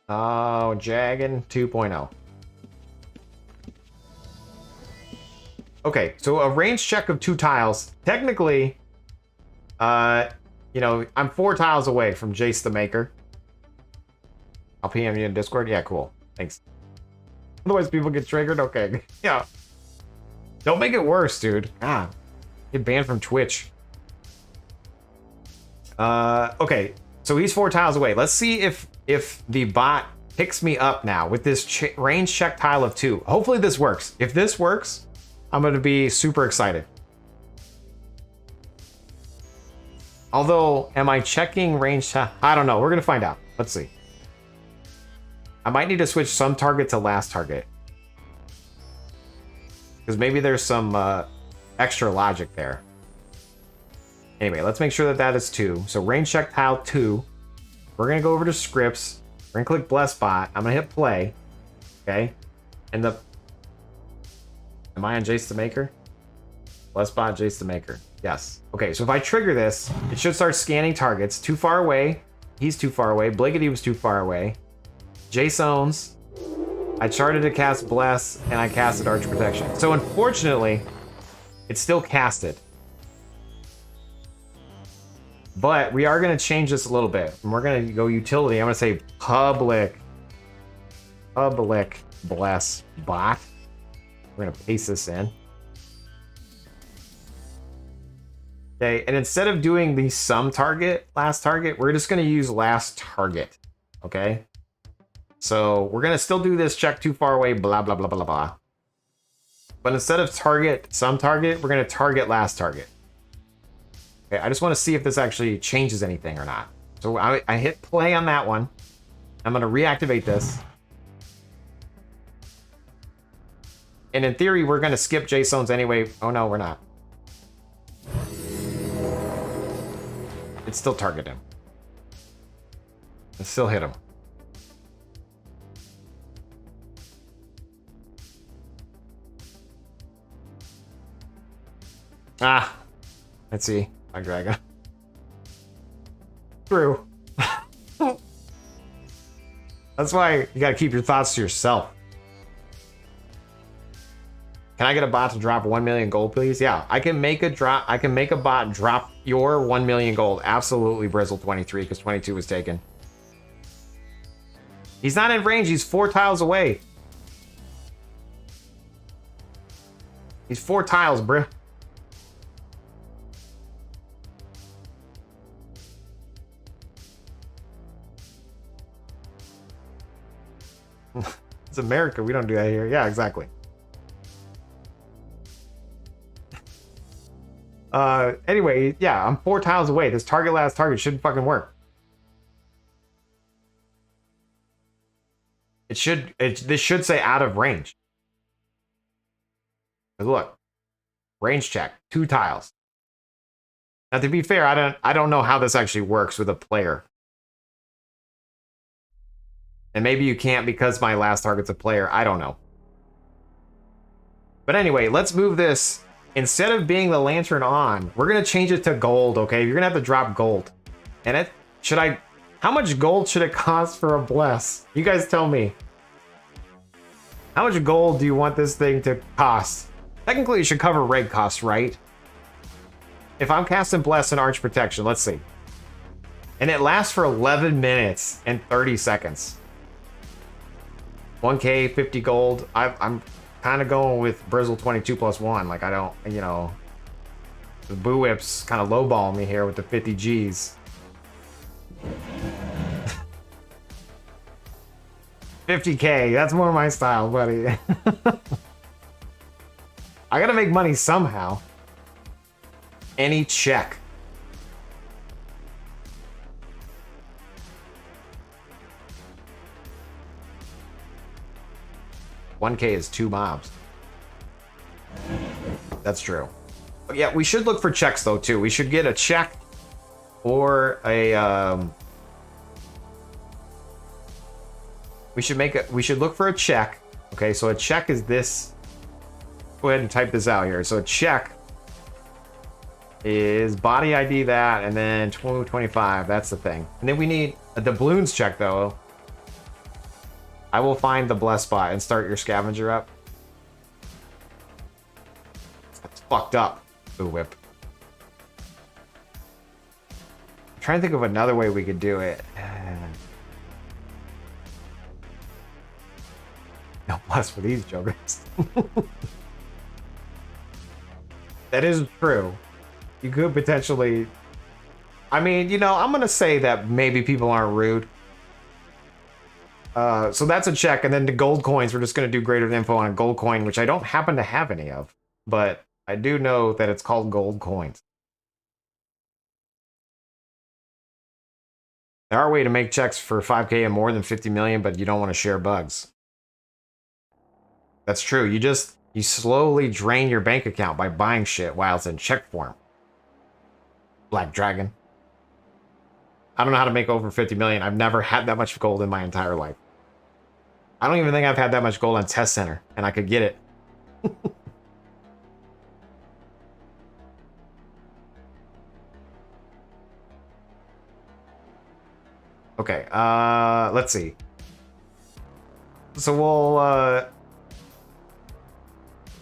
Oh, Jaggin 2.0. Okay, so a range check of 2 tiles. Technically, you know, I'm 4 tiles away from Jace the Maker. I'll PM you in Discord. Yeah, cool. Thanks. Otherwise, people get triggered. Okay. Yeah. Don't make it worse, dude. God. Get banned from Twitch. Okay. So he's 4 tiles away. Let's see if the bot picks me up now with this range check tile of 2. Hopefully this works. If this works, I'm going to be super excited. Although, am I checking range? I don't know. We're going to find out. Let's see. I might need to switch some target to last target. Because maybe there's some extra logic there. Anyway, let's make sure that that is 2. So range check tile 2. We're going to go over to scripts. We're going to click bless bot. I'm going to hit play. Okay. And the... Am I on Jace the Maker? Bless bot, Jace the Maker. Yes. Okay, so if I trigger this, it should start scanning targets. Too far away. He's too far away. Bliggity was too far away. Jaseowns. I charted to cast Bless, and I casted Arch Protection. So unfortunately, it's still casted. But we are going to change this a little bit. And we're going to go utility. I'm going to say public Bless bot. We're going to paste this in. Okay, and instead of doing the sum target, last target, we're just going to use last target. Okay? So we're going to still do this check too far away, blah, blah, blah, blah, blah. But instead of target, sum target, we're going to target last target. Okay, I just want to see if this actually changes anything or not. So I hit play on that one. I'm going to reactivate this. And in theory, we're going to skip Jaseowns anyway. Oh, no, we're not. It still target him. It still hit him. Ah, let's see. My dragon. True. That's why you gotta keep your thoughts to yourself. Can I get a bot to drop 1 million gold, please? Yeah, I can make a drop. I can make a bot drop your 1 million gold. Absolutely, Brizzle23, because 22 was taken. He's not in range. He's 4 tiles away. He's 4 tiles, bruh. It's America. We don't do that here. Yeah, exactly. Anyway, yeah, I'm 4 tiles away. This target last target shouldn't fucking work. This should say out of range. But look, range check, 2 tiles. Now, to be fair, I don't know how this actually works with a player. And maybe you can't because my last target's a player. I don't know. But anyway, let's move this. Instead of being the lantern on, we're going to change it to gold, okay? You're going to have to drop gold. And how much gold should it cost for a bless? You guys tell me. How much gold do you want this thing to cost? Technically, it should cover raid costs, right? If I'm casting bless and arch protection, let's see. And it lasts for 11 minutes and 30 seconds. 1k, 50 gold. I'm kind of going with Brizzle22 plus 1. Like, I don't, you know, the Boo Whips kind of lowball me here with the 50 G's. 50k, that's more my style, buddy. I gotta make money somehow. Any check. $1k is 2 mobs. That's true. But yeah, we should look for checks though too. We should get a check or a we should look for a check. Okay, so a check is this. Go ahead and type this out here. So a check is body ID that, and then 2025. That's the thing. And then we need a doubloons check though. I will find the blessed spot and start your scavenger up. That's fucked up. Ooh, whip. I'm trying to think of another way we could do it. No bless for these jokers. That is true. You could potentially... I mean, you know, I'm going to say that maybe people aren't rude. So that's a check. And then the gold coins, we're just going to do greater info on a gold coin, which I don't happen to have any of. But I do know that it's called gold coins. There are ways to make checks for 5K and more than 50 million, but you don't want to share bugs. That's true. You slowly drain your bank account by buying shit while it's in check form. Black Dragon. I don't know how to make over 50 million. I've never had that much gold in my entire life. I don't even think I've had that much gold on Test Center, and I could get it. Okay, let's see. So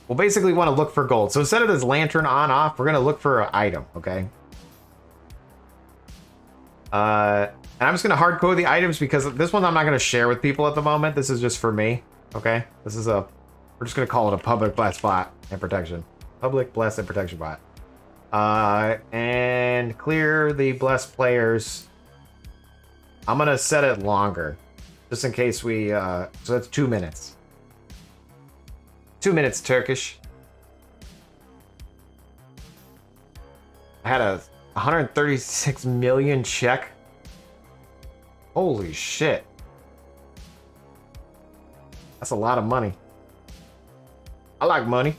we'll basically want to look for gold. So instead of this lantern on off, we're going to look for an item, okay? And I'm just going to hard code the items because this one I'm not going to share with people at the moment. This is just for me, okay? This is we're just going to call it a public blast bot and protection. Public bless and protection bot. And clear the blessed players. I'm going to set it longer just in case we, so that's 2 minutes. 2 minutes, Turkish. I had a 136 million check. Holy shit. That's a lot of money. I like money.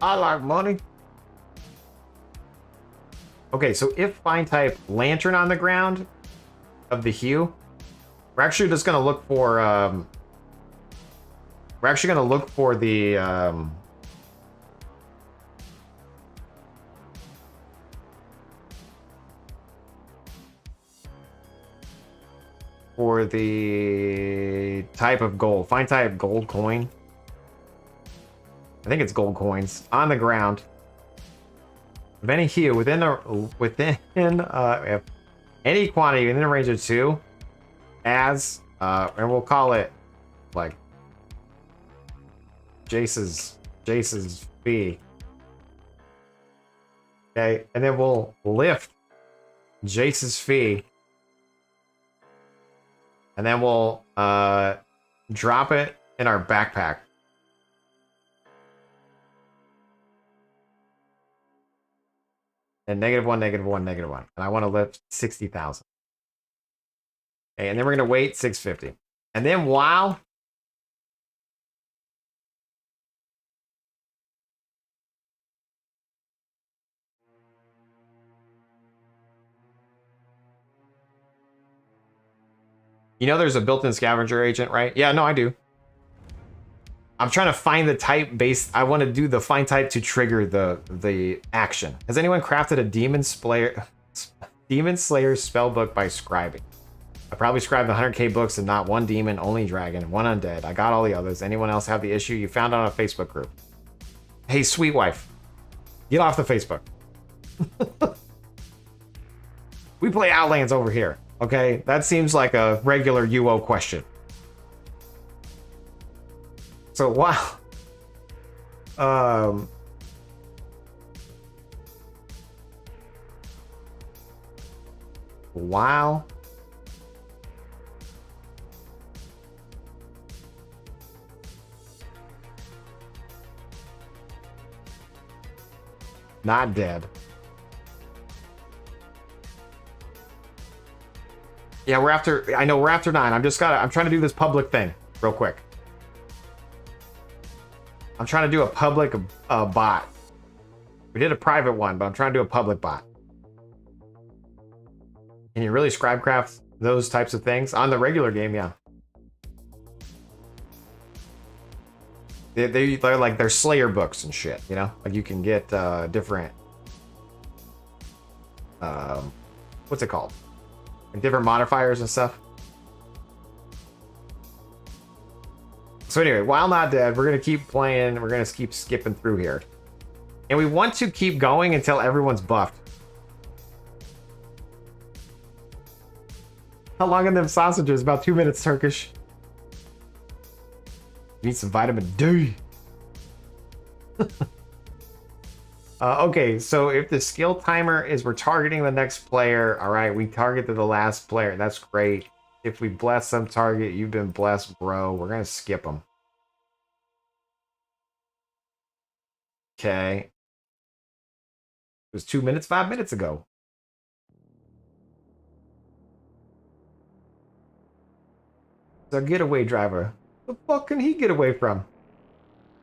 I like money. Okay, so if find type lantern on the ground of the hue, we're actually just gonna look for we're actually gonna look for the type of gold. Find type gold coin. I think it's gold coins on the ground. Of any hue within any quantity within a range of 2 as and we'll call it like Jace's fee. Okay, and then we'll lift Jace's fee. And then we'll drop it in our backpack. And -1, -1, -1. And I want to lift 60,000. Okay, and then we're going to wait 650. And then while you know there's a built-in scavenger agent, right? Yeah, no, I do. I'm trying to find the type based. I want to do the find type to trigger the action. Has anyone crafted a Demon Slayer spellbook by scribing? I probably scribed 100k books and not one demon, only dragon, one undead. I got all the others. Anyone else have the issue? You found it on a Facebook group. Hey, sweet wife, get off the Facebook. We play Outlands over here, okay? That seems like a regular UO question. So wow. Wow. Not dead. Yeah, we're after, I know we're after 9. I'm trying to do this public thing real quick. I'm trying to do a public bot. We did a private one, but I'm trying to do a public bot. Can you really scribecraft those types of things? On the regular game, yeah. They're like, they're Slayer books and shit, you know? Like you can get different... what's it called? Like different modifiers and stuff. So anyway, while not dead, we're going to keep playing. We're going to keep skipping through here. And we want to keep going until everyone's buffed. How long are them sausages? About 2 minutes, Turkish. Need some vitamin D. Okay, so if the skill timer is we're targeting the next player, all right, we targeted the last player. That's great. If we bless some target, you've been blessed, bro. We're going to skip them. Okay. It was 2 minutes, 5 minutes ago. It's our getaway driver. The fuck can he get away from?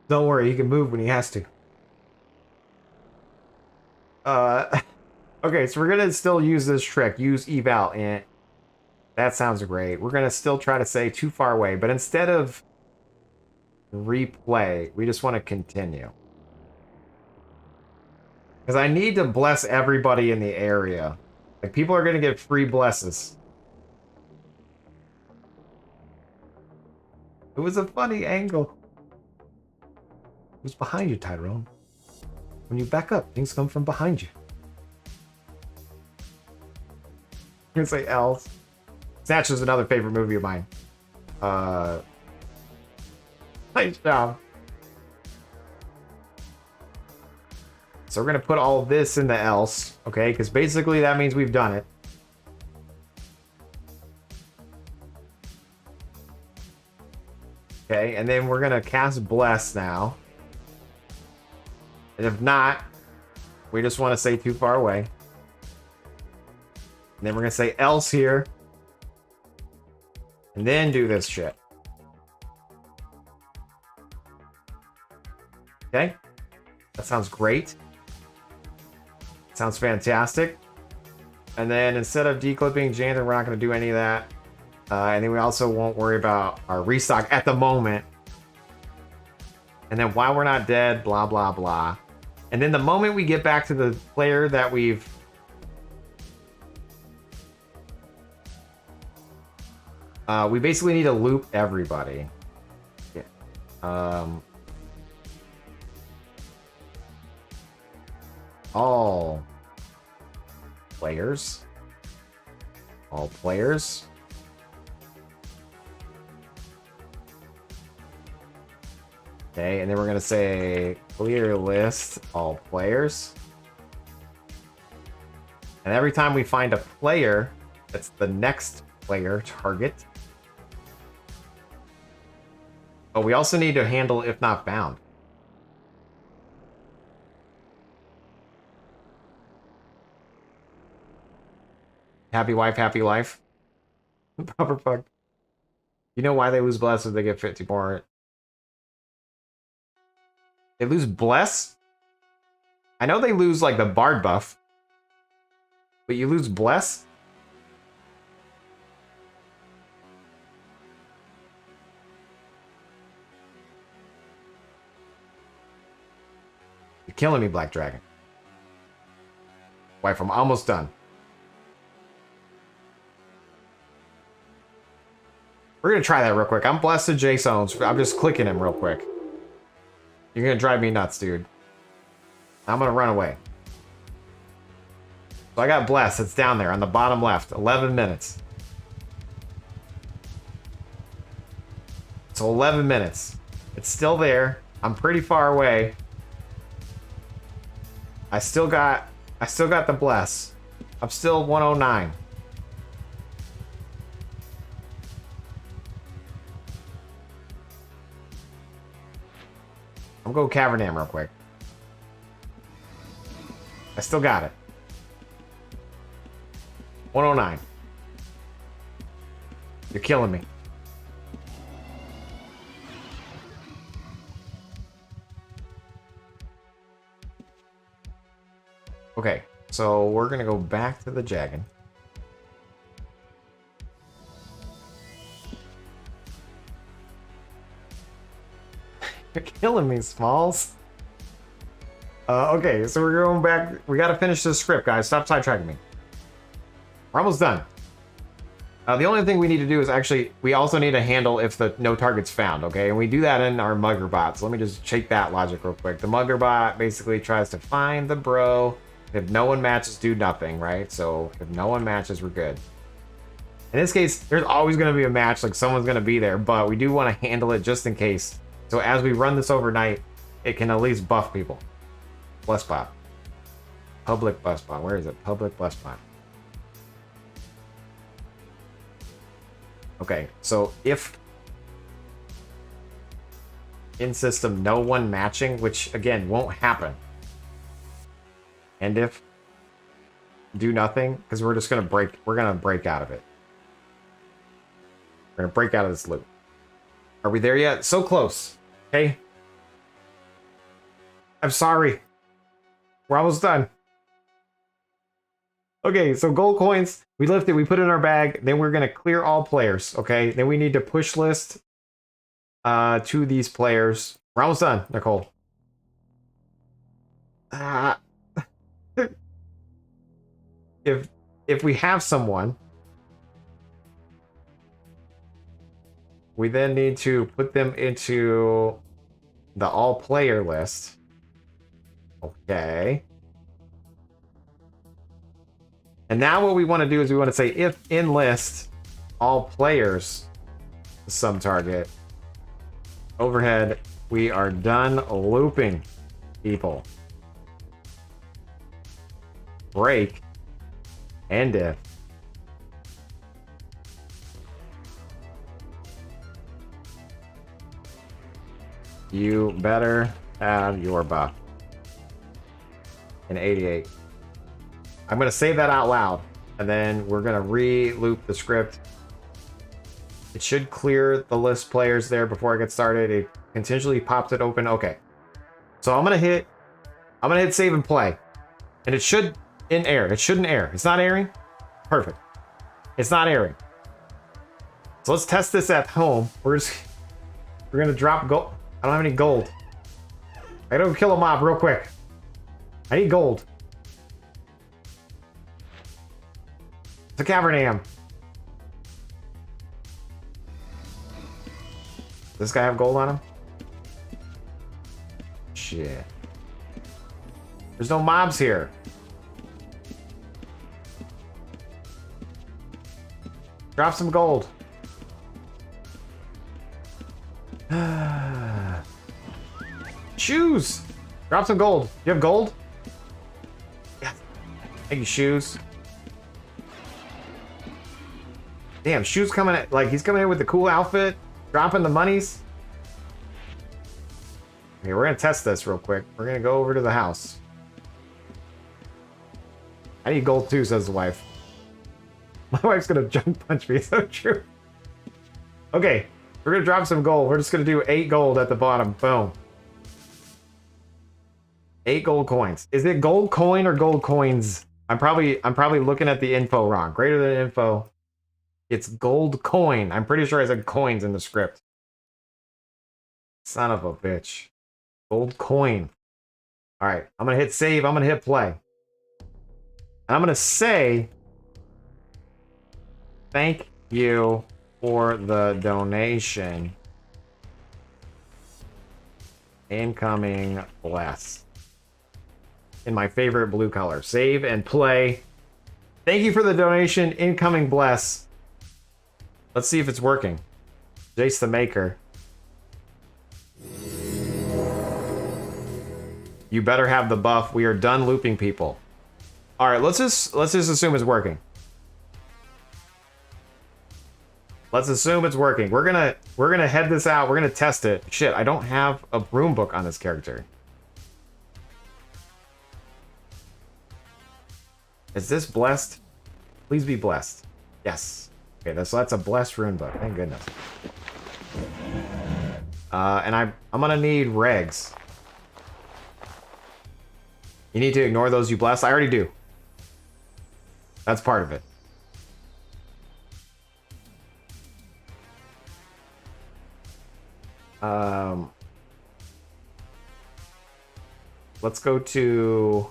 Don't worry, he can move when he has to. Okay, so we're gonna still use this trick. Use eval, and that sounds great. We're gonna still try to say too far away, but instead of replay, we just want to continue. Because I need to bless everybody in the area. Like, people are gonna get free blesses. It was a funny angle. Who's behind you, Tyrone? When you back up, things come from behind you. I'm gonna say L's. Snatch is another favorite movie of mine. Nice job. So we're gonna put all this in the else, okay? Because basically that means we've done it. Okay, and then we're gonna cast Bless now. And if not, we just want to say too far away. And then we're gonna say else here. And then do this shit. Okay? That sounds great. Sounds fantastic. And then instead of declipping Janther, we're not going to do any of that. And then we also won't worry about our restock at the moment. And then while we're not dead, blah, blah, blah. And then the moment we get back to the player that we've... we basically need to loop everybody. Yeah. All players. All players. Okay, and then we're going to say clear list all players. And every time we find a player, that's the next player target. But we also need to handle if not found. Happy wife, happy life. Proper fuck. You know why they lose bless if they get 50 more? They lose bless? I know they lose like the bard buff. But you lose bless? You're killing me, Black Dragon. Wife, I'm almost done. We're gonna try that real quick. I'm blessed to Jaseowns. I'm just clicking him real quick. You're gonna drive me nuts, dude. I'm gonna run away. So I got blessed. It's down there on the bottom left. 11 minutes. So 11 minutes. It's still there. I'm pretty far away. I still got the bless. I'm still 109. I'm going Cavernam real quick. I still got it. 109. You're killing me. Okay, so we're gonna go back to the Jaggin. You're killing me, Smalls. Okay, so we're going back. We got to finish this script, guys. Stop sidetracking me. We're almost done. The only thing we need to do is actually, we also need to handle if the no target's found, okay? And we do that in our mugger bot. So let me just shake that logic real quick. The mugger bot basically tries to find the bro. If no one matches, do nothing, right? So if no one matches, we're good. In this case, there's always going to be a match, like someone's going to be there, but we do want to handle it just in case. So as we run this overnight, it can at least buff people. Bless bot. Public bless bot. Where is it? Public bless bot. Okay, so if in system no one matching, which again won't happen, and if do nothing, because we're just gonna break out of it. We're gonna break out of this loop. Are we there yet? So close. Okay. I'm sorry. We're almost done. Okay, so gold coins, we lift it, we put it in our bag, then we're gonna clear all players, okay? Then we need to push list to these players. We're almost done, Nicole. If we have someone, we then need to put them into the all player list. Okay. And now what we want to do is we want to say if in list all players some target overhead, we are done looping people. Break and if you better have your buff in 88. I'm going to say that out loud, and then we're going to re-loop the script. It should clear the list players there before I get started. It continually pops it open. Okay. So I'm going to hit save and play. And it should air. It shouldn't air. It's not airing? Perfect. It's not airing. So let's test this at home. We're going to drop gold. I don't have any gold. I gotta go kill a mob real quick. I need gold. It's a Cavernam. Does this guy have gold on him? Shit. There's no mobs here. Drop some gold. Shoes. Drop some gold. You have gold? Yeah. Thank you, shoes. Damn, shoes coming at, like, he's coming in with the cool outfit, dropping the monies. Okay, we're gonna test this real quick. We're gonna go over to the house. I need gold too, says the wife. My wife's gonna jump punch me, so true. Okay, we're gonna drop some gold. We're just gonna do 8 gold at the bottom. Boom. 8 gold coins. Is it gold coin or gold coins? I'm probably looking at the info wrong. Greater than info. It's gold coin. I'm pretty sure I said coins in the script. Son of a bitch. Gold coin. All right, I'm gonna hit save. I'm gonna hit play. And I'm gonna say thank you for the donation. Incoming bless. In my favorite blue color. Save and play. Thank you for the donation. Incoming bless. Let's see if it's working. Jace the Maker. You better have the buff. We are done looping people. All right, let's just assume it's working. Let's assume it's working. We're gonna head this out. We're gonna test it. Shit, I don't have a broom book on this character. Is this blessed? Please be blessed. Yes. Okay, so that's a blessed rune book. Thank goodness. And I'm gonna need regs. You need to ignore those you bless. I already do. That's part of it. let's go to...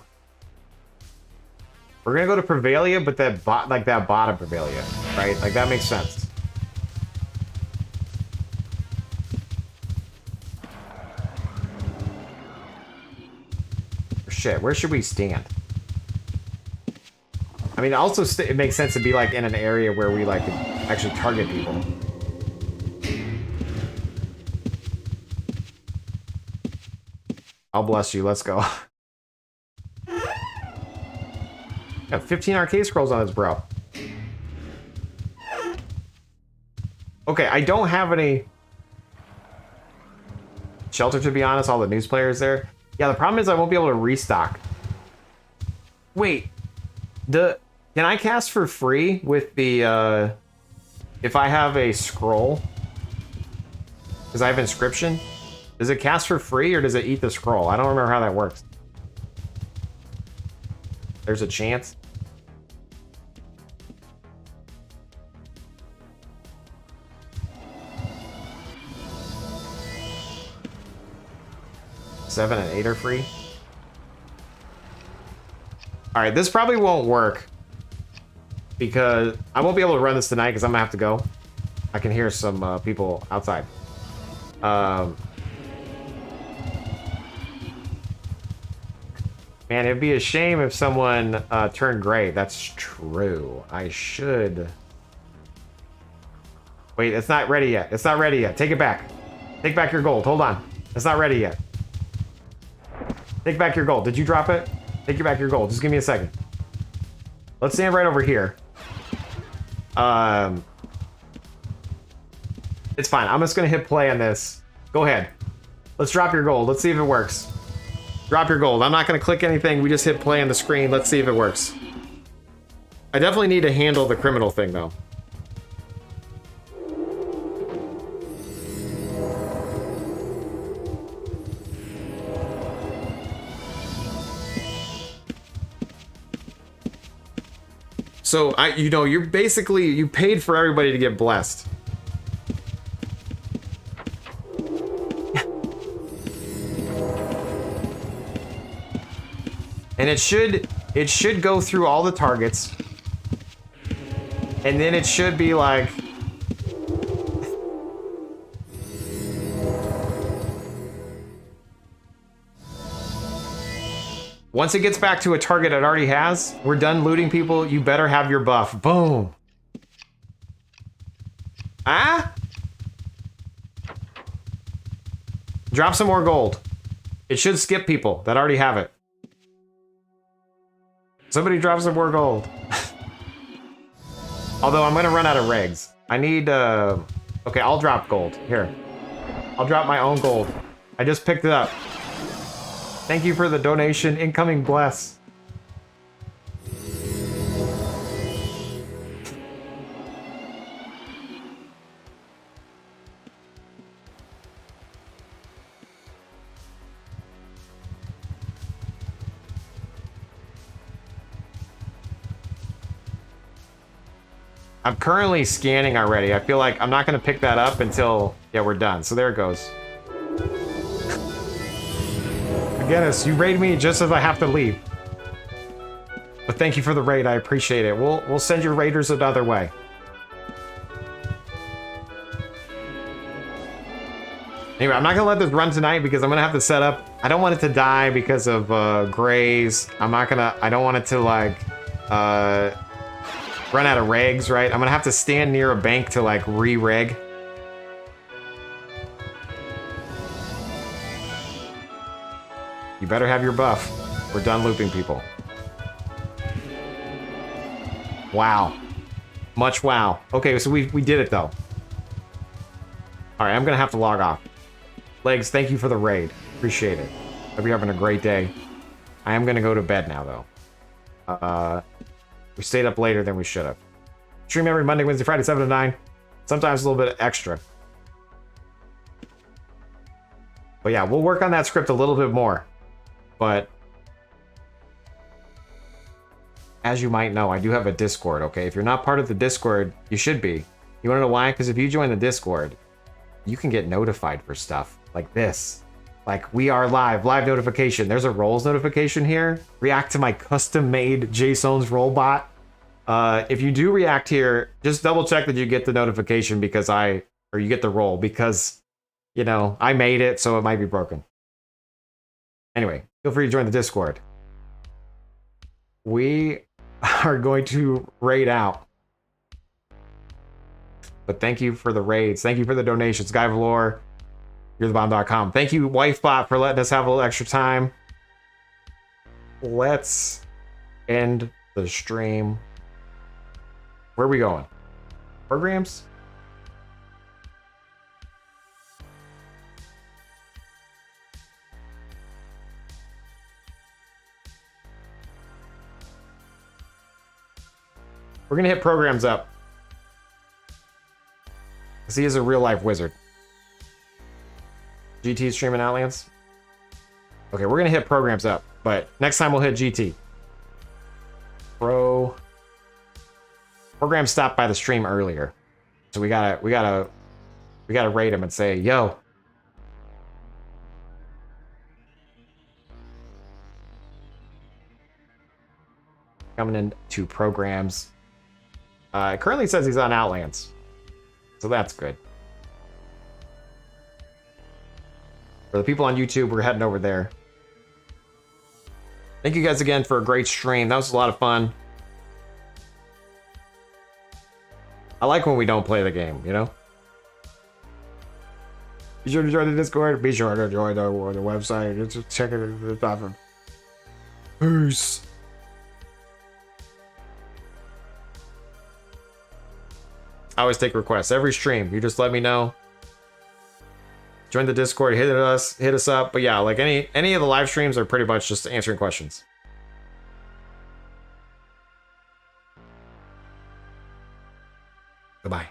We're gonna go to Prevalia, but that bottom Prevalia, right? Like, that makes sense. Shit, where should we stand? I mean, also, it makes sense to be, like, in an area where we, like, actually target people. I'll bless you, let's go. Got 15 arcade scrolls on this, bro. Okay, I don't have any shelter, to be honest. All the news players there. Yeah, the problem is I won't be able to restock. Wait, can I cast for free with the if I have a scroll? Because I have inscription. Does it cast for free or does it eat the scroll? I don't remember how that works. There's a chance. Seven and 8 are free. All right, this probably won't work because I won't be able to run this tonight because I'm gonna have to go. I can hear some people outside. Man, it'd be a shame if someone turned gray. That's true. I should. Wait, it's not ready yet. It's not ready yet. Take it back. Take back your gold. Hold on. It's not ready yet. Take back your gold. Did you drop it? Take back your gold. Just give me a second. Let's stand right over here. It's fine. I'm just gonna hit play on this. Go ahead. Let's drop your gold. Let's see if it works. Drop your gold. I'm not gonna click anything. We just hit play on the screen. Let's see if it works. I definitely need to handle the criminal thing though. So, you know, you're basically, you paid for everybody to get blessed. And it should go through all the targets. And then it should be like... Once it gets back to a target it already has, we're done looting people, you better have your buff. Boom. Ah? Drop some more gold. It should skip people that already have it. Somebody drop some more gold. Although I'm gonna run out of regs. I need, okay, I'll drop gold. Here. I'll drop my own gold. I just picked it up. Thank you for the donation. Incoming bless. I'm currently scanning already. I feel like I'm not going to pick that up until, yeah, we're done. So there it goes. Guinness, you raid me just as I have to leave. But thank you for the raid, I appreciate it. We'll send your raiders another way. Anyway, I'm not gonna let this run tonight because I'm gonna have to set up. I don't want it to die because of grays. I don't want it to like run out of regs, right? I'm gonna have to stand near a bank to like re-reg. You better have your buff. We're done looping people. Wow. Much wow. Okay, so we did it though. Alright, I'm gonna have to log off. Legs, thank you for the raid. Appreciate it. Hope you're having a great day. I am gonna go to bed now though. We stayed up later than we should have. Stream every Monday, Wednesday, Friday, 7 to 9. Sometimes a little bit extra. But yeah, we'll work on that script a little bit more. But as you might know, I do have a Discord, okay? If you're not part of the Discord, you should be. You wanna know why? Because if you join the Discord, you can get notified for stuff like this. Like, we are live notification. There's a roles notification here. React to my custom-made Jaseowns role bot. If you do react here, just double check that you get the notification because or you get the role because, you know, I made it, so it might be broken. Anyway, feel free to join the Discord. We are going to raid out. But thank you for the raids. Thank you for the donations. Guy Valor, you'rethebomb.com. Thank you, WifeBot, for letting us have a little extra time. Let's end the stream. Where are we going? Programs? We're gonna hit programs up. Because he is a real life wizard. GT streaming Outlands? Okay, we're gonna hit programs up, but next time we'll hit GT. Program stopped by the stream earlier. So we gotta rate him and say, yo. Coming into programs. It currently says he's on Outlands. So that's good. For the people on YouTube, we're heading over there. Thank you guys again for a great stream. That was a lot of fun. I like when we don't play the game, you know? Be sure to join the Discord. Be sure to join the website. Just check it at the top. Peace. I always take requests. Every stream, you just let me know. Join the Discord, hit us up. But yeah, like any of the live streams are pretty much just answering questions. Goodbye.